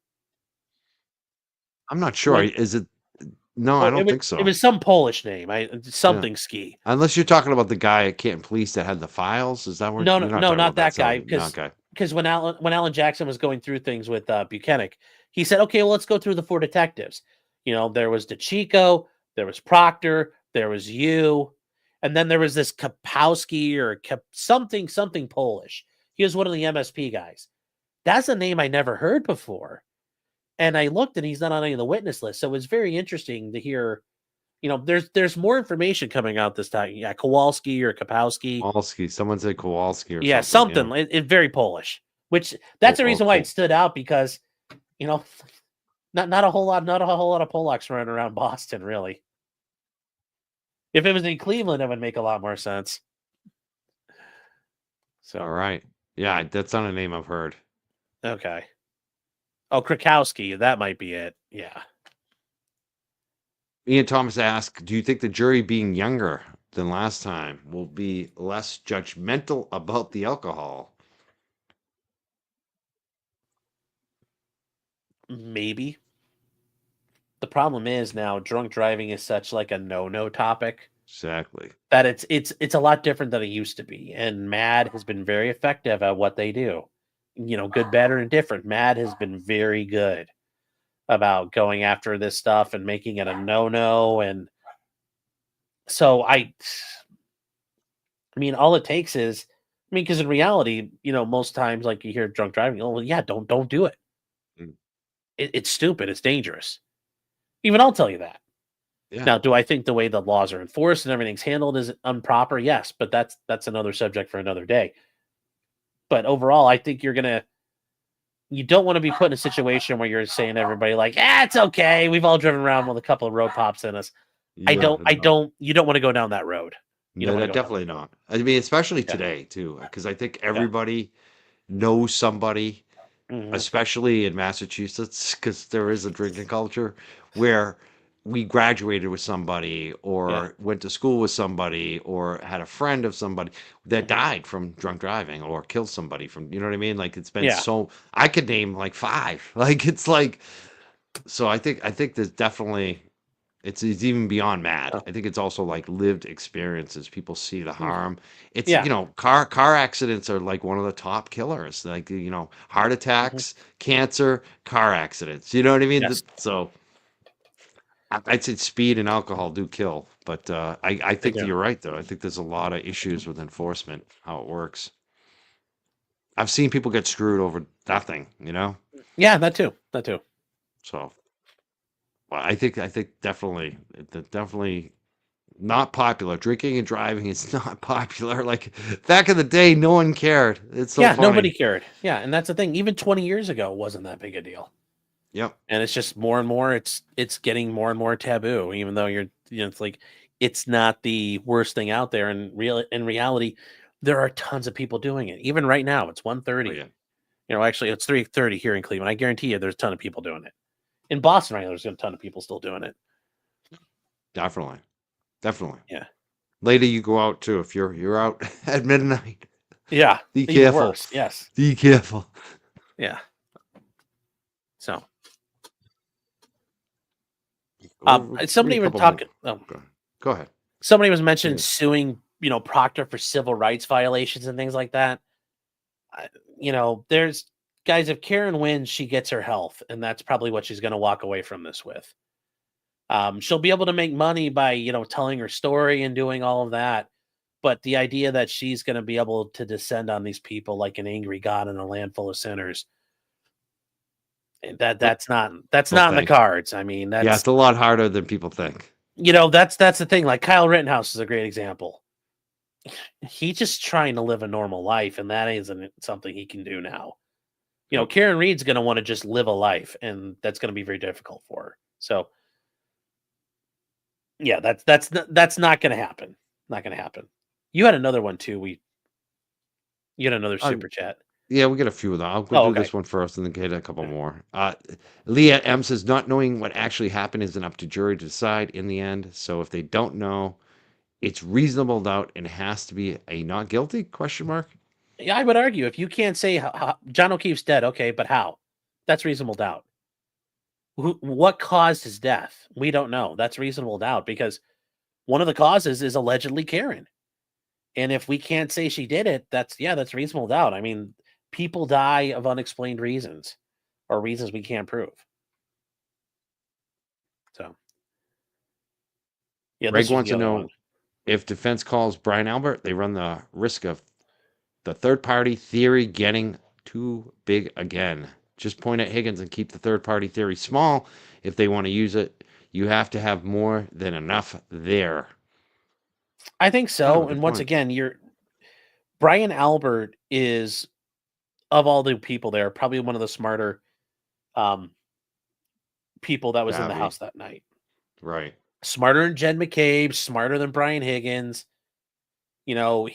I'm not sure. Is it No, I Or don't think it so. was some Polish name. Yeah. Something ski. Unless you're talking about the guy at Canton Police that had the files. Is that what No, no, you're not no, talking not about that that guy. Sullivan? No, okay. Because when Alan Jackson was going through things with Buchanan, he said, "Okay, well, let's go through the four detectives. There was DeChico, there was Proctor, there was you, and then there was this Kapowski or something Polish. He was one of the MSP guys. That's a name I never heard before, and I looked, and he's not on any of the witness list. So it was very interesting to hear. There's more information coming out this time. Yeah, Kowalski or Kapowski. Kowalski. Someone said Kowalski or Yeah, something. Yeah. something. It very Polish, which that's the reason why it stood out because you know, not a whole lot of Polacks running around Boston, really. If it was in Cleveland, it would make a lot more sense. All So right. Yeah, that's not a name I've heard. okay. Oh, Krakowski, that might be it. Yeah. Ian Thomas asked, "Do you think the jury being younger than last time will be less judgmental about the alcohol?" Maybe. The problem is now drunk driving is such like a no topic Exactly. that it's a lot different than it used to be. And MAD has been very effective at what they do. Good, bad, or indifferent. MAD has been very good about going after this stuff and making it a no. And so I mean, all it takes is, because in reality, most times, like you hear drunk driving, oh well, yeah, don't do it. Mm. It's stupid. It's dangerous. Even I'll tell you that. Yeah. Now, do I think the way the laws are enforced and everything's handled is improper? Yes, but that's another subject for another day. But overall, I think you don't want to be put in a situation where you're saying to everybody like, it's okay. We've all driven around with a couple of road pops in us. Yeah. No. You don't want to go down that road. You don't No, want to go down definitely not. I mean, especially that. today too, because I think Yeah. everybody knows somebody, Yeah. especially in Massachusetts, because there is a drinking culture where we graduated with somebody Yeah. or went to school with somebody or had a friend of somebody that Mhm. died from drunk driving or killed somebody from, you know what I mean? Like it's been Yeah. so I could name like five. Like it's like so I think there's definitely it's even beyond mad. Oh. I think it's also like lived experiences. People see the Mm. harm. It's Yeah. car accidents are like one of the top killers. Like heart Mhm. attacks, cancer, car accidents. You know what I mean? Yes, So I'd say speed and alcohol do kill, but I they think that do. you're right though. I think there's a lot of issues with enforcement, how it works. I've seen people get screwed over nothing. Yeah, that too. That too. So well, I think definitely not popular. Drinking and driving is not popular. Like back in the day, no one cared. It's so Yeah, nobody funny. cared. Yeah, and that's the thing. Even 20 years ago, it wasn't that big a deal. Yep. And it's just more and more. It's getting more and more taboo. Even though it's like it's not the worst thing out there. And in reality, there are tons of people doing it. Even right now, it's Oh 1:30. yeah. Actually, it's 3:30 here in Cleveland. I guarantee you, there's a ton of people doing it. In Boston, right now, there's a ton of people still doing it. Definitely. Definitely. Yeah. Later you go out too. If you're out at midnight, Yeah. be Even careful. worse. Yes. Be careful. Yeah. So Give me a somebody was couple more. talking. Oh, Go ahead. somebody was mentioning Yeah. suing, Proctor for civil rights violations and things like that. There's guys. If Karen wins, she gets her health, and that's probably what she's going to walk away from this with. She'll be able to make money by telling her story and doing all of that. But the idea that she's going to be able to descend on these people like an angry god in a land full of sinners, Nope. that's No not in the thanks. cards. I mean, Yeah, that's it's a lot harder than people think. that's the thing. Like Kyle Rittenhouse is a great example. He's just trying to live a normal life, and that isn't something he can do now. Nope. Karen Reed's going to want to just live a life, and that's going to be very difficult for her. So, yeah, that's not going to happen. Not going to happen. You had another one too. You had another Uh, super chat. Yeah, we get a few of them. I'll go Oh, do okay. this one first and then get a couple more. Leah M says, not knowing what actually happened isn't up to jury to decide in the end. So if they don't know, it's reasonable doubt and has to be a not guilty question mark. Yeah, I would argue if you can't say John O'Keefe's dead, okay, but how? That's reasonable doubt. what caused his death? We don't know. That's reasonable doubt because one of the causes is allegedly Karen. And if we can't say she did it, that's reasonable doubt. I mean, people die of unexplained reasons or reasons we can't prove. So, yeah, Greg this was wants the to other one. know if defense calls Brian Albert, they run the risk of the third party theory getting too big again. Just point at Higgins and keep the third party theory small if they want to use it. You have to have more than enough there. I think Kind of so. a good And once point. again, Brian Albert is, of all the people there, probably one of the smarter um, people that was in the Savvy. house that night. Right. Smarter than Jed McCabe, smarter than Brian Higgins. You know,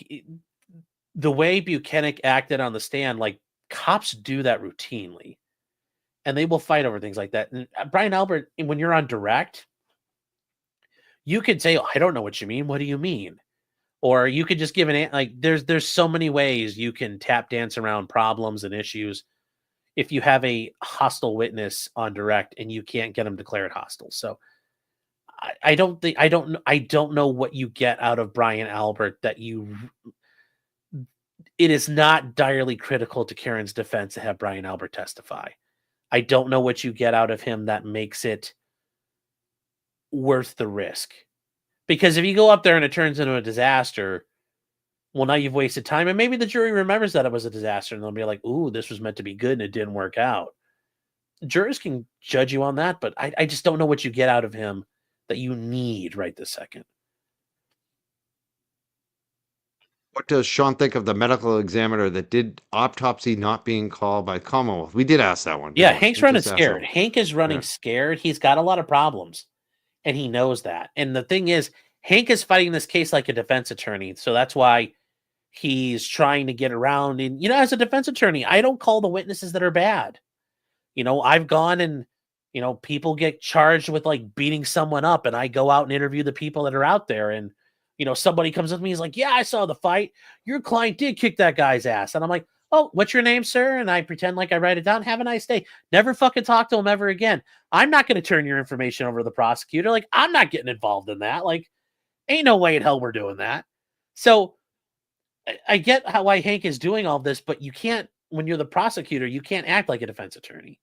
the way Buchanan acted on the stand, like cops do that routinely, and they will fight over things like that. And Brian Albert, when you're on direct, you could say, oh, "I don't know what you mean. What do you mean?" Or you could just give like. There's so many ways you can tap dance around problems and issues if you have a hostile witness on direct and you can't get them declared hostile. So I don't think I don't know what you get out of Brian Albert that you. It is not direly critical to Karen's defense to have Brian Albert testify. I don't know what you get out of him that makes it worth the risk. Because if you go up there and it turns into a disaster, well, now you've wasted time. And maybe the jury remembers that it was a disaster and they'll be like, ooh, this was meant to be good and it didn't work out. Jurors can judge you on that, but I just don't know what you get out of him that you need right this second. What does Sean think of the medical examiner that did autopsy not being called by Commonwealth? We did ask that one, Yeah, didn't we? Hank's We running just asked that scared. one. Hank is running Yeah. scared. He's got a lot of problems, and he knows that. And the thing is, Hank is fighting this case like a defense attorney. So that's why he's trying to get around. And, as a defense attorney, I don't call the witnesses that are bad. I've gone and, people get charged with like beating someone up, and I go out and interview the people that are out there. And, somebody comes up to me, he's like, yeah, I saw the fight. Your client did kick that guy's ass. And I'm like, oh, what's your name, sir? And I pretend like I write it down. Have a nice day. Never fucking talk to him ever again. I'm not going to turn your information over to the prosecutor. Like, I'm not getting involved in that. Like, ain't no way in hell we're doing that. So I get why Hank is doing all this, but you can't, when you're the prosecutor, you can't act like a defense attorney.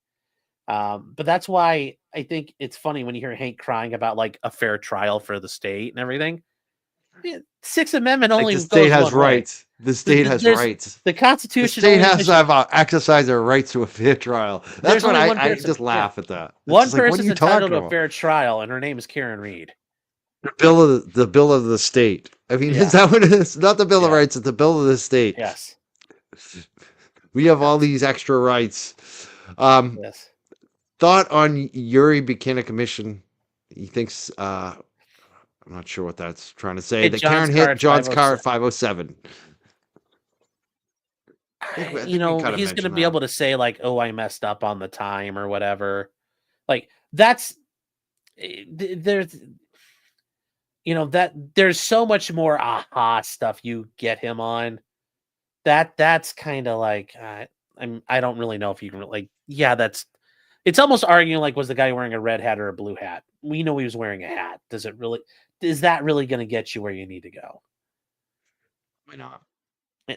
But that's why I think it's funny when you hear Hank crying about like a fair trial for the state and everything. Sixth Amendment Like only the state goes has one way. rights. The state has There's rights. the The Constitution state only has to envisions have exercise their rights to a fair trial. That's there's what only one I person. just Yeah, laugh at that. It's one just like, what are person's you entitled talking to a about? fair trial, and her name is Karen Reed. The bill of the state. I mean, is Yeah. that what it is? Not the Bill of Yeah. Rights, it's the bill of the state. Yes. We have all Yes. these extra rights. Um, Yes. thought on Yuri Buchanan Commission. He thinks I'm not sure what that's trying to say. Hit That John's Karen car hit at John's car 5:07. at 507. I think we kind of He's going to mentioned be that. able to say like, "Oh, I messed up on the time" or whatever. Like that's there's that there's so much more aha stuff you get him on. That's kind of like I don't really know if you can like it's almost arguing like was the guy wearing a red hat or a blue hat? We know he was wearing a hat. Is that really going to get you where you need to go? Why not? Eh,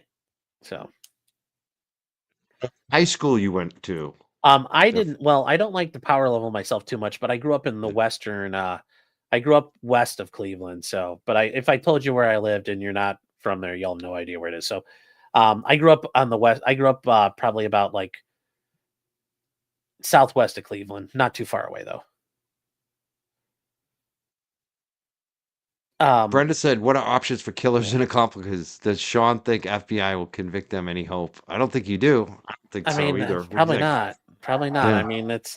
So High school you went to. I Jeff. didn't. Well, I don't like the power level myself too much, but I grew up in the western. I grew up west of Cleveland, so. But if I told you where I lived and you're not from there, you'll have no idea where it is. So, I grew up on the west. I grew up probably about like southwest of Cleveland, not too far away though. Um, Brenda said, "What are options for killers and accomplices? Does Sean think FBI will convict them? Any hope? I don't think you do. I don't think I so mean, either. What do you probably think? not. Probably not. I Yeah. mean, it's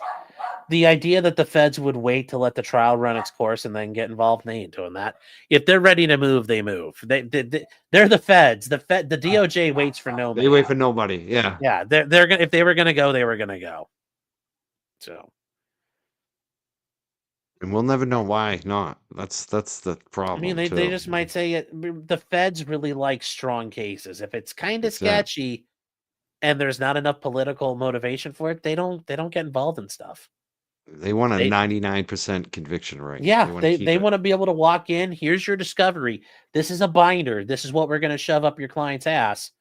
the idea that the feds would wait to let the trial run its course and then get involved. They ain't doing that. If they're ready to move, they move. They're the feds. The DOJ waits for no They man. wait for nobody. Yeah. Yeah, they're gonna if they were gonna go, they were gonna go. So And we'll never know why not. That's the I mean, problem they too. just might say it. The feds really like strong cases. If it's kind of That's it. sketchy and there's not enough political motivation for it, they don't get involved in stuff. They want a They 99% conviction rate. Yeah, They want to they keep they it. want to be able to walk in. Here's your discovery. This is a binder. This is what we're going to shove up your client's ass.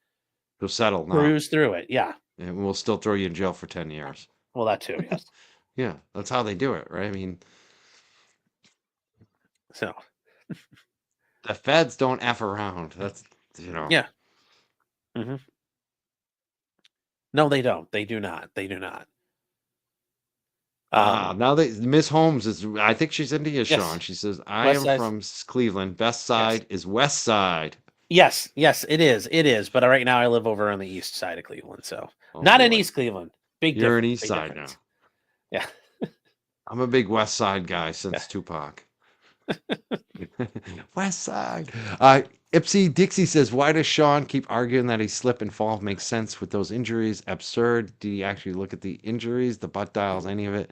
They'll settle now, Cruise through it. Yeah. and we'll still throw you in jail for 10 years. Well, that too. Yes. Yeah, that's how they do it, right? I mean, So the feds don't F around. That's, you know. yeah. hmm No, they don't. They do not. They do not. Now Miss Holmes is, I think she's India, Sean. Yes. She says, I West am side. from Cleveland. Best Yes. side is West Side. Yes. Yes. It is. It is. But right now I live over on the east side of Cleveland, so Oh not in boy. East Cleveland. Big You're an difference. East Big Side difference. now. Yeah. I'm a big West Side guy since Yeah. Tupac. West Side. Ipsy Dixie says, why does Sean keep arguing that he slip and fall? Makes sense with those injuries. Absurd. Did he actually look at the injuries, the butt dials, any of it?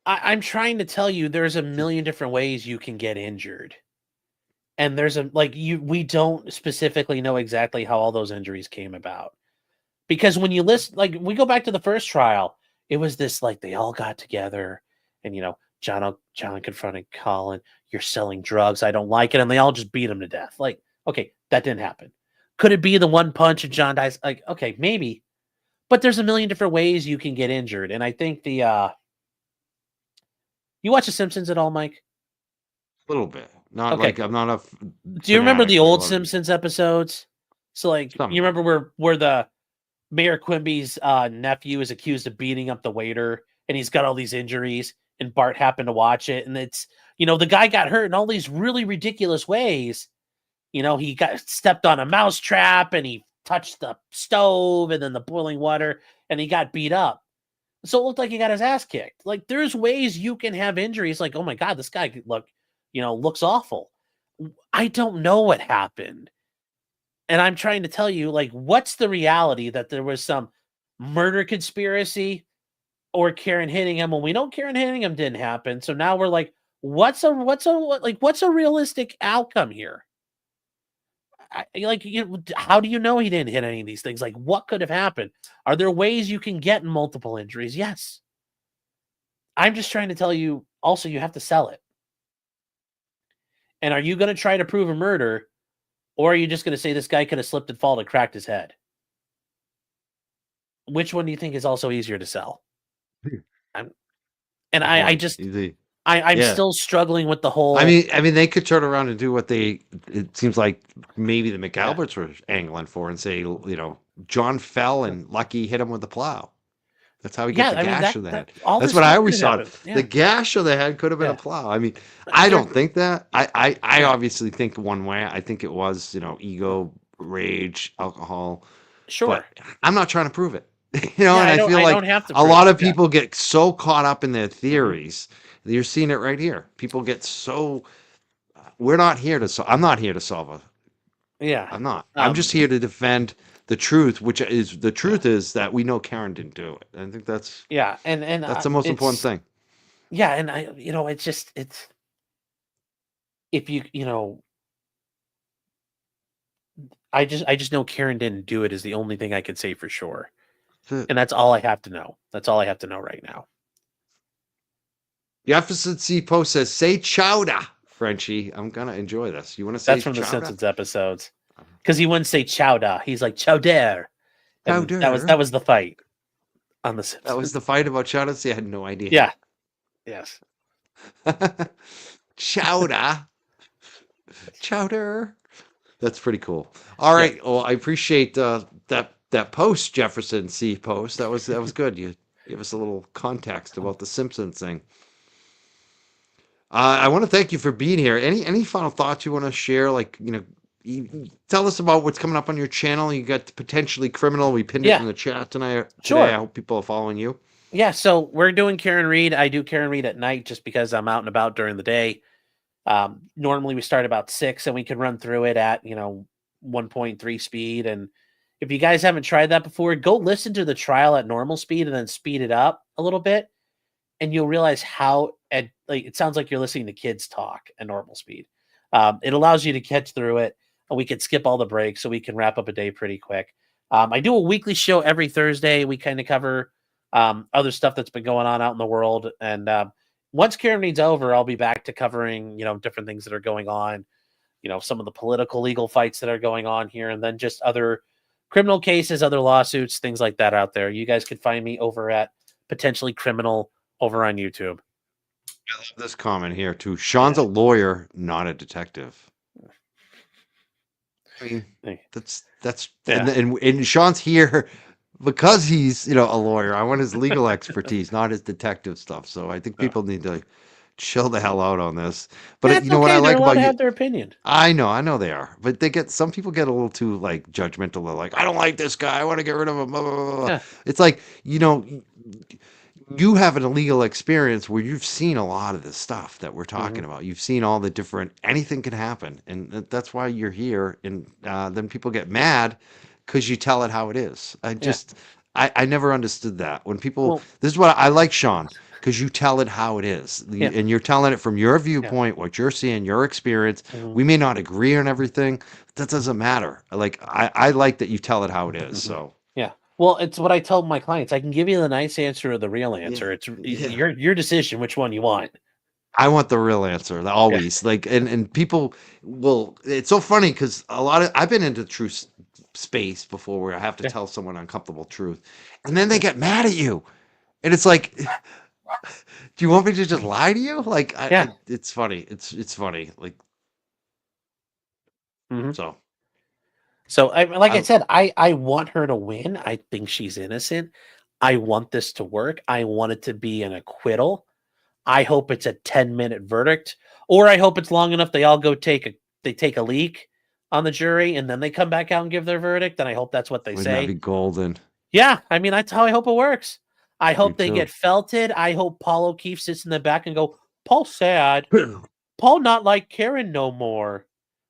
I'm trying to tell you, there's a million different ways you can get injured. And there's we don't specifically know exactly how all those injuries came about. Because when you list, like, we go back to the first trial, it was this, like, they all got together and, John confronted Colin, you're selling drugs, I don't like it. And they all just beat him to death. Like, okay, that didn't happen. Could it be the one punch and John dies? Like, okay, maybe. But there's a million different ways you can get injured. And I think you watch The Simpsons at all, Mike? A little bit. Not Okay. like I'm not a Do you remember fanatic, the but I old love it. Simpsons episodes? So, like, Some you of them. remember where the Mayor Quimby's nephew is accused of beating up the waiter, and he's got all these injuries, and Bart happened to watch it, and it's, the guy got hurt in all these really ridiculous ways. He got stepped on a mouse trap, and he touched the stove, and then the boiling water, and he got beat up. So it looked like he got his ass kicked. Like, there's ways you can have injuries. Like, oh my God, this guy looks awful. I don't know what happened. And I'm trying to tell you, like, what's the reality that there was some murder conspiracy or Karen hitting him? Well, we know Karen hitting him didn't happen. So now we're like, what's a realistic outcome here? How do you know he didn't hit any of these things? Like, what could have happened? Are there ways you can get multiple injuries? Yes. I'm just trying to tell you, also, you have to sell it. And are you going to try to prove a murder, or are you just going to say this guy could have slipped and fallen and cracked his head? Which one do you think is also easier to sell? I'm Yeah. still struggling with the whole. I mean, they could turn around and do what it seems like maybe the McAlberts were angling for and say, John fell and Lucky hit him with the plow. That's how he gets the gash of the head. All That's this what I stuff always could have saw. happened. Yeah. The gash of the head could have been a Yeah. plow. I mean, I There- don't think that. I obviously think one way. I think it was, ego, rage, alcohol. Sure. But I'm not trying to prove it. And I I feel I like don't have to a prove lot it. of people get so caught up in their theories. You're seeing it right here. People get so. We're not here to solve. I'm not here to solve a. Yeah. I'm not. I'm just here to defend the truth, which is the truth is that we know Karen didn't do it. I think that's and that's the most important thing. Yeah, and it's if I just know Karen didn't do it is the only thing I could say for sure. That's it. And that's all I have to know. That's all I have to know right now. Jefferson C. Post says, say chowder, Frenchie. I'm going to enjoy this. You want to say That's from the chowder? Simpsons episodes. Because he wouldn't say chowder. He's like chowder. And Chowder. that was the fight on the Simpsons. That was the fight about chowder? See, I had no idea. Yeah. Yes. Chowder. Chowder. That's pretty cool. All right. Yeah. Well, I appreciate that post, Jefferson C. Post. That was good. You give us a little context about the Simpsons thing. I want to thank you for being here. Any final thoughts you want to share? Like, tell us about what's coming up on your channel. You got Potentially Criminal. We pinned it in the chat tonight. Sure. Today. I hope people are following you. Yeah. So we're doing Karen Read. I do Karen Read at night just because I'm out and about during the day. Normally we start about 6 and we can run through it at, 1.3 speed. And if you guys haven't tried that before, go listen to the trial at normal speed and then speed it up a little bit. And you'll realize how it sounds like you're listening to kids talk at normal speed. It allows you to catch through it, and we can skip all the breaks so we can wrap up a day pretty quick. I do a weekly show every Thursday. We kind of cover other stuff that's been going on out in the world. And once Karen Read's over, I'll be back to covering, different things that are going on, some of the political legal fights that are going on here, and then just other criminal cases, other lawsuits, things like that out there. You guys can find me over at Potentially Criminal over on YouTube. I love this comment here too. Sean's a lawyer, not a detective. I mean, that's Yeah. and Sean's here because he's a lawyer. I want his legal expertise, not his detective stuff. So I think people need to chill the hell out on this. But That's you know what okay. I They're like allowed about to you? have their opinion. I know they are, but some people get a little too like judgmental. They're like, I don't like this guy. I want to get rid of him. Blah, blah, blah, blah. Yeah. It's like you have an illegal experience where you've seen a lot of this stuff that we're talking about. You've seen all the different, anything can happen. And that's why you're here. And then people get mad because you tell it how it is. I never understood that. When people, this is what I like, Sean, because you tell it how it is. And you're telling it from your viewpoint, what you're seeing, your experience. We may not agree on everything. That doesn't matter. Like, I like that you tell it how it is. So. Yeah. Well, it's what I tell my clients. I can give you the nice answer or the real answer. It's your decision which one you want. I want the real answer always. Like, and people will. It's so funny because I've been into truth space before where I have to tell someone uncomfortable truth, and then they get mad at you, and it's like, do you want me to just lie to you? Like, it's funny. It's funny. Like, so. So, I said, I want her to win. I think she's innocent. I want this to work. I want it to be an acquittal. I hope it's a 10-minute verdict, or I hope it's long enough they all go take a leak on the jury, and then they come back out and give their verdict. And I hope that's what they Wouldn't say. that be golden? Yeah, I mean, that's how I hope it works. I hope they get felted. I hope Paul O'Keefe sits in the back and go, Paul sad. Paul not like Karen no more.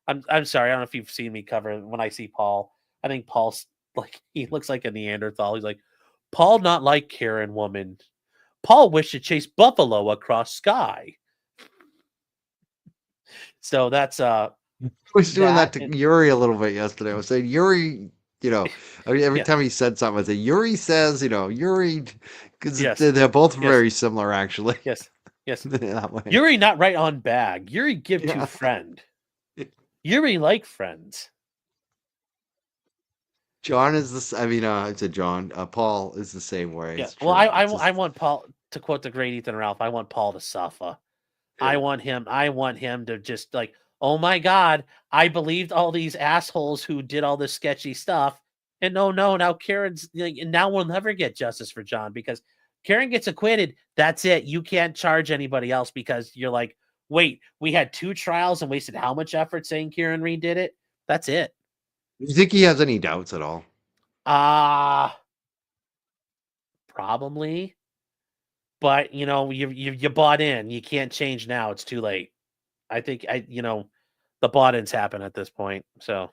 I'm sorry. I don't know if you've seen me cover when I see Paul. I think Paul's like, he looks like a Neanderthal. He's like, Paul not like Karen woman. Paul wished to chase buffalo across sky. So that's I was doing that to Yuri a little bit yesterday. I was saying Yuri, every time he said something, I said Yuri says, Yuri, because they're both very similar actually. Yes. Yuri not right on bag. Yuri give to friend. Yuri like friends. John is this. I mean, I said John. Paul is the same way. Yeah. Well, I want Paul, to quote the great Ethan Ralph. I want Paul to suffer. Yeah. I want him to just like, oh my God, I believed all these assholes who did all this sketchy stuff, and no, now Karen's now we'll never get justice for John because Karen gets acquitted. That's it. You can't charge anybody else because you're like, wait, we had 2 trials and wasted how much effort saying Karen Read did it? That's it. Do you think he has any doubts at all? Probably. But you bought in. You can't change now. It's too late. I think the bought-ins happen at this point. So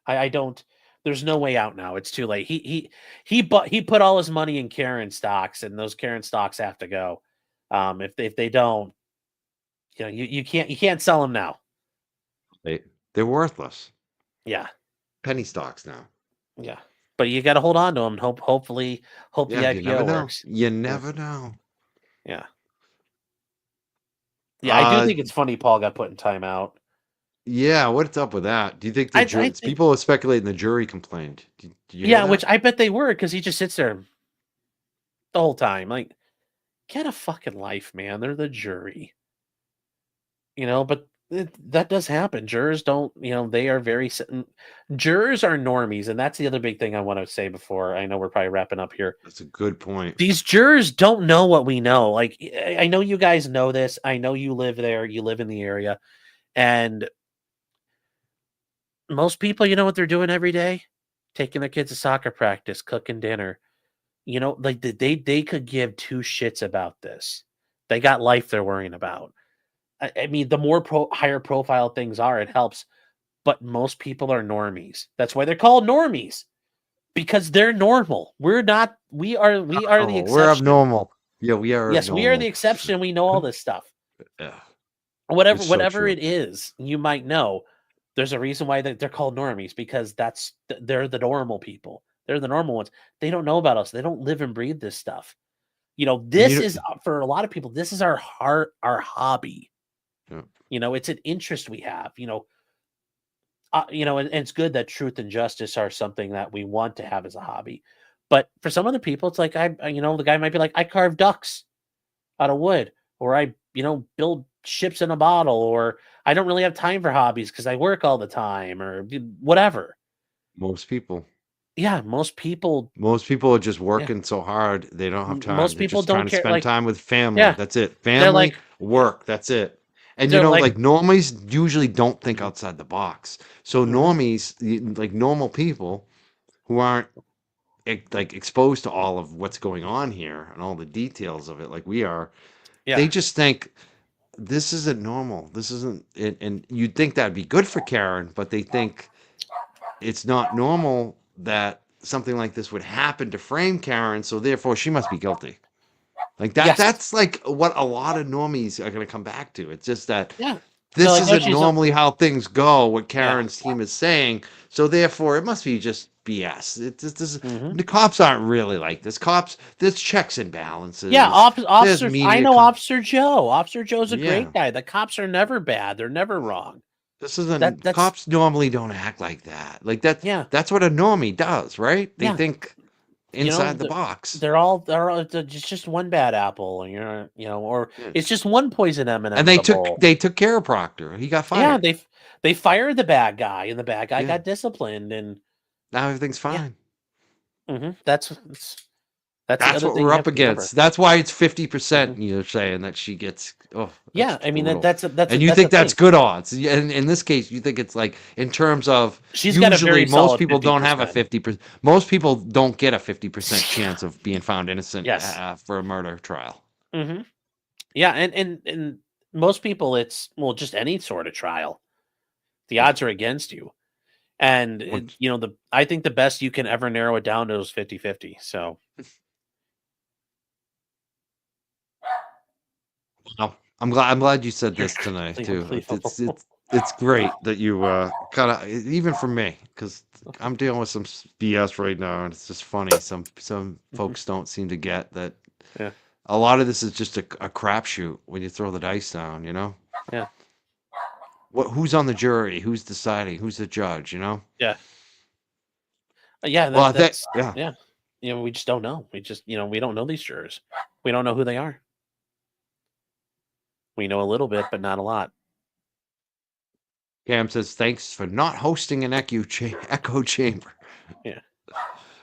I don't. There's no way out now. It's too late. He put all his money in Karen stocks, and those Karen stocks have to go. If they don't, you can't sell them now. They're worthless. Yeah, penny stocks now. Yeah, but you got to hold on to them. Hopefully, the IPO works. You never know. Yeah. Yeah, I do think it's funny Paul got put in timeout. Yeah, what's up with that? Do you think the jury? People are speculating the jury complained. Which I bet they were because he just sits there the whole time. Like, get a fucking life, man. They're the jury. But that does happen. Jurors don't, they are very. Jurors are normies, and that's the other big thing I want to say before. I know we're probably wrapping up here. That's a good point. These jurors don't know what we know. Like, I know you guys know this. I know you live there. You live in the area, and most people, you know what they're doing every day? Taking their kids to soccer practice, cooking dinner. Like they could give 2 shits about this. They got life they're worrying about. I mean, the more higher profile things are, it helps. But most people are normies. That's why they're called normies, because they're normal. We're not. We are the exception. We're abnormal. Yeah, we are. Yes, we are the exception. We know all this stuff. Yeah. Whatever it is, you might know. There's a reason why they're called normies, because they're the normal people. They're the normal ones. They don't know about us. They don't live and breathe this stuff. And This is for a lot of people. This is our hobby. yeah. It's an interest we have. And it's good that truth and justice are something that we want to have as a hobby. But for some other people, it's like the guy might be like, I carve ducks out of wood, or I build ships in a bottle, or I don't really have time for hobbies because I work all the time, or whatever. Most people. Yeah, most people. Most people are just Yeah, working so hard they don't have time. most They're people just trying don't to care. spend Like, time with family. yeah, That's it. they're Family, like, work. That's it. And they're like, like normies usually don't think mhm, outside the box. So mhm, normies, like normal people who aren't like exposed to all of what's going on here and all the details of it, like we are, they yeah, just think this isn't normal. This isn't it. And you'd think that'd be good for Karen, but they think it's not normal that something like this would happen to frame Karen, so therefore she must be guilty. Like yes, that's like what a lot of normies are going to come back to. It's just that yeah. They're this like, no, isn't she's not. normally how things go, what Yeah, Karen's team is saying, so therefore it must be just BS. hmm The cops aren't really like this. Cops, there's checks and yeah. balances. There's Officer, I media. know Officer Joe. Officer Joe's a Yeah. great guy. The cops are never bad. They're never wrong. This isn't That's cops normally don't act like that. Like yeah, that's what a normie does, right? They yeah. think inside the box. They're just one bad apple, and or Yeah. it's just one poison M&M And in the bowl. they took care of Proctor. He got Yeah, fired. they fired the bad guy, and the bad guy Yeah. got disciplined, and Now everything's yeah, fine. that's the That's other what thing we're you up have to remember. against. That's why it's 50%. hmm You're saying that she gets. Oh, that's Yeah, I mean brutal. that's And you that's think the that's thing. good odds. And in this case, you think it's like in terms of She's got a usually very most solid people don't have a 50%. 50%. Most people don't get a 50% chance of being found innocent Yes. for a murder trial. hmm Yeah, and most people, it's just any sort of trial. The Yeah. odds are against you. And Once- I think the best you can ever narrow it down to is 50-50. So Well, I'm glad you said you're this tonight too. unbelievable. It's great that you kind of even for me because I'm dealing with some BS right now and it's just funny. Some Mhm. folks don't seem to get that Yeah, a lot of this is just a crapshoot when you throw the dice down. You know yeah, who's on the jury, who's deciding, who's the judge. You know. yeah, yeah. Well, I think That's yeah. yeah. We just don't know. We just we don't know these jurors. We don't know who they are. We know a little bit, but not a lot. Cam says thanks for not hosting an echo chamber. Yeah,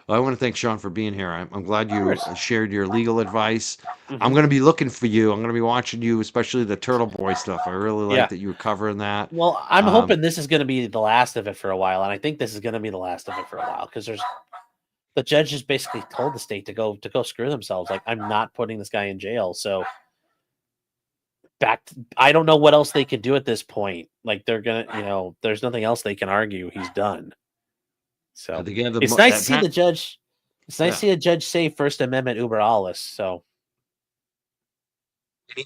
Well, I want to thank Sean for being here. I'm glad of you course. shared your legal advice. I'm hmm going to be looking for you. I'm going to be watching you, especially the Turtle Boy stuff. I really like Yeah. that you were covering that. Well, I'm Um, hoping this is going to be the last of it for a while, and I think this is going to be the last of it for a while because the judge just basically told the state to go screw themselves. Like, I'm not putting this guy in jail. So I don't know what else they can do at this point. Like, they're gonna, there's nothing else they can argue. He's done. I So think you have it's nice to see the judge. It's nice yeah. to see a judge say First Amendment uber alles. So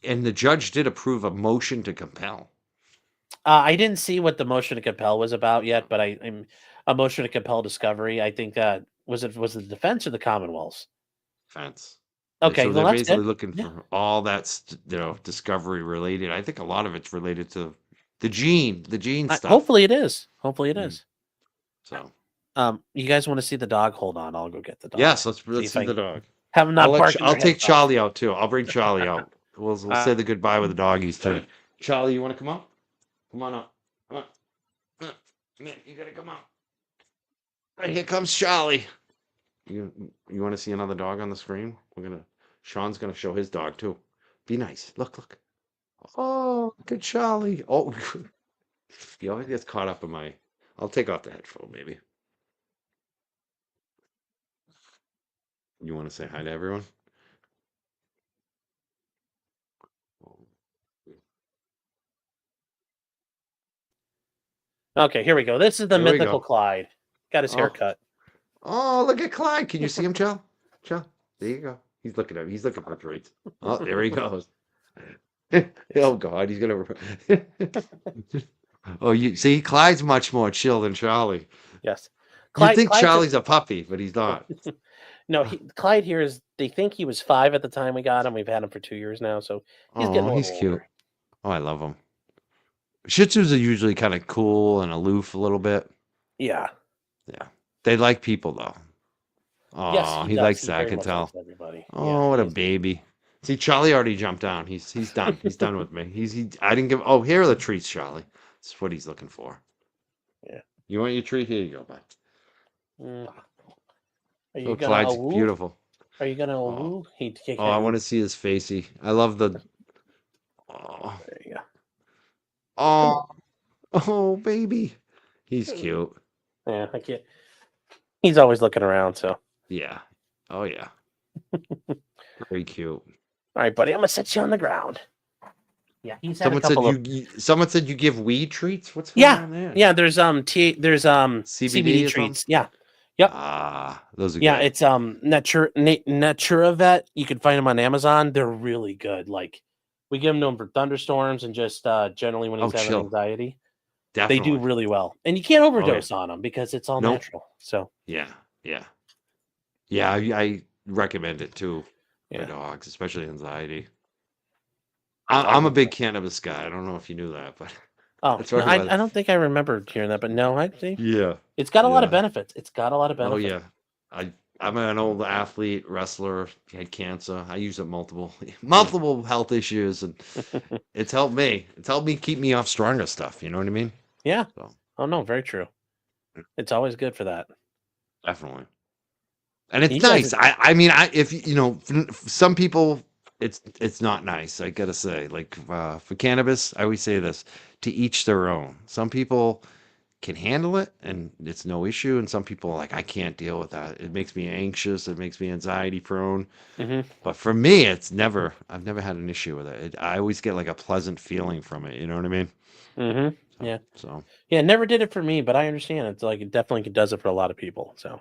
And the judge did approve a motion to compel. I didn't see what the motion to compel was about yet, but I'm a motion to compel discovery. I think that was the defense or the Commonwealth's. Defense. Okay, So well they're that's basically good. looking Yeah, for all that, discovery related. I think a lot of it's related to the gene stuff. hopefully it is. Hopefully it Mm, is. so You guys want to see the dog? Hold on, I'll go get the dog. yes, See let's if see I the can dog. have them not barking I'll their take heads off. Charlie out too. I'll bring Charlie out. We'll say the goodbye with the doggies too. Charlie, you want to come up? Come on up. Come on. Come on. Come here. You gotta come out. Right, here comes Charlie. You want to see another dog on the screen? Sean's gonna show his dog too. Be nice. Look. Oh, good Charlie. Oh, he always gets caught up in my. I'll take off the headphone maybe. You want to say hi to everyone? Okay, here we go. This is the Here we mythical go. Clyde. Got his hair Oh, cut. oh, look at Clyde. Can you see him, Chell? Chell, there you go. He's looking at me. He's looking for treats. Oh, there he goes. Oh God, he's gonna. Oh, you see, Clyde's much more chill than Charlie. Yes. You'd Clyde, think Clyde's a, Charlie's a puppy, but he's not. no, Clyde here is. They think he was 5 at the time we got him. We've had him for 2 years now, so he's getting Oh, a he's little cute. older. Oh, I love him. Shih Tzus are usually kind of cool and aloof a little bit. Yeah. Yeah. They like people, though. Yes, Oh, he he does. likes He that, I very can much likes tell. everybody. Yeah, Oh, what a he's. baby. See, Charlie already jumped down. He's done. He's done with me. I didn't give. Oh, here are the treats, Charlie. That's what he's looking for. Yeah. You want your treat? Here you go, bud. Mm. Are you Oh, gonna Clyde's woo? beautiful. Are you gonna Oh, woo? He oh, I want you. to see his facey. I love the. Oh, There you go. Come oh, on. oh, baby. He's cute. Yeah, I can't. He's always looking around. So, all Yeah. Oh, yeah. Very cute. right, buddy, I'm gonna set you on the ground. Yeah, he's had a Someone said couple of. someone said you give weed treats. What's going Yeah, on there? yeah. There's CBD CBD or something? treats. Yeah, yep. Ah, those are Yeah, good. it's Naturavet. You can find them on Amazon. They're really good. Like we give them to him for thunderstorms and just generally when Oh, he's having chill. anxiety. They do Definitely. really well, and you can't Oh, yeah. overdose on them because it's all Nope. natural. So Yeah. Yeah. Yeah. I recommend it too for yeah, dogs, especially anxiety. dog I'm a would big cannabis guy. I don't know if you knew that, but Oh, that's no, probably why. I don't think I remember hearing that, but no, I think Yeah. it's got a lot of Yeah. benefits. It's got a lot of Oh, benefits. yeah. I'm an old athlete, wrestler, had cancer. I use it multiple health issues, and it's helped me. It's helped me keep me off stronger stuff. You know what I mean? Yeah. So Oh no, very true. It's always good for that. definitely. And it's You guys nice. are, I mean, if you know, some people, it's not nice. I gotta say, like for cannabis, I always say this: to each their own. Some people can handle it, and it's no issue, and some people are like, I can't deal with that. It makes me anxious. It makes me anxiety prone. hmm But for me, I've never had an issue with it. I always get like a pleasant feeling from it. You know what I mean? hmm So, Yeah. so Yeah, never did it for me, but I understand. It's like it definitely does it for a lot of people. So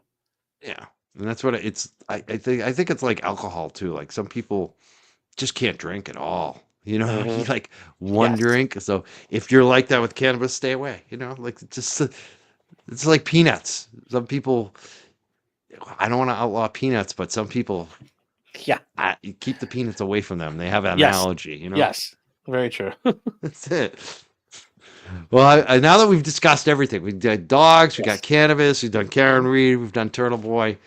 yeah, and that's what it's. I think it's like alcohol too. Like some people just can't drink at all. You know, you hmm like one yes. drink. So if you're like that with cannabis, stay away. You know, like it's like peanuts. Some people, I don't want to outlaw peanuts, but some people, Yeah. you keep the peanuts away from them. They have an Yes. allergy. You know, Yes. Very true. that's it. Well, now that we've discussed everything, we did dogs, we got Yes. cannabis, we've done Karen Reed, we've done Turtle Boy.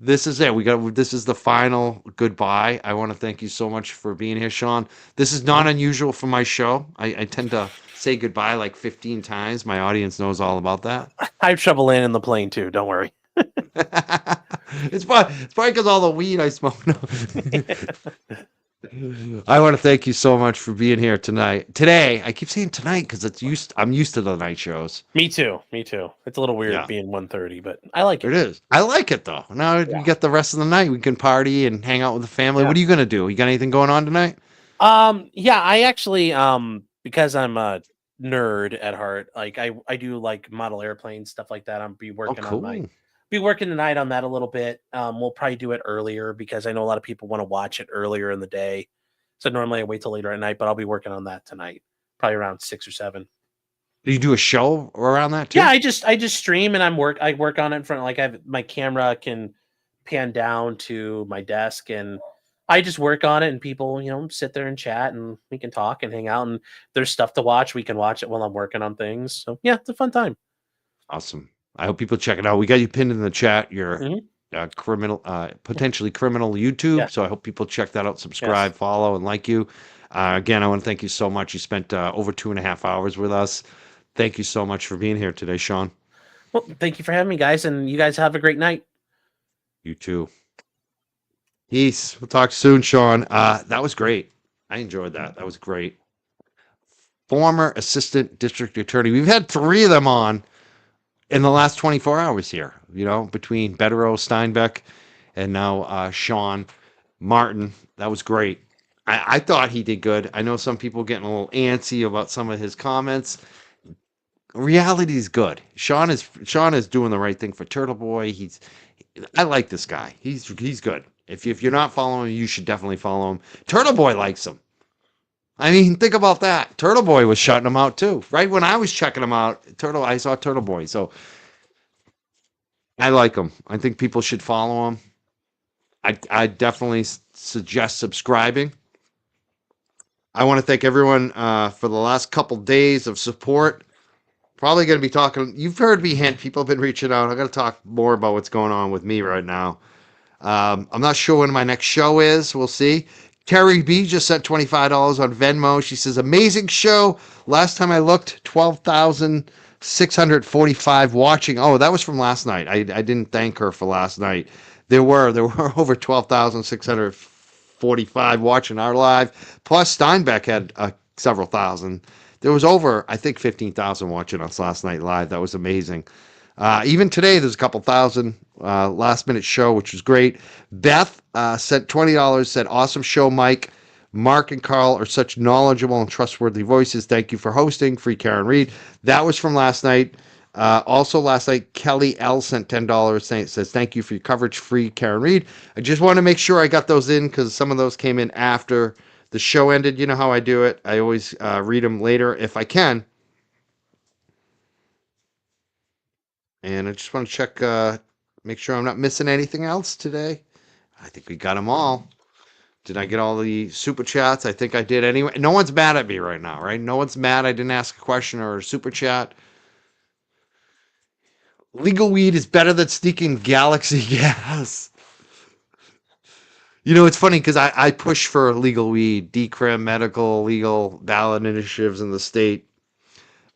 This is it. This is the final goodbye. I want to thank you so much for being here, Sean. This is not Mhm. unusual for my show. I tend to say goodbye like 15 times. My audience knows all about that. I have trouble landing the plane too. Don't worry. It's probably because all the weed I smoke. No. I want to thank you so much for being here tonight. Today, I keep saying tonight because I'm used to the night shows. Me too. Me too. It's a little weird Yeah, being 1:30, but I like it it. is. I like it though. Now Yeah. we get the rest of the night. We can party and hang out with the family. Yeah. What are you gonna do? You got anything going on tonight? Yeah, I actually because I'm a nerd at heart, like I do like model airplanes, stuff like that. Oh, cool. Be working tonight on that a little bit. We'll probably do it earlier because I know a lot of people want to watch it earlier in the day. So normally I wait till later at night, but I'll be working on that tonight, probably around 6 or 7. Do you do a show around that Yeah, too? I just stream and I work on it in front. Like I have my camera can pan down to my desk and I just work on it and people, sit there and chat and we can talk and hang out and there's stuff to watch. We can watch it while I'm working on things. So yeah, it's a fun time. Awesome. I hope people check it out. We got you pinned in the chat. Your Mhm. potentially criminal YouTube. Yeah. So I hope people check that out, Yes. subscribe, follow, and like you. Again, I want to thank you so much. You spent over 2.5 hours with us. Thank you so much for being here today, Sean. Well, thank you for having me, guys, and you guys have a great night. You too. Peace. We'll talk soon, Sean. That was great. I enjoyed that. That was great. Former assistant district attorney. We've had 3 of them on in the last 24 hours here, between Betterow, Steinbeck, and now Sean Martin. That was great. I thought he did good. I know some people getting a little antsy about some of his comments. Reality is good. Sean is doing the right thing for Turtle Boy. I like this guy. He's good. If you're not following him, you should definitely follow him. Turtle Boy likes him. I mean, think about that. Turtle Boy was shutting him out too. Right when I was checking him out, I saw Turtle Boy. So I like him. I think people should follow him. I definitely suggest subscribing. I want to thank everyone for the last couple days of support. Probably going to be talking. You've heard me hint. People have been reaching out. I'm going to talk more about what's going on with me right now. I'm not sure when my next show is. We'll see. Terry B just sent $25 on Venmo. She says, amazing show. Last time I looked, 12,645 watching. Oh, that was from last night. I didn't thank her for last night. There were over 12,645 watching our live. Plus Steinbeck had several thousand. There was over, I think, 15,000 watching us last night live. That was amazing. Even today, there's a couple thousand last minute show, which was great. Beth sent $20, said, awesome show, Mike. Mark and Carl are such knowledgeable and trustworthy voices. Thank you for hosting. Free Karen Reed. That was from last night. Also, last night, Kelly L sent $10 saying, says, thank you for your coverage. Free Karen Reed. I just want to make sure I got those in because some of those came in after the show ended. You know how I do it. I always read them later if I can. And I just want to check, make sure I'm not missing anything else today. I think we got them all. Did I get all the super chats? I think I did anyway. No one's mad at me right now, right? No one's mad I didn't ask a question or a super chat. Legal weed is better than sneaking galaxy gas. You know, it's funny because I push for legal weed, decrim, medical, legal ballot initiatives in the state,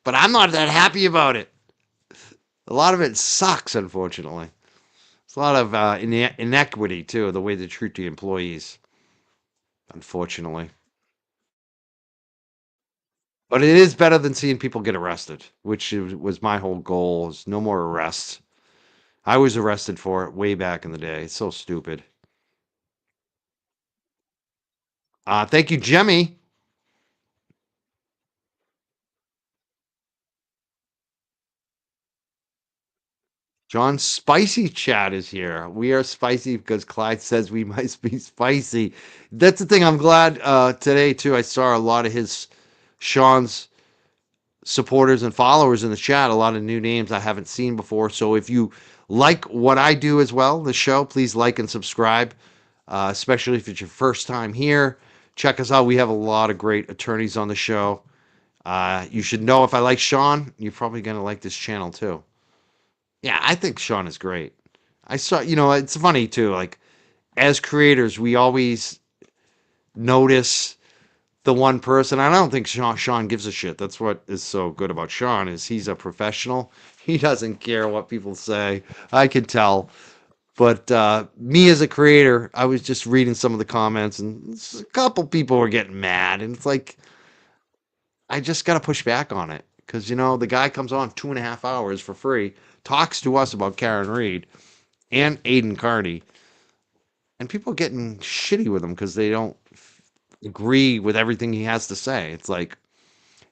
but I'm not that happy about it. A lot of it sucks, unfortunately. It's a lot of inequity, too, the way they treat the employees, unfortunately. But it is better than seeing people get arrested, which was my whole goal, is no more arrests. I was arrested for it way back in the day. It's so stupid. Thank you, Jemmy. John Spicy Chat is here. We are spicy because Clyde says we must be spicy. That's the thing. I'm glad today, too. I saw a lot of Sean's supporters and followers in the chat, a lot of new names I haven't seen before. So if you like what I do as well, the show, please like and subscribe, especially if it's your first time here. Check us out. We have a lot of great attorneys on the show. You should know if I like Sean, you're probably going to like this channel too. Yeah, I think Sean is great. I saw, it's funny too. Like, as creators, we always notice the one person. I don't think Sean gives a shit. That's what is so good about Sean is he's a professional. He doesn't care what people say. I can tell. But me as a creator, I was just reading some of the comments, and a couple people were getting mad, and it's like I just got to push back on it because the guy comes on 2.5 hours for free, talks to us about Karen Reed and Aiden Carney, and people are getting shitty with him because they don't agree with everything he has to say. It's like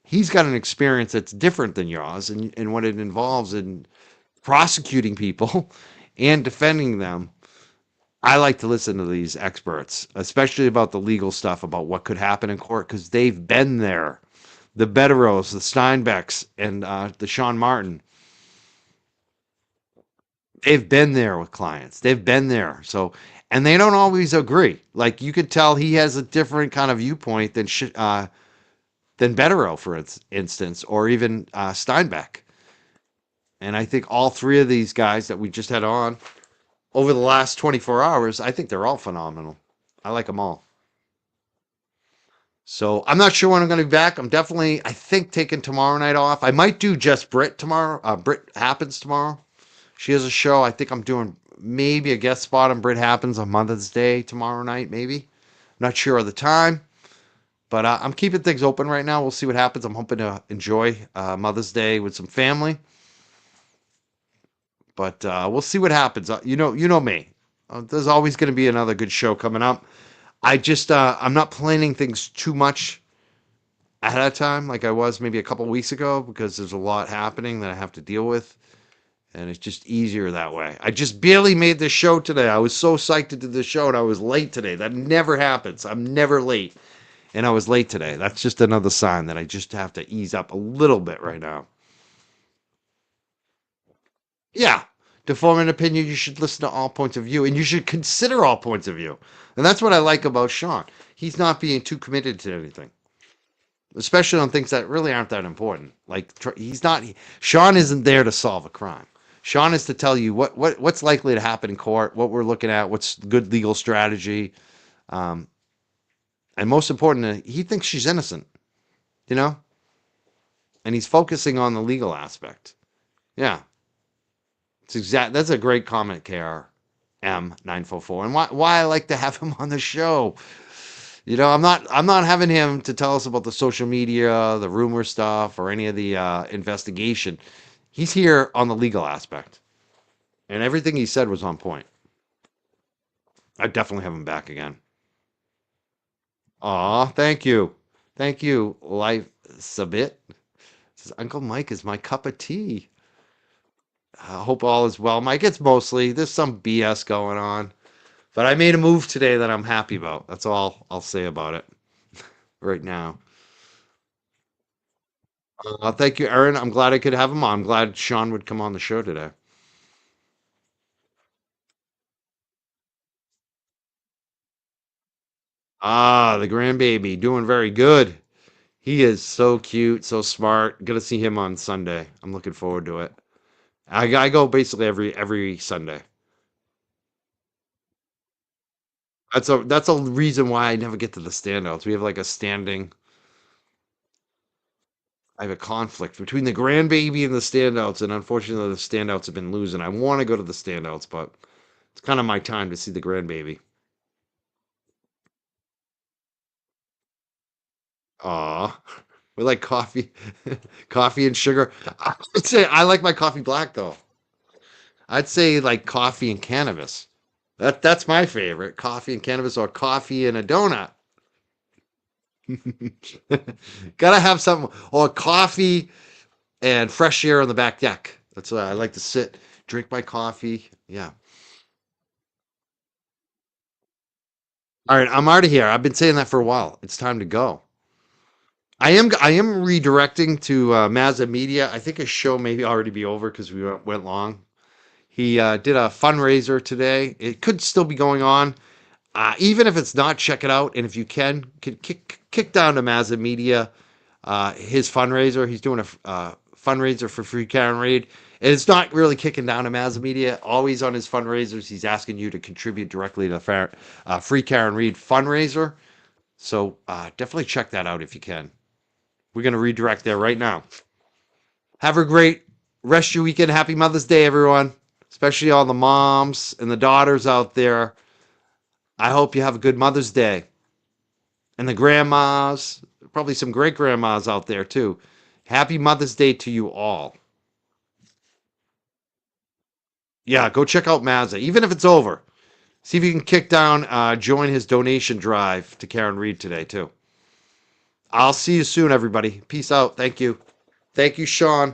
he's got an experience that's different than yours and what it involves in prosecuting people and defending them. I like to listen to these experts, especially about the legal stuff about what could happen in court because they've been there. The Betteros, the Steinbecks, and the Sean Martin. They've been there with clients. They've been there. So, and they don't always agree. Like you could tell he has a different kind of viewpoint than Betterow, for instance, or even Steinbeck. And I think all three of these guys that we just had on over the last 24 hours, I think they're all phenomenal. I like them all. So I'm not sure when I'm going to be back. I'm definitely, I think, taking tomorrow night off. I might do just Brit tomorrow. Brit Happens tomorrow. She has a show. I think I'm doing maybe a guest spot on Brit Happens on Mother's Day tomorrow night, maybe. Not sure of the time. But I'm keeping things open right now. We'll see what happens. I'm hoping to enjoy Mother's Day with some family. But we'll see what happens. You know me. There's always going to be another good show coming up. I'm not planning things too much ahead of time like I was maybe a couple weeks ago because there's a lot happening that I have to deal with. And it's just easier that way. I just barely made this show today. I was so psyched to do the show and I was late today. That never happens. I'm never late. And I was late today. That's just another sign that I just have to ease up a little bit right now. Yeah. To form an opinion, you should listen to all points of view and you should consider all points of view. And that's what I like about Sean. He's not being too committed to anything, especially on things that really aren't that important. Like he's not. Sean isn't there to solve a crime. Sean is to tell you what's likely to happen in court, what we're looking at, what's good legal strategy, um, and most important, he thinks she's innocent. You know, and he's focusing on the legal aspect. Yeah, it's exact. That's a great comment, KR M944, and why I like to have him on the show. You know, I'm not having him to tell us about the social media, the rumor stuff, or any of the investigation. He's here on the legal aspect, and everything he said was on point. I definitely have him back again. Aw, thank you, Life Sabit. Says Uncle Mike is my cup of tea. I hope all is well, Mike. It's mostly there's some BS going on, but I made a move today that I'm happy about. That's all I'll say about it right now. Thank you, Aaron. I'm glad I could have him on. I'm glad Sean would come on the show today. Ah, the grandbaby doing very good. He is so cute, so smart. Gonna see him on Sunday. I'm looking forward to it. I go basically every Sunday. That's a reason why I never get to the standouts. We have like a standing. I have a conflict between the grandbaby and the standouts, and unfortunately, the standouts have been losing. I want to go to the standouts, but it's kind of my time to see the grandbaby. Aw, we like coffee, coffee and sugar. I would say I like my coffee black though. I'd say like coffee and cannabis. That's my favorite. Coffee and cannabis or coffee and a donut. Gotta have something or coffee and fresh air on the back deck. That's why I like to sit, drink my coffee. Yeah. All right, I'm out of here. I've been saying that for a while. It's time to go. I am redirecting to Mazda Media. I think his show may already be over because we went long. He did a fundraiser today. It could still be going on. Even if it's not, check it out. And if you can kick down to Mazda Media, his fundraiser. He's doing a fundraiser for Free Karen Reid. And it's not really kicking down to Mazda Media. Always on his fundraisers, he's asking you to contribute directly to Free Karen Reid fundraiser. So definitely check that out if you can. We're going to redirect there right now. Have a great rest of your weekend. Happy Mother's Day, everyone. Especially all the moms and the daughters out there. I hope you have a good Mother's Day. And the grandmas, probably some great grandmas out there too. Happy Mother's Day to you all. Yeah, go check out Mazza, even if it's over. See if you can kick down, join his donation drive to Karen Reid today too. I'll see you soon, everybody. Peace out. Thank you. Thank you, Sean.